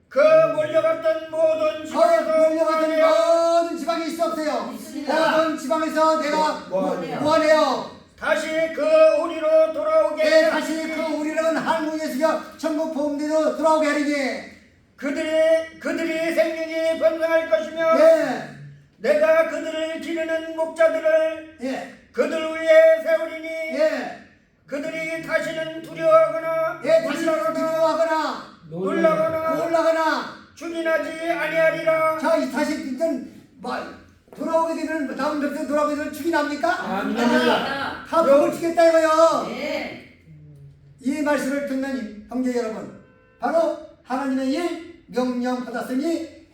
그 몰려갔던 모든 지방에서 몰려가던 무한해요. 모든 지방이 있어 없어요? 있습니다. 모든 지방에서 내가 무한해요. 무한해요. 다시 그 우리로 돌아오게 다시 그 우리는 한국 예수교 천국 복음대로 돌아오게 하리니 그들이 생명이 번성할 것이며 예. 내가 그들을 기르는 목자들을 예. 그들 위에 세우리니 예. 그들이 다시는 두려워하거나 다시 놀라거나 두려워하거나 놀라거나 올라가나 죽인하지 아니하리라. 자 다시 이제 돌아오게 되면 남은 백성 돌아오게 되면 죽이 납니까? 아닙니다. 다 복을 주겠다 이거요. 예. 이 말씀을 듣는 형제 여러분 바로 하나님의 일 명령 받았으니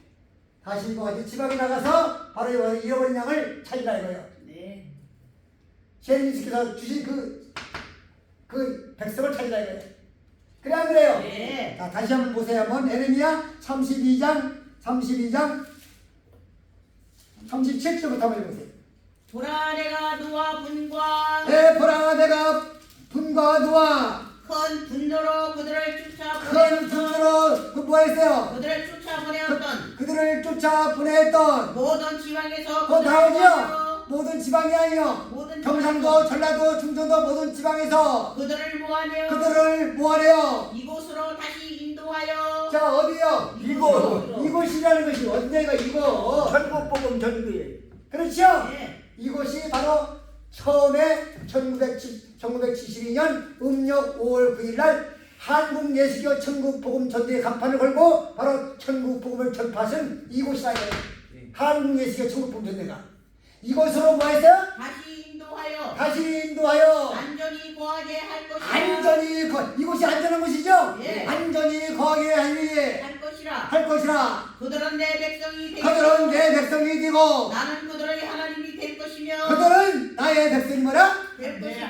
다시 이와 같이 지방에 나가서 바로 잃어버린 양을 찾으라 이거예요. 네. 예수님께서 주신 그 백성을 찾으라 이거예요. 그래 안 그래요? 예. 자 다시 한번 보세요. 한번 에레미야 32장 37절부터 한번 읽어보세요. 보라 내가 노아 분과 예, 보라 내가 분과 노아 큰 분노로 그들을 큰 분으로 뭐 했어요? 그들을 쫓아보내었던 그들을 쫓아 보냈던 모든 지방에서 그 그들을 나오죠? 모아내어 모든 지방이 아니요. 모든 경상도, 전라도, 충청도 모든 지방에서 그들을 모아내어 그들을 모아내요. 이곳으로 다시 인도하여 자, 어디요? 이곳이라는 것이 언제가 이곳? 전국복음 전교회. 그렇죠? 예. 이곳이 바로 처음에 1972년 음력 5월 9일 날 한국예수교 천국복음전도회 간판을 걸고 바로 천국복음을 전파하신 이곳이라 이거예요. 한국예수교 천국복음전도회가 이곳으로 뭐 했어요? 다시 인도하여 안전히 거하게 할 것이라 안전히 이곳이 안전한 곳이죠? 예. 안전히 거하게 할 것이라 그들은 내 백성이 되고 그들은 내 백성이 되고 나는 그들의 하나님이 될 것이며 그들은 나의 백성이 뭐라? 될 것이고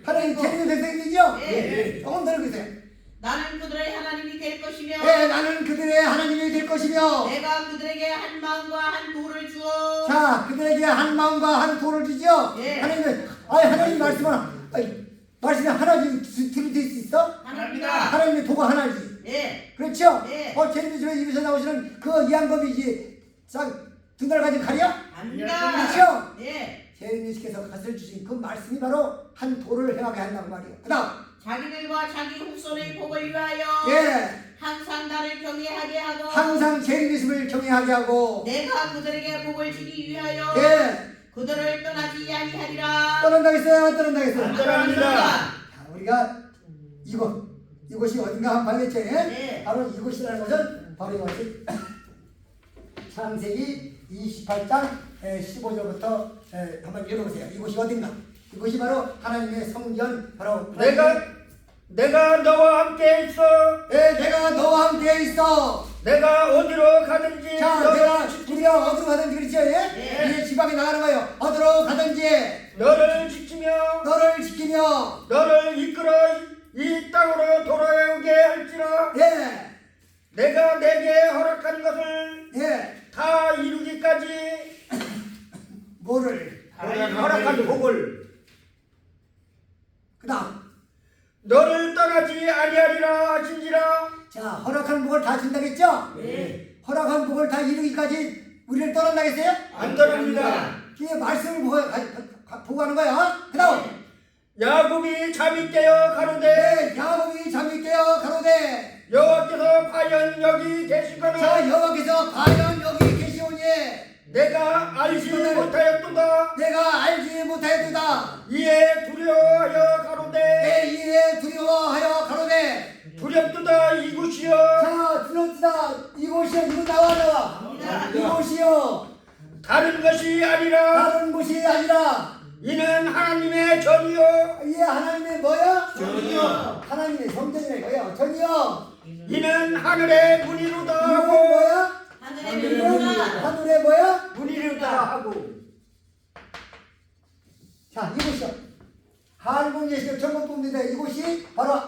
하나님 재림의 백성이죠? 예. 조금 더 읽으세요. 나는 그들의 하나님이 될 것이며 예, 나는 그들의 하나님이 될 것이며 내가 그들에게 한 마음과 한 돌을 주어 자, 그들에게 한 마음과 한 돌을 주죠? 예. 하나님 말씀이 하나지 들을 수 있어? 하나님이다. 하나님의 도가 하나지. 예. 그렇죠? 예. 제리미스의 입에서 나오시는 그 이양검이지 두 날 가진 칼이야? 아닙니다. 그렇죠? 예. 제리미스께서 가르쳐 주신 그 말씀이 바로 한 돌을 행하게 한다고 말이에요. 그 다음 자기들과 자기 후손의 복을 위하여 예, 항상 나를 경외하게 하고 항상 제리미스를 경외하게 하고 내가 그들에게 복을 주기 위하여 예, 그들을 떠나지 아니하리라. 떠난다겠어요? 안 떠난다겠어요? 안 떠납니다. 자, 우리가 이곳이 어딘가 한번 봐야겠죠? 네. 바로 이곳이라는 것은 바로 이것이 창세기 28장 15절부터 한번 읽어보세요. 이곳이 어딘가? 이곳이 바로 하나님의 성전, 바로 내가 너와 함께 있어. 내가 너와 함께 있어. 내가 어디로 가든지 자, 우리가 어디로 가든지 그렇죠? 네. 이 지방에 나가는 거예요. 어디로 가든지 너를 지키며 너를 이끌어 이 땅으로 돌아오게 할지라. 예, 내가 내게 허락한 것을 예, 다 이루기까지 뭐를? 허락한 복을 그 다음 너를 떠나지 아니하리라 하신지라. 자, 허락한 복을 다 준다겠죠? 네. 허락한 복을 다 이루기까지 우리를 떠난다겠어요? 안 떠납니다. 그게 말씀을 보고하는 거야. 그 다음 야곱이 잠이 깨어 가로되 야곱이 잠이 깨어 가로되 여호와께서 과연 여기 계시거나 자, 여호와께서 과연 여기 계시오니 내가 알지 못하였도다. 내가 알지 못하였도다. 이에 두려워하여 가로되 이에 두려워하여 가로되 두렵도다 이곳이여. 자, 두렵다 이곳이요. 이거 나와 이곳이요. 다른 것이 아니라 다른 곳이 아니라 이는 하나님의 전이요 이게 하나님의 뭐야? 전이요. 하나님의 성전이라 이거요. 전이요. 이는 하늘의 문이로다 이건 하고 뭐야? 하늘의 이건 문이로다. 하늘의 뭐야? 문이로다 하고. 자, 이곳이요. 한국예수교 전국복음인데 이곳이 바로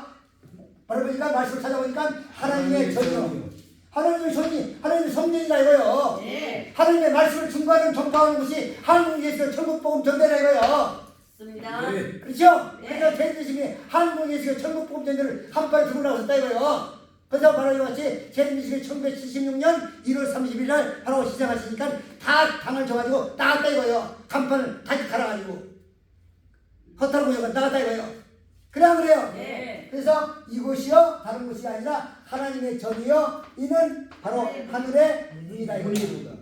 우리가 말씀을 찾아보니까 하나님의 전이요. 하나님의 전이 하나님의 성전이라 이거요. 네. 하나님의 말씀을 증거하는 전파하는 곳이 한국예수교 전국복음 전대라 이거요. 맞습니다. 그렇죠? 네. 그래서 제리미스님이 한국예수교 전국복음 전대를 한 발에 들고 나섰다 이거요. 그래서 바로 이같이 제리미스님이 1976년 1월 30일 날 바로 시작하시니까 다 당을 줘가지고 나갔다 이거요. 간판을 다시 갈아가지고 허탈 고요가 나갔다 이거요. 그래요. 네. 그래서 이곳이요 다른 곳이 아니라 하나님의 전이요 이는 바로 하늘의 문이다 이거예요.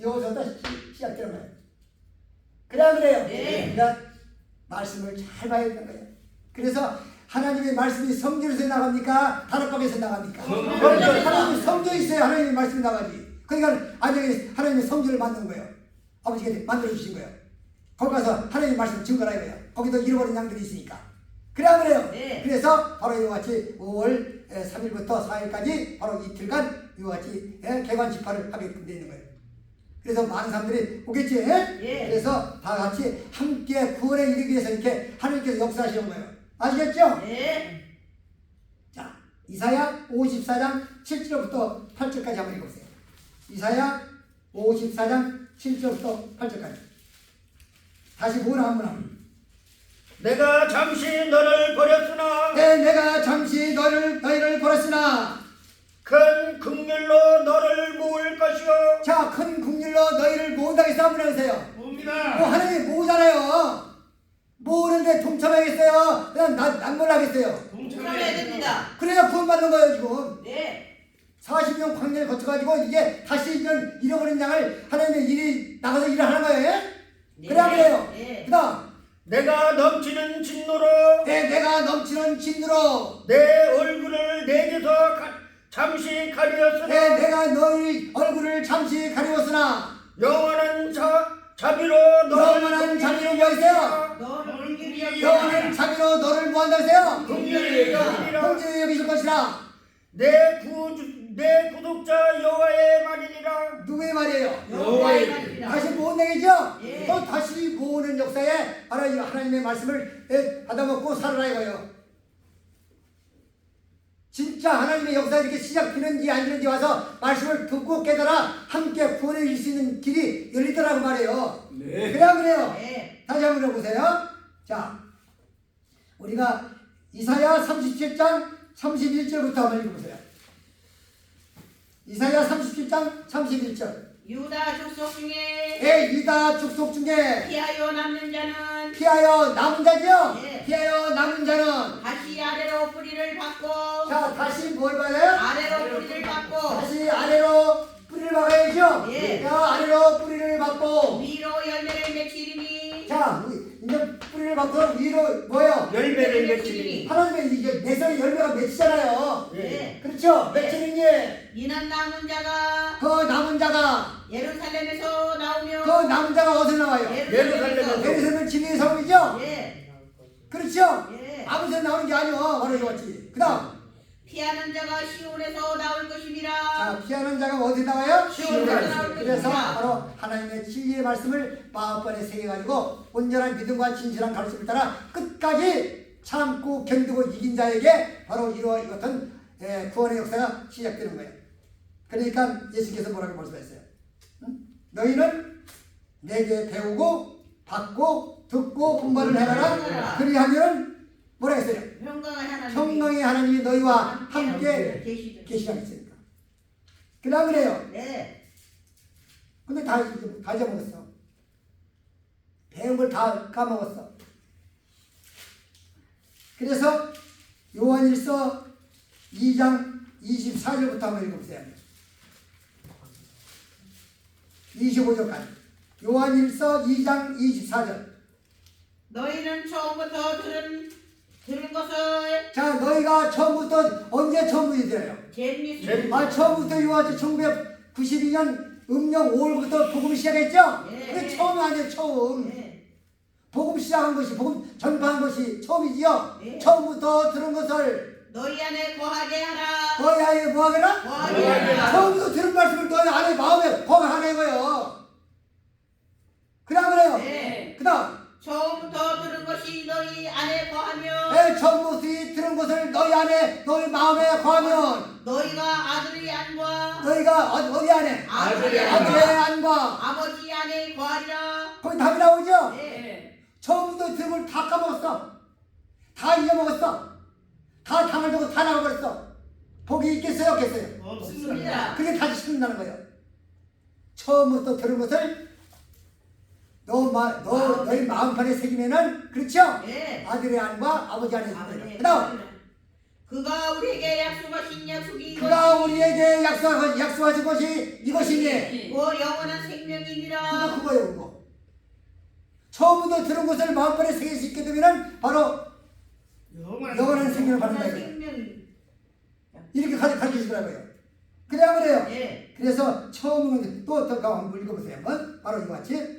여기서부터 시작되는 거예요. 그래요. 네. 그러니까 말씀을 잘 봐야 되는 거예요. 그래서 하나님의 말씀이 성전에서 나갑니까? 다락방에서 나갑니까? 하나님의 성전이 있어야 하나님의 말씀이 나가지. 그러니까 하나님의 성전을 만든 거예요. 아버지가 만들어 주신 거예요. 거기 가서 하나님의 말씀을 증거하라 이거예요. 거기도 잃어버린 양들이 있으니까. 그래요. 네. 그래서 바로 이와 같이 5월 3일부터 4일까지 바로 이틀간 이와 같이 개관 집회를 하게 되는 거예요. 그래서 많은 사람들이 오겠지. 예. 그래서 다 같이 함께 구원에 이르기 위해서 이렇게 하나님께서 역사하시는 거예요. 아시겠죠? 네. 자, 이사야 54장 7절부터 8절까지 한번 읽어보세요. 이사야 54장 7절부터 8절까지. 다시 뭐라 하면 내가 잠시 너를 버렸으나 내가 잠시 너희를 버렸으나 큰 긍휼로 너를 모을 것이요. 자, 큰 국률로 너희를 모은다고 해서 한번 해보세요. 옵니다. 하나님이 모으잖아요. 모으는데 동참하겠어요? 그냥 남몰하겠어요? 동참해야 됩니다. 그래야 구원받는 거예요 지금. 네. 40년 광야를 거쳐가지고 이게 다시 이런 잃어버린 양을 하나님의 일이 나가서 일을 하는 거예요. 네. 그래야 그래요. 네. 그 다음 내가 넘치는 진노로 내가 넘치는 진으로 내 얼굴을 내게서 잠시 가리었으나 내가 너희 얼굴을 잠시 가리웠으나 영원한 자비로 영원한 자비로 뭐 있어요? 너는 긍휼히 영원한 자비로 너를 뭐 한다 하세요? 긍휼히 여기리라. 긍휼히 여기실 것이라. 내 구독자 여호와의 말이니라. 누구의 말이에요? 여호와의 말이라. 다시 모으내겠죠? 예. 또 다시 모으는 역사에 하나님의 말씀을 받아먹고 살아라 이거예요. 진짜 하나님의 역사 이렇게 시작되는지 아니는지 와서 말씀을 듣고 깨달아 함께 구원해 줄 수 있는 길이 열리더라고 말이에요. 네. 그래야 그래요. 네. 다시 한번 해보세요. 자, 우리가 이사야 37장 31절부터 한번 읽어보세요. 이사야 37장 31절. 유다 족속 중에 유다 족속 중에 피하여 남는 자는 피하여 남은 자죠? 예. 피하여 남은 자는 다시 아래로 뿌리를 받고 자 다시 뭘 받아요? 아래로 뿌리를 받고 다시 아래로 뿌리를 박아야죠? 예. 자 아래로 뿌리를 박고 위로 열매를 맺히리니 자 이제 뿌리를 박고 위로 뭐예요? 열매를 맺히니 하나님의 이게 내성의 열매가 맺히잖아요. 네. 그렇죠? 예. 맺히는 게 이는 남은 자가 그 남은 자가 예루살렘에서 나오며 그 남은 자가 어디서 나와요? 예루살렘에서 예루살렘은 진리의 성이죠? 예. 그렇죠? 예. 아무데나 나오는 게 아니요. 바로 이거지. 그 다음 피하는 자가 시온에서 나올 것입니다. 자, 피하는 자가 어디 나와요? 시온에서 나올 그래서 것입니다. 바로 하나님의 진리의 말씀을 마음번에 새겨가지고 온전한 믿음과 진실한 가르침을 따라 끝까지 참고 견디고 이긴 자에게 바로 이러한 같은 구원의 역사가 시작되는 거예요. 그러니까 예수께서 뭐라고 말씀했어요? 응? 너희는 내게 배우고 받고 듣고 공부를 해라. 그리하면 뭐라 했어요? 평강의 하나님이 너희와 함께 계시겠습니까? 그냥 그래요. 네. 근데 다 잊어먹었어. 배운 걸 다 까먹었어. 그래서 요한일서 2장 24절부터 한번 읽어보세요. 25절까지. 요한일서 2장 24절. 너희는 처음부터 들은 것을 자, 너희가 처음부터 언제 처음부터 들어요? 처음부터 요한일서 1992년 음력 5월부터 복음 시작했죠? 예. 그게 처음이 아니에요, 처음. 네. 복음 시작한 것이, 복음 전파한 것이 처음이지요? 예. 처음부터 들은 것을 너희 안에 거하게 하라. 너희 안에 뭐하게라? 거하게 하라. 처음부터 들은 말씀을 너희 안에 마음에 거하는 거예요. 그냥 그래요. 네. 그 다음 처음부터 들은 것이 너희 안에 거하며 처음부터 들은 것을 너희 안에 너희 마음에 거하면 너희가 아들의 안과 너희가 어디 안에? 아들의 아들의 안과 안과 아버지 안에 거하리라. 거기 답이 나오죠? 네. 처음부터 들은 걸 다 까먹었어. 다 잊어먹었어. 다 당을 두고 다 나가버렸어. 복이 있겠어요? 없겠어요? 없습니다. 그게 다시 생각나는 거예요. 처음부터 들은 것을 너희 마음판에 새기면은, 그렇죠? 네. 아들의 안과 아버지 안에 있는 아버지 거예요. 그 다음, 그가 우리에게 약속하신 약속이 그가 우리에게 약속하신 것이 이것이니, 곧 영원한 생명이니라. 그거예요, 그거. 처음부터 들은 것을 마음판에 새길 수 있게 되면은, 바로 영원한 생명을 받는다. 이거예요. 생명. 이렇게 가르치시더라고요. 그래야 그래요. 예. 그래서 처음은 또 한번 읽어보세요. 한번 바로 이와 같이.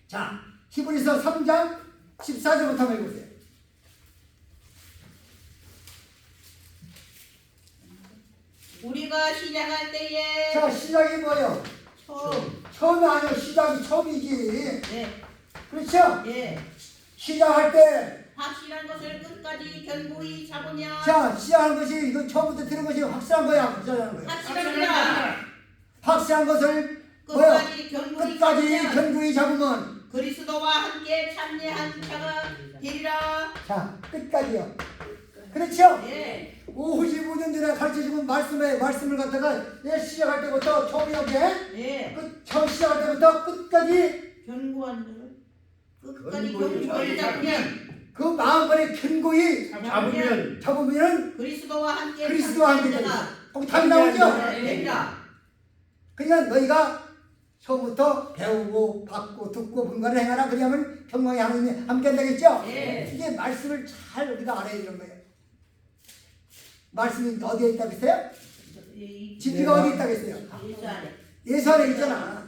자, 히브리서 3장 14절부터 한번 읽어보세요. 우리가 시작할 때에 자, 시작이 뭐예요? 처음이 아니요. 시작이 처음이지. 네. 그렇죠? 예. 시작할 때, 확실한 것을 끝까지 견고히 잡으면 자, 시작한 것이, 이거 처음부터 들은 것이 확실한 거야. 확실한 거야. 확실합니다. 확실한 것을 뭐야? 끝까지 견고히 끝까지 잡으면 견고히 잡으면 그리스도와 함께 참여한 자가 되리라. 자, 끝까지요. 그렇죠? 예. 55년 전에 가르쳐주고 말씀을 갖다가 시작할 때부터 처음이었게 예. 처음 시작할 때부터 끝까지 견고한 자를 끝까지 견고히 견고히 잡으면 그 마음간에 견고히 잡으면은 그리스도와 함께 그리스도와 함께 참여한 되리라. 자가 거기 답이 나오죠? 되리라. 그러니까 너희가 처음부터 배우고 받고 듣고 분간을 행하라. 그리하면 평강의 하나님이 함께 한다겠죠? 예. 이게 말씀을 잘 우리가 알아야 되는 거예요. 말씀이 어디에 있다고 했어요? 진리가 어디에 있다고 했어요? 예수 안에. 예수 안에 있잖아.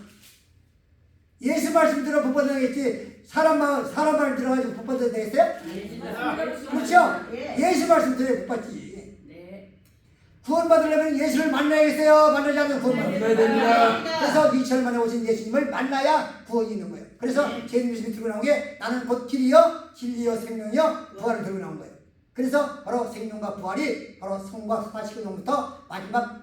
예수 말씀 들어 복 받아야겠지. 사람 말 들어가지고 복 받아야 되겠어요? 그렇죠? 예. 예수 말씀 들어야 복 받지. 네. 구원 받으려면 예수를 만나야겠어요. 만나지 않으면 구원 받아야 만나야 됩니다. 그래서 2000년 만에 오신 예수님을 만나야 구원이 있는 거예요. 그래서 제일미신이 들고 나온 게 나는 곧 길이요 진리요 생명이요 부활을 들고 나온 거예요. 그래서 바로 생명과 부활이 바로 성과 49년부터 마지막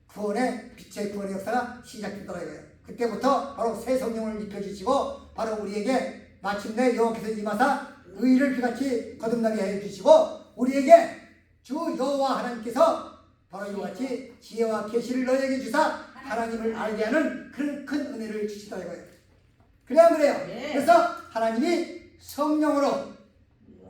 구원의 빛의 구원의 역사가 시작됐더라 이거예요. 그때부터 바로 새 성령을 입혀주시고 바로 우리에게 마침내 여호와께서 임하사 의를 그같이 거듭나게 해주시고 우리에게 주 여호와 하나님께서 바로 이와 같이 지혜와 계시를 너희에게 주사 하나님을 알게 하는 그런 큰 은혜를 주시다 이거예요. 그래야 그래요. 네. 그래서 하나님이 성령으로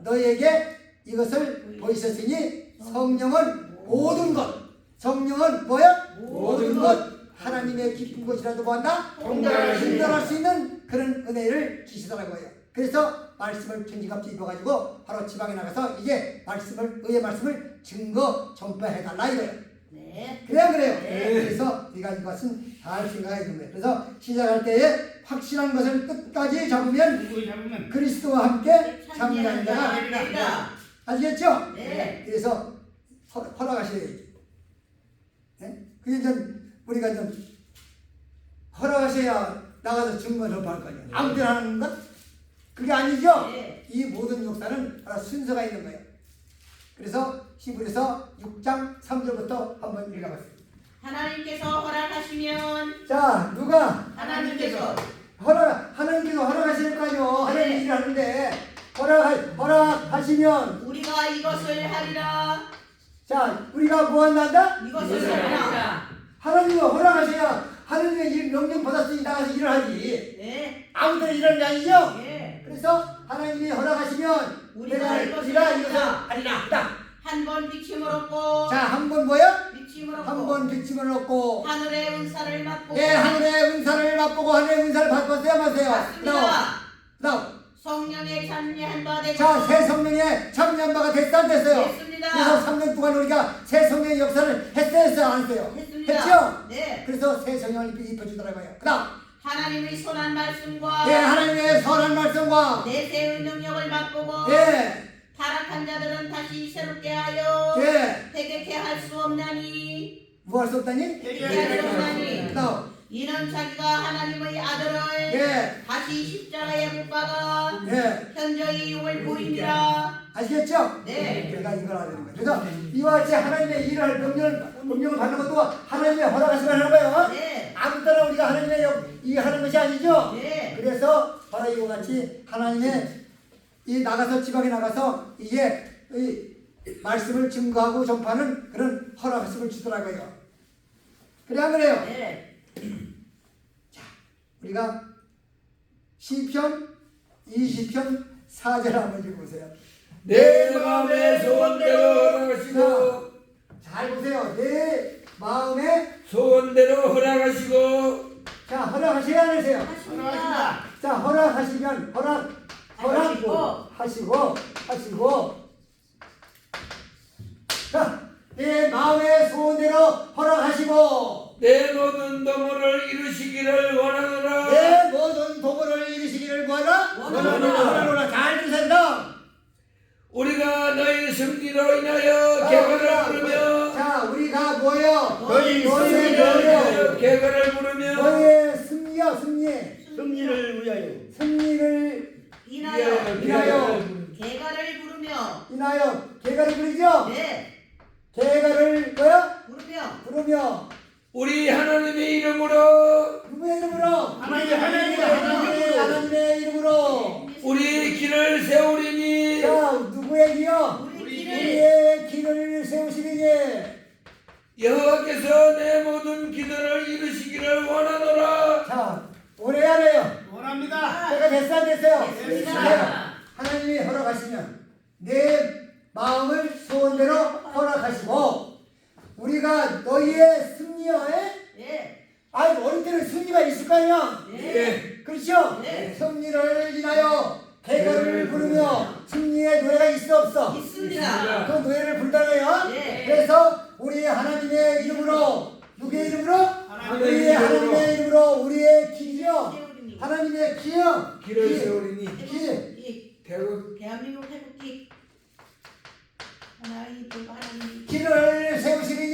너희에게 이것을 보이셨으니 성령은 모든 것. 성령은 뭐야? 모든 것. 하나님의 깊은 것이라도 뭐한다? 분별할 수 있는 그런 은혜를 주시더라고요. 그래서 말씀을 천지갑지 입어가지고 바로 지방에 나가서 이제 의의 말씀을 증거 전파해달라 이거예요. 네. 그래야 그래요. 네. 그래서 우리가 이것은 잘 생각해야 되는 거예요. 그래서 시작할 때에 확실한 것을 끝까지 잡으면 그리스도와 함께 참여한 자가 되리라. 아시겠죠? 네. 그래서 허락하셔야지. 네? 그게 좀 우리가 좀 허락하셔야 나가서 증거 전파할 거 아니에요. 아무 데나 하는 것? 그게 아니죠? 네. 이 모든 역사는 바로 순서가 있는 거예요. 그래서 히브리서 6장 3절부터 한번 읽어봤습니다. 하나님께서 허락하시면 자, 누가 하나님께서 하나님께서 허락하실 거 아니요. 하나님 네. 일을 하는데 허락하시면 우리가 이것을 하리라. 자, 우리가 뭐 한다? 이것을 하리라. 하나님이 허락하셔야 하나님의 일 명령 받았으니 나가서 일을 하지. 네. 아무 데나 일하는 게 아니죠? 네. 그래서 하나님이 허락하시면 우리가 이것을 이것을 하리라. 딱. 한 번 비침을 얻고 자, 한 번 뭐야? 비침을 얻고 한 번 비침을 얻고 하늘의 은사를 맛보고 예, 하늘의 은사를 맛보고 하늘의 은사를 받았어야 마세요. 맞습니다. 그다음 성령에 참여한 바 되고 자, 새 성령에 참여한 바가 됐다 안 됐어요? 됐습니다. 그래서 3년 동안 우리가 새 성령의 역사를 했어요 안 했어요? 했습니다. 했죠? 네. 그래서 새 성령을 입혀주더라고요. 그 다음 하나님의 선한 말씀과 예, 하나님의 선한 말씀과 내세의 능력을 맛보고 예, 타락한 자들은 다시 새롭게 하여 예, 회개케 할 수 없나니 뭐 할 수 없다니? 회개할 수 없나니 그 다음 이는 자기가 하나님의 아들을 예, 다시 십자가에 못 박아 예, 현저히 용을 부립니다. 아시겠죠? 네. 우리가 이걸 알아야 되는 거예요. 그래서 이와 같이 하나님의 일을 할 명령을 받는 것도 하나님의 허락하시면 하는 거예요. 네. 아무 때나 우리가 하나님의 이 하는 것이 아니죠? 네. 그래서 바로 이와 같이 하나님의 이 나가서 지방에 나가서 이게 이 말씀을 증거하고 전파하는 그런 허락하심을 주더라고요. 그래 안 그래요? 네. 자, 우리가 시편 20편 4절 한번 읽어보세요. 내 마음의 소원대로 허락하시고 잘 보세요. 내 마음의 소원대로 허락하시고 자 허락하셔야 하세요. 하십니다. 자 허락하시면 하시고 자 내 마음의 소원대로 허락하시고 내 모든 도모를 이루시기를 원하노라. 내 모든 도구를 이루시기를 원하노라. 잘 들으세요. 우리가 너희 승리로 인하여 개가를 부르며 자 우리가 뭐요? 너희 너희의 승리를 뭐요? 개가를 부르며 너희의 승리요 승리. 승리를 위하여 승리를 인하여 개가를 부르며 인하여 개가를 부르죠? 네. 개가를 뭐요? 부르며 부르며 우리 하나님의 이름으로 누구의 이름으로? 하나님의 이름으로 우리 길을 세우리니 자 누구의 길이요? 우리의 길을 세우시리니 여호와께서 내 모든 기도를 이루시기를 원하노라. 자 원해야 돼요. 원합니다. 때가 됐어 안 됐어요? 됐습니다. 하나님이 허락하시면 내 마음을 소원대로 허락하시고 우리가 너희의 승리에 예. 아니 어릴 때는 승리가 있을 거 아니야? 예. 그렇죠? 네. 승리를 인하여 대가를 부르며 승리의 노래가 있어 없어? 있습니다. 그 노래를 부른다고요? 네. 그래서 우리 하나님의 이름으로 누구의 이름으로? 하나님의 우리의 이름으로. 하나님의 이름으로 우리의 길이요 세우리니. 하나님의 길이요 길을 세우리니 길 태국기. 대국 대한민국 태국기. 하나님 하나님. 길을 세우시리니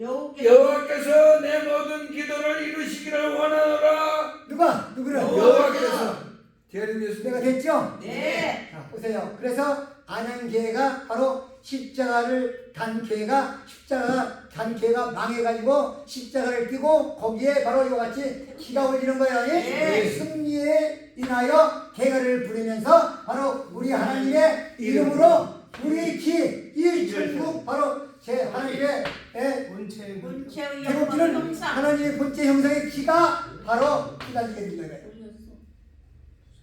여호와께서 내 모든 기도를 이루시기를 원하노라. 누가? 누구를? 여호와께서 대림 예수 내가 됐죠? 네. 자, 보세요. 그래서 안양교회가 바로 십자가를 단 교회가 십자가 단 교회가 망해가지고 십자가를 띄고 거기에 바로 이와 같이 기가 올리는 거예요. 예? 네. 승리에 인하여 개가를 부르면서 바로 우리 하나님의 이름으로 우리 이 천국 바로 제 하나님의 본체 본체의 태국기는 형상. 하나님의 본체 형상의 기가 바로 기다리게 된다 거예요.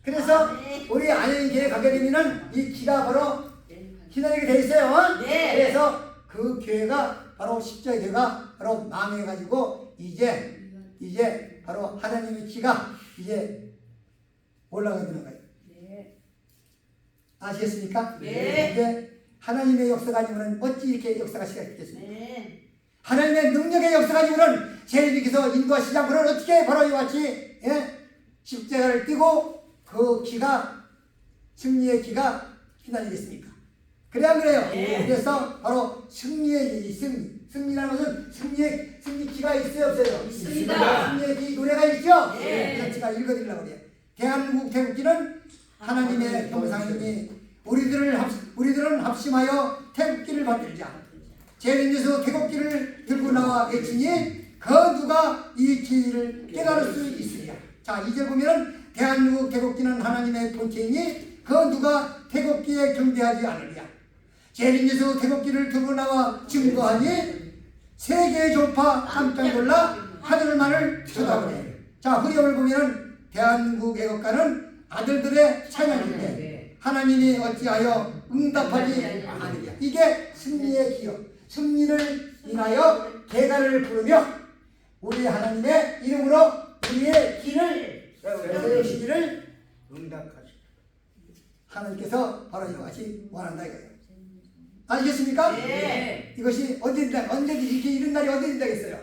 그래서 네. 우리 안양교회 가게 되면은 이 기가 바로 기다리게 돼 있어요. 네. 그래서 그 교회가 바로 십자가 교회가 바로 망해가지고 이제 바로 하나님의 기가 이제 올라가게 되는 거예요. 아시겠습니까? 네. 이제 하나님의 역사가 아니면 어찌 이렇게 역사가 시작됐겠습니까? 네. 하나님의 능력의 역사가 아니면 제일님께서 인도하시지 않고는 어떻게 바로 이와 같이 십자가를 띄고 그 기가 승리의 기가 휘날리겠습니까? 그래 안 그래요? 네. 그래서 바로 승리의 승리라는 것은 승리 기가 있어요 없어요? 있습니다. 승리의 기 노래가 있죠? 네. 그래서 제가 읽어드리려고 그래요. 대한민국 태국기는 하나님의 형상이니 우리들은 합심하여 태국기를 받들자. 제일님께서 태국기를 들고 나와 외치니 그 누가 이 기를 깨달을 수 있으리라. 자 2절 보면 대한민국 태국기는 하나님의 본체이니 그 누가 태국기에 경배하지 않으리라. 제일님께서 태국기를 들고 나와 증거하니 세계의 종파 깜짝 놀라 하늘만을 쳐다보네. 자 후렴을 보면 대한민국 애국가는 아들들의 찬양인데 하나님이 어찌하여 응답하지 않으랴. 이게 승리의 기여. 승리를 인하여 개가를 부르며 우리 하나님의 이름으로 우리의 길을 세우시기를 응답하시고 하나님께서 바로 이와 같이 원한다 이거예요. 아시겠습니까? 네. 이것이 언제든지 이렇게 이런 날이 언제 된다겠어요?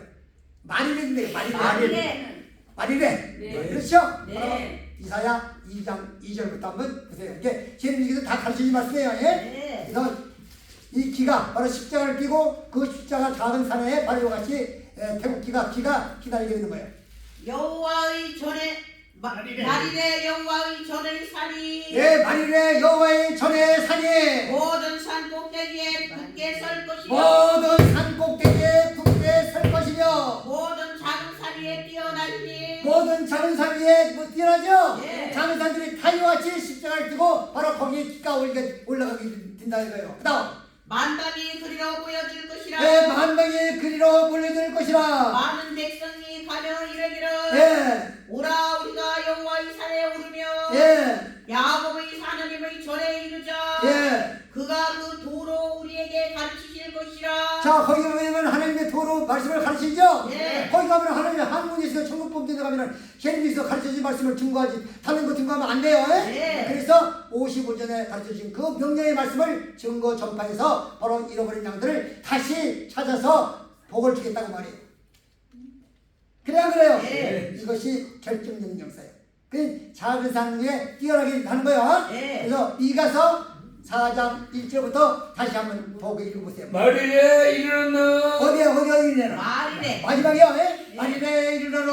말일에 된다. 말일에. 네. 그렇죠? 네. 바로 이사야 2장 2절부터 한번 보세요. 이게 제님께서 다 가르쳐준 말씀이에요. 예? 네. 그래서 이 기가 바로 십자가를 띄고 그 십자가 작은 산에 바로 이와 같이 태국기가 기다리게 되는 거예요. 여호와의 전에 말일에 여호와의 전의 산이 예, 말일에 여호와의 전의 산이 모든 산 꼭대기에 굳게 설 것이며 모든 산 꼭대기에 굳게 설 것이며 모든 작은 산 위에 뛰어나리니 모든 작은 산 위에 뭐 뛰어나죠? 예. 작은 산들이 다 이와 같이 십자가를 띄고 바로 거기에 기가 올라가게 된다 이거예요. 그 다음 만방이 그리로 보여줄 것이라 예, 만방이 그리로 몰려들 것이라. 많은 백성이 가며 이르기를 예, 오라 우리가 여호와의 산에 오르며 예, 야곱의 하나님의 전에 이르자 예. 그가 그 도로 우리에게 가르치실 것이라. 자, 거기 가면 하나님의 도로 말씀을 가르치죠? 네. 거기 가면 하나님의 한문에서 천국 범죄에 가면 예수님께서 가르쳐준 말씀을 증거하지 다른 거 증거하면 안 돼요. 예? 네. 그래서 55전에 가르쳐준 그 명령의 말씀을 증거 전파해서 바로 잃어버린 양들을 다시 찾아서 복을 주겠다고 말이에요. 그래 안 그래요? 네. 이것이 결정적인 역사예요. 그 작은 산 위에 뛰어나게 하는 거예요. 네. 그래서 이가서 4장 1절부터 다시 한번 보고 읽어보세요. 말일에 이르는 어디에 이르는? 말이래. 마지막이요. 예? 말일에 이르는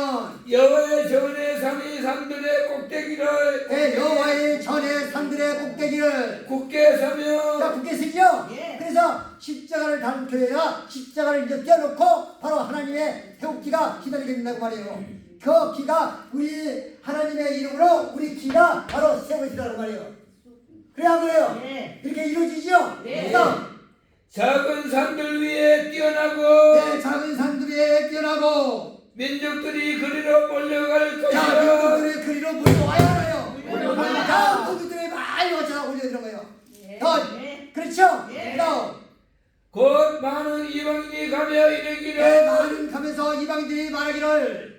여호와의 전의 산이 산들의 꼭대기를 예, 여호와의 전의 산들의 꼭대기를 굳게 서며 굳게 쓰죠. 예. 그래서 십자가를 단 교회가 십자가를 이제 떼어놓고 바로 하나님 하나님의 태국기가 기다리게 된다고 말이에요. 그 기가 우리 하나님의 이름으로 우리 기가 바로 세워지라고 말이에요. 그래야 그래요. 네. 이렇게 이루어지죠? 네. 그다음 작은 산들 위에 뛰어나고 네, 작은 산들 위에 뛰어나고 민족들이 그리로 몰려갈 자, 것이라. 민족들의 그리로 몰려와야 하나요? 몰려와야. 자, 그들이 많이 와서 올려드는 거예요. 네. 더, 네. 그렇죠? 네. 그다음 곧 많은 이방인이 가며 네, 이르기를 많은 가면서 이방인들이 말하기를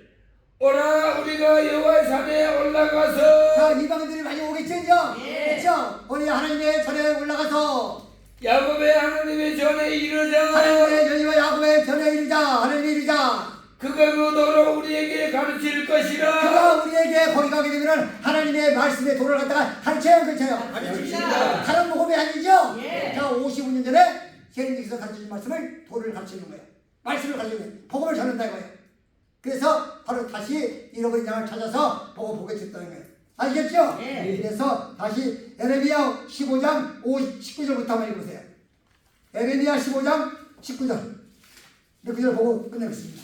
오라 우리가 여호와의 산에 올라가서 자, 이방인들이 많이 오겠죠? 네. 그렇죠? 우리 하나님의 전에 올라가서 야곱의 하나님의 전에 이르자. 하나님의 여리와 야곱의 전에 이르자. 하나님의 이르자. 그가 그 도로 우리에게 가르칠 것이라. 그가 우리에게 거기 가게 되면 하나님의 말씀의 도를 갖다가 가르쳐야 하겠죠. 가르칩니다. 다른 복음이 아니죠? 예. 자, 55년 전에 예수님께서 가르치신 말씀을 도를 가르치는 거예요. 말씀을 가르치는 거예요. 복음을 전한다 이거예요. 그래서 바로 다시 잃어버린 양을 찾아서 보고 보게 됐다는 거예요. 알겠죠? 예. 그래서 다시 에레미야 15장 19절부터 한번 읽으세요. 에레미야 15장 19절. 그 절 보고 끝내겠습니다.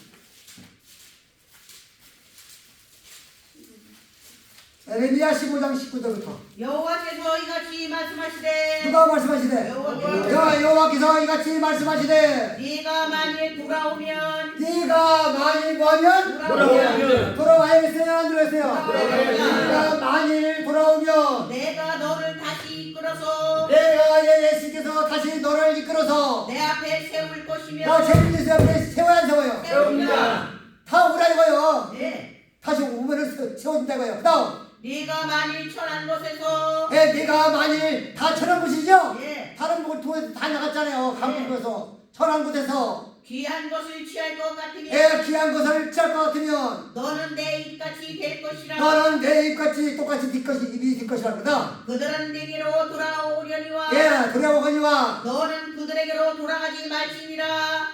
에레미야 15장 19절부터. 여호와께서 이같이 말씀하시되 누가 말씀하시되? 여호와께서 이같이 말씀하시되 네가 만일 돌아오면 네가 만일 뭐하면? 돌아오면 돌아와야겠어요? 안 들어왔어요? 돌아와야겠다. 네가 만일 돌아오면 내가 너를 다시 이끌어서 내가 예수께서 다시 너를 이끌어서 내 앞에 세울 것이며 나 재밌는 앞에 세워야 안 세워요? 세웁니다. 다 오라 이거요. 네. 다시 오면은 세워진다고요. 그 다음 네가 만일 천한 곳에서 네가 만일 다 천한 곳이죠? 예. 다른 곳에 다 나갔잖아요. 강북에서 천한 곳에서 귀한 것을 취할 것 같으면 귀한 것을 취할 것 같으면 너는 내 입같이 될 것이라. 너는 내 입같이 똑같이 네 것이 입이 네 것이라거든. 그들은 내게로 돌아오려니와 돌아오거니와 너는 그들에게로 돌아가지 말지니라.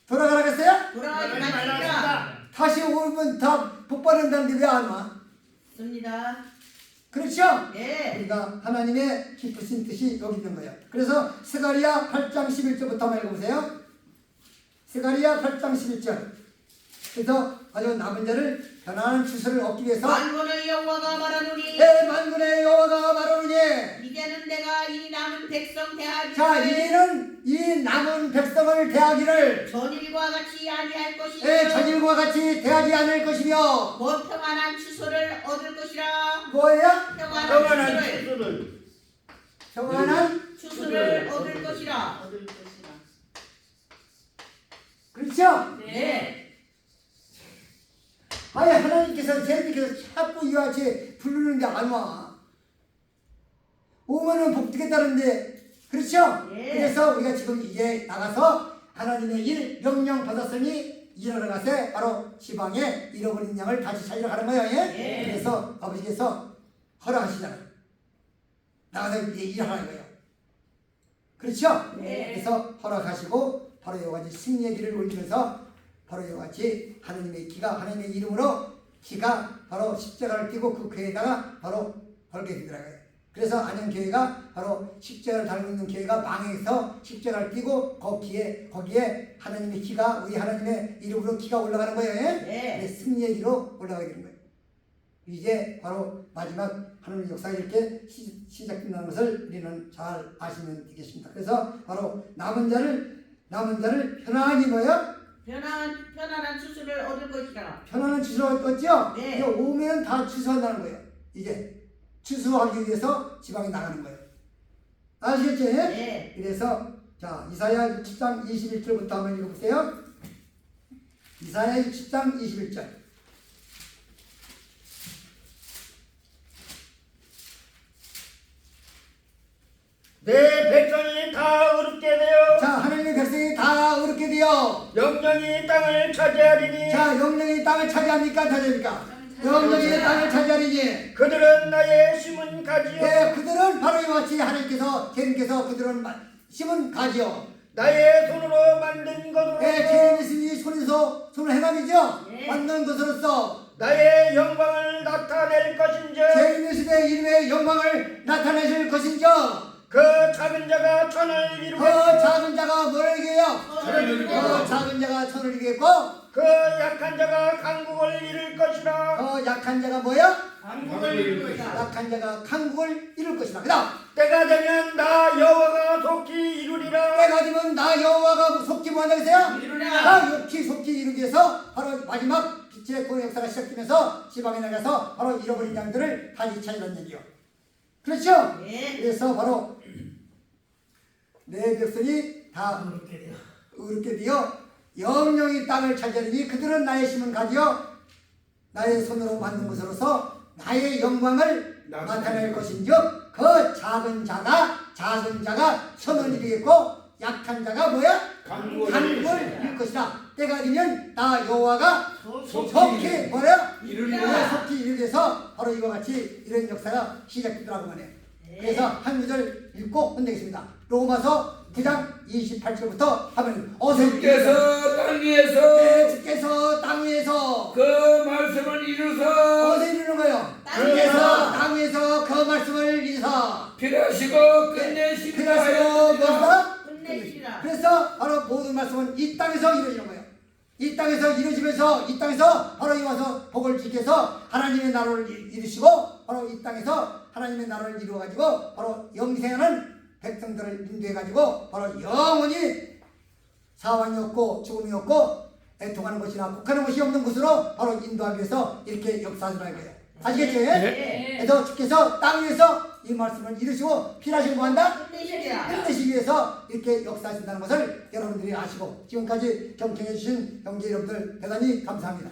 돌아가라겠어요? 돌아가지 말지니라. 다시 오면 다 복받는다는데 왜 안 와? 습니다. 그렇죠? 예. 우리가 하나님의 기쁘신 뜻이 여기 있는 거예요. 그래서 스가랴 8장 11절부터 한번 읽어보세요. 스가랴 8장 11절. 그래서 아주 남은 자를 편안한 주소를 얻기 위해서 만군의 여호와가 말하노니 만군의 여호와가 말하노니 이제는 내가 이 남은 백성 대하기를 자, 이제는 이 남은 백성을 대하기를 전일과 같이 아니할 것이며 전일과 같이 대하지 않을 것이며 곧 평안한 추소를 얻을 것이라. 뭐예요? 평안한 추소를 평안한 추수를 얻을 것이라. 그렇죠? 네. 아니 하나님께서 제님께서 자꾸 이와 같이 부르는데 안 와. 오면은 복되겠다는데 그렇죠? 예. 그래서 우리가 지금 이제 나가서 하나님의 일 명령 받았으니 일하러 가세 바로 지방에 잃어버린 양을 다시 찾으러 가는 거예요. 예? 예. 그래서 아버지께서 허락하시잖아요. 나가서 이제 일하는 거예요. 그렇죠? 예. 그래서 허락하시고 바로 이와 같이 승리의 길을 올리면서 바로 이와 같이 하나님의 기가 하나님의 이름으로 기가 바로 십자가를 띄고 그 교회에다가 바로 걸게 되더라고요. 그래서 안양교회가 바로 십자가를 달고 있는 교회가 망해서 십자가를 띄고 거기에 하나님의 기가 우리 하나님의 이름으로 기가 올라가는 거예요. 네. 네, 승리의 기로 올라가게 되는 거예요. 이제 바로 마지막 하나님의 역사가 이렇게 시작된다는 것을 우리는 잘 아시면 되겠습니다. 그래서 바로 남은 자를 편안히 뭐예요? 편안한 추수를 얻을 것이라. 편안한 취소할 거죠? 네. 이제 오면 다 취소한다는 거예요. 이제 취소하기 위해서 지방에 나가는 거예요. 아시겠죠? 네. 그래서 자 이사야 60장 21절부터 한번 읽어보세요. 이사야 60장 21절. 내 백성이 다 어렵게 되어 자 하나님의 백성이 다 어렵게 되어 영영이 땅을 차지하리니 자 영령이 땅을 차지합니까? 차지합니까? 영령이 땅을 차지하리니 그들은 나의 심은 가지요 네, 그들은 바로 이와 같이 하나님께서 주님께서 그들은 심은 가지요. 나의 손으로 만든 것으로 네, 주님이 손을 행함이죠. 네. 만든 것으로서 나의 영광을 나타낼 것인지 제 시대 이름의 영광을 나타내실 것인저 그 작은 자가 천을 그 이루고 작은 자가 뭘 이겨요? 천을 그 작은 자가 천을 이기겠고 그 약한 자가 강국을 이룰 것이라. 그 약한 자가 뭐야? 한국을 이룰 것이다. 약한 자가 강국을 이룰 것이다. 그 다음 때가 되면 나 여호와가 속히 이루리라. 때가 되면 나 여호와가 속히 뭐한다 그랬어요? 이루리라. 나 속히 이루기 위해서 바로 마지막 빛의 구원 역사가 시작되면서 지방에 나가서 바로 잃어버린 양들을 다시 찾으라는 얘기요. 그렇죠? 네. 그래서 바로 내 백성이 다 의롭게 되어 영영이 땅을 차지하니 그들은 나의 심은 가지어 나의 손으로 만든 것으로서 나의 영광을 나타낼 것인즉 그 작은 자가 선을 이루겠고 약한 자가 뭐야? 강국을 이룰 것이다. 때가 되면 나 여호와가 속히 뭐야? 이루리라. 속히 이루게서 바로 이와 같이 이런 역사가 시작되더라고 말이에요. 그래서 한 구절 읽고 끝내겠습니다. 로마서 9장 28절부터 하면 주께서 땅 위에서 주께서 땅 위에서 그 말씀을 이루사 어디서 이루는 거예요? 땅 주께서 땅 위에서 그 말씀을 이루사 필요하시고 끝내시리라 그래서 하였느니라. 뭐다? 끝내시리라. 그래서 바로 모든 말씀은 이 땅에서 이루어지는 거예요. 이 땅에서 이루어지면서 이 땅에서 바로 이 와서 복을 지켜서 하나님의 나라를 이루시고 바로 이 땅에서 하나님의 나라를 이루어가지고 바로 영생하는 백성들을 인도해가지고 바로 영원히 사망이 없고 죽음이 없고 애통하는 것이나 곡하는 것이 없는 곳으로 바로 인도하기 위해서 이렇게 역사하시라는 거예요. 아시겠죠? 네. 그래서 주께서 땅 위에서 이 말씀을 이루시고 필요하신 거 한다? 끝내시리라. 끝내시기 위해서 이렇게 역사하신다는 것을 여러분들이 아시고 지금까지 경청해 주신 형제 여러분들 대단히 감사합니다.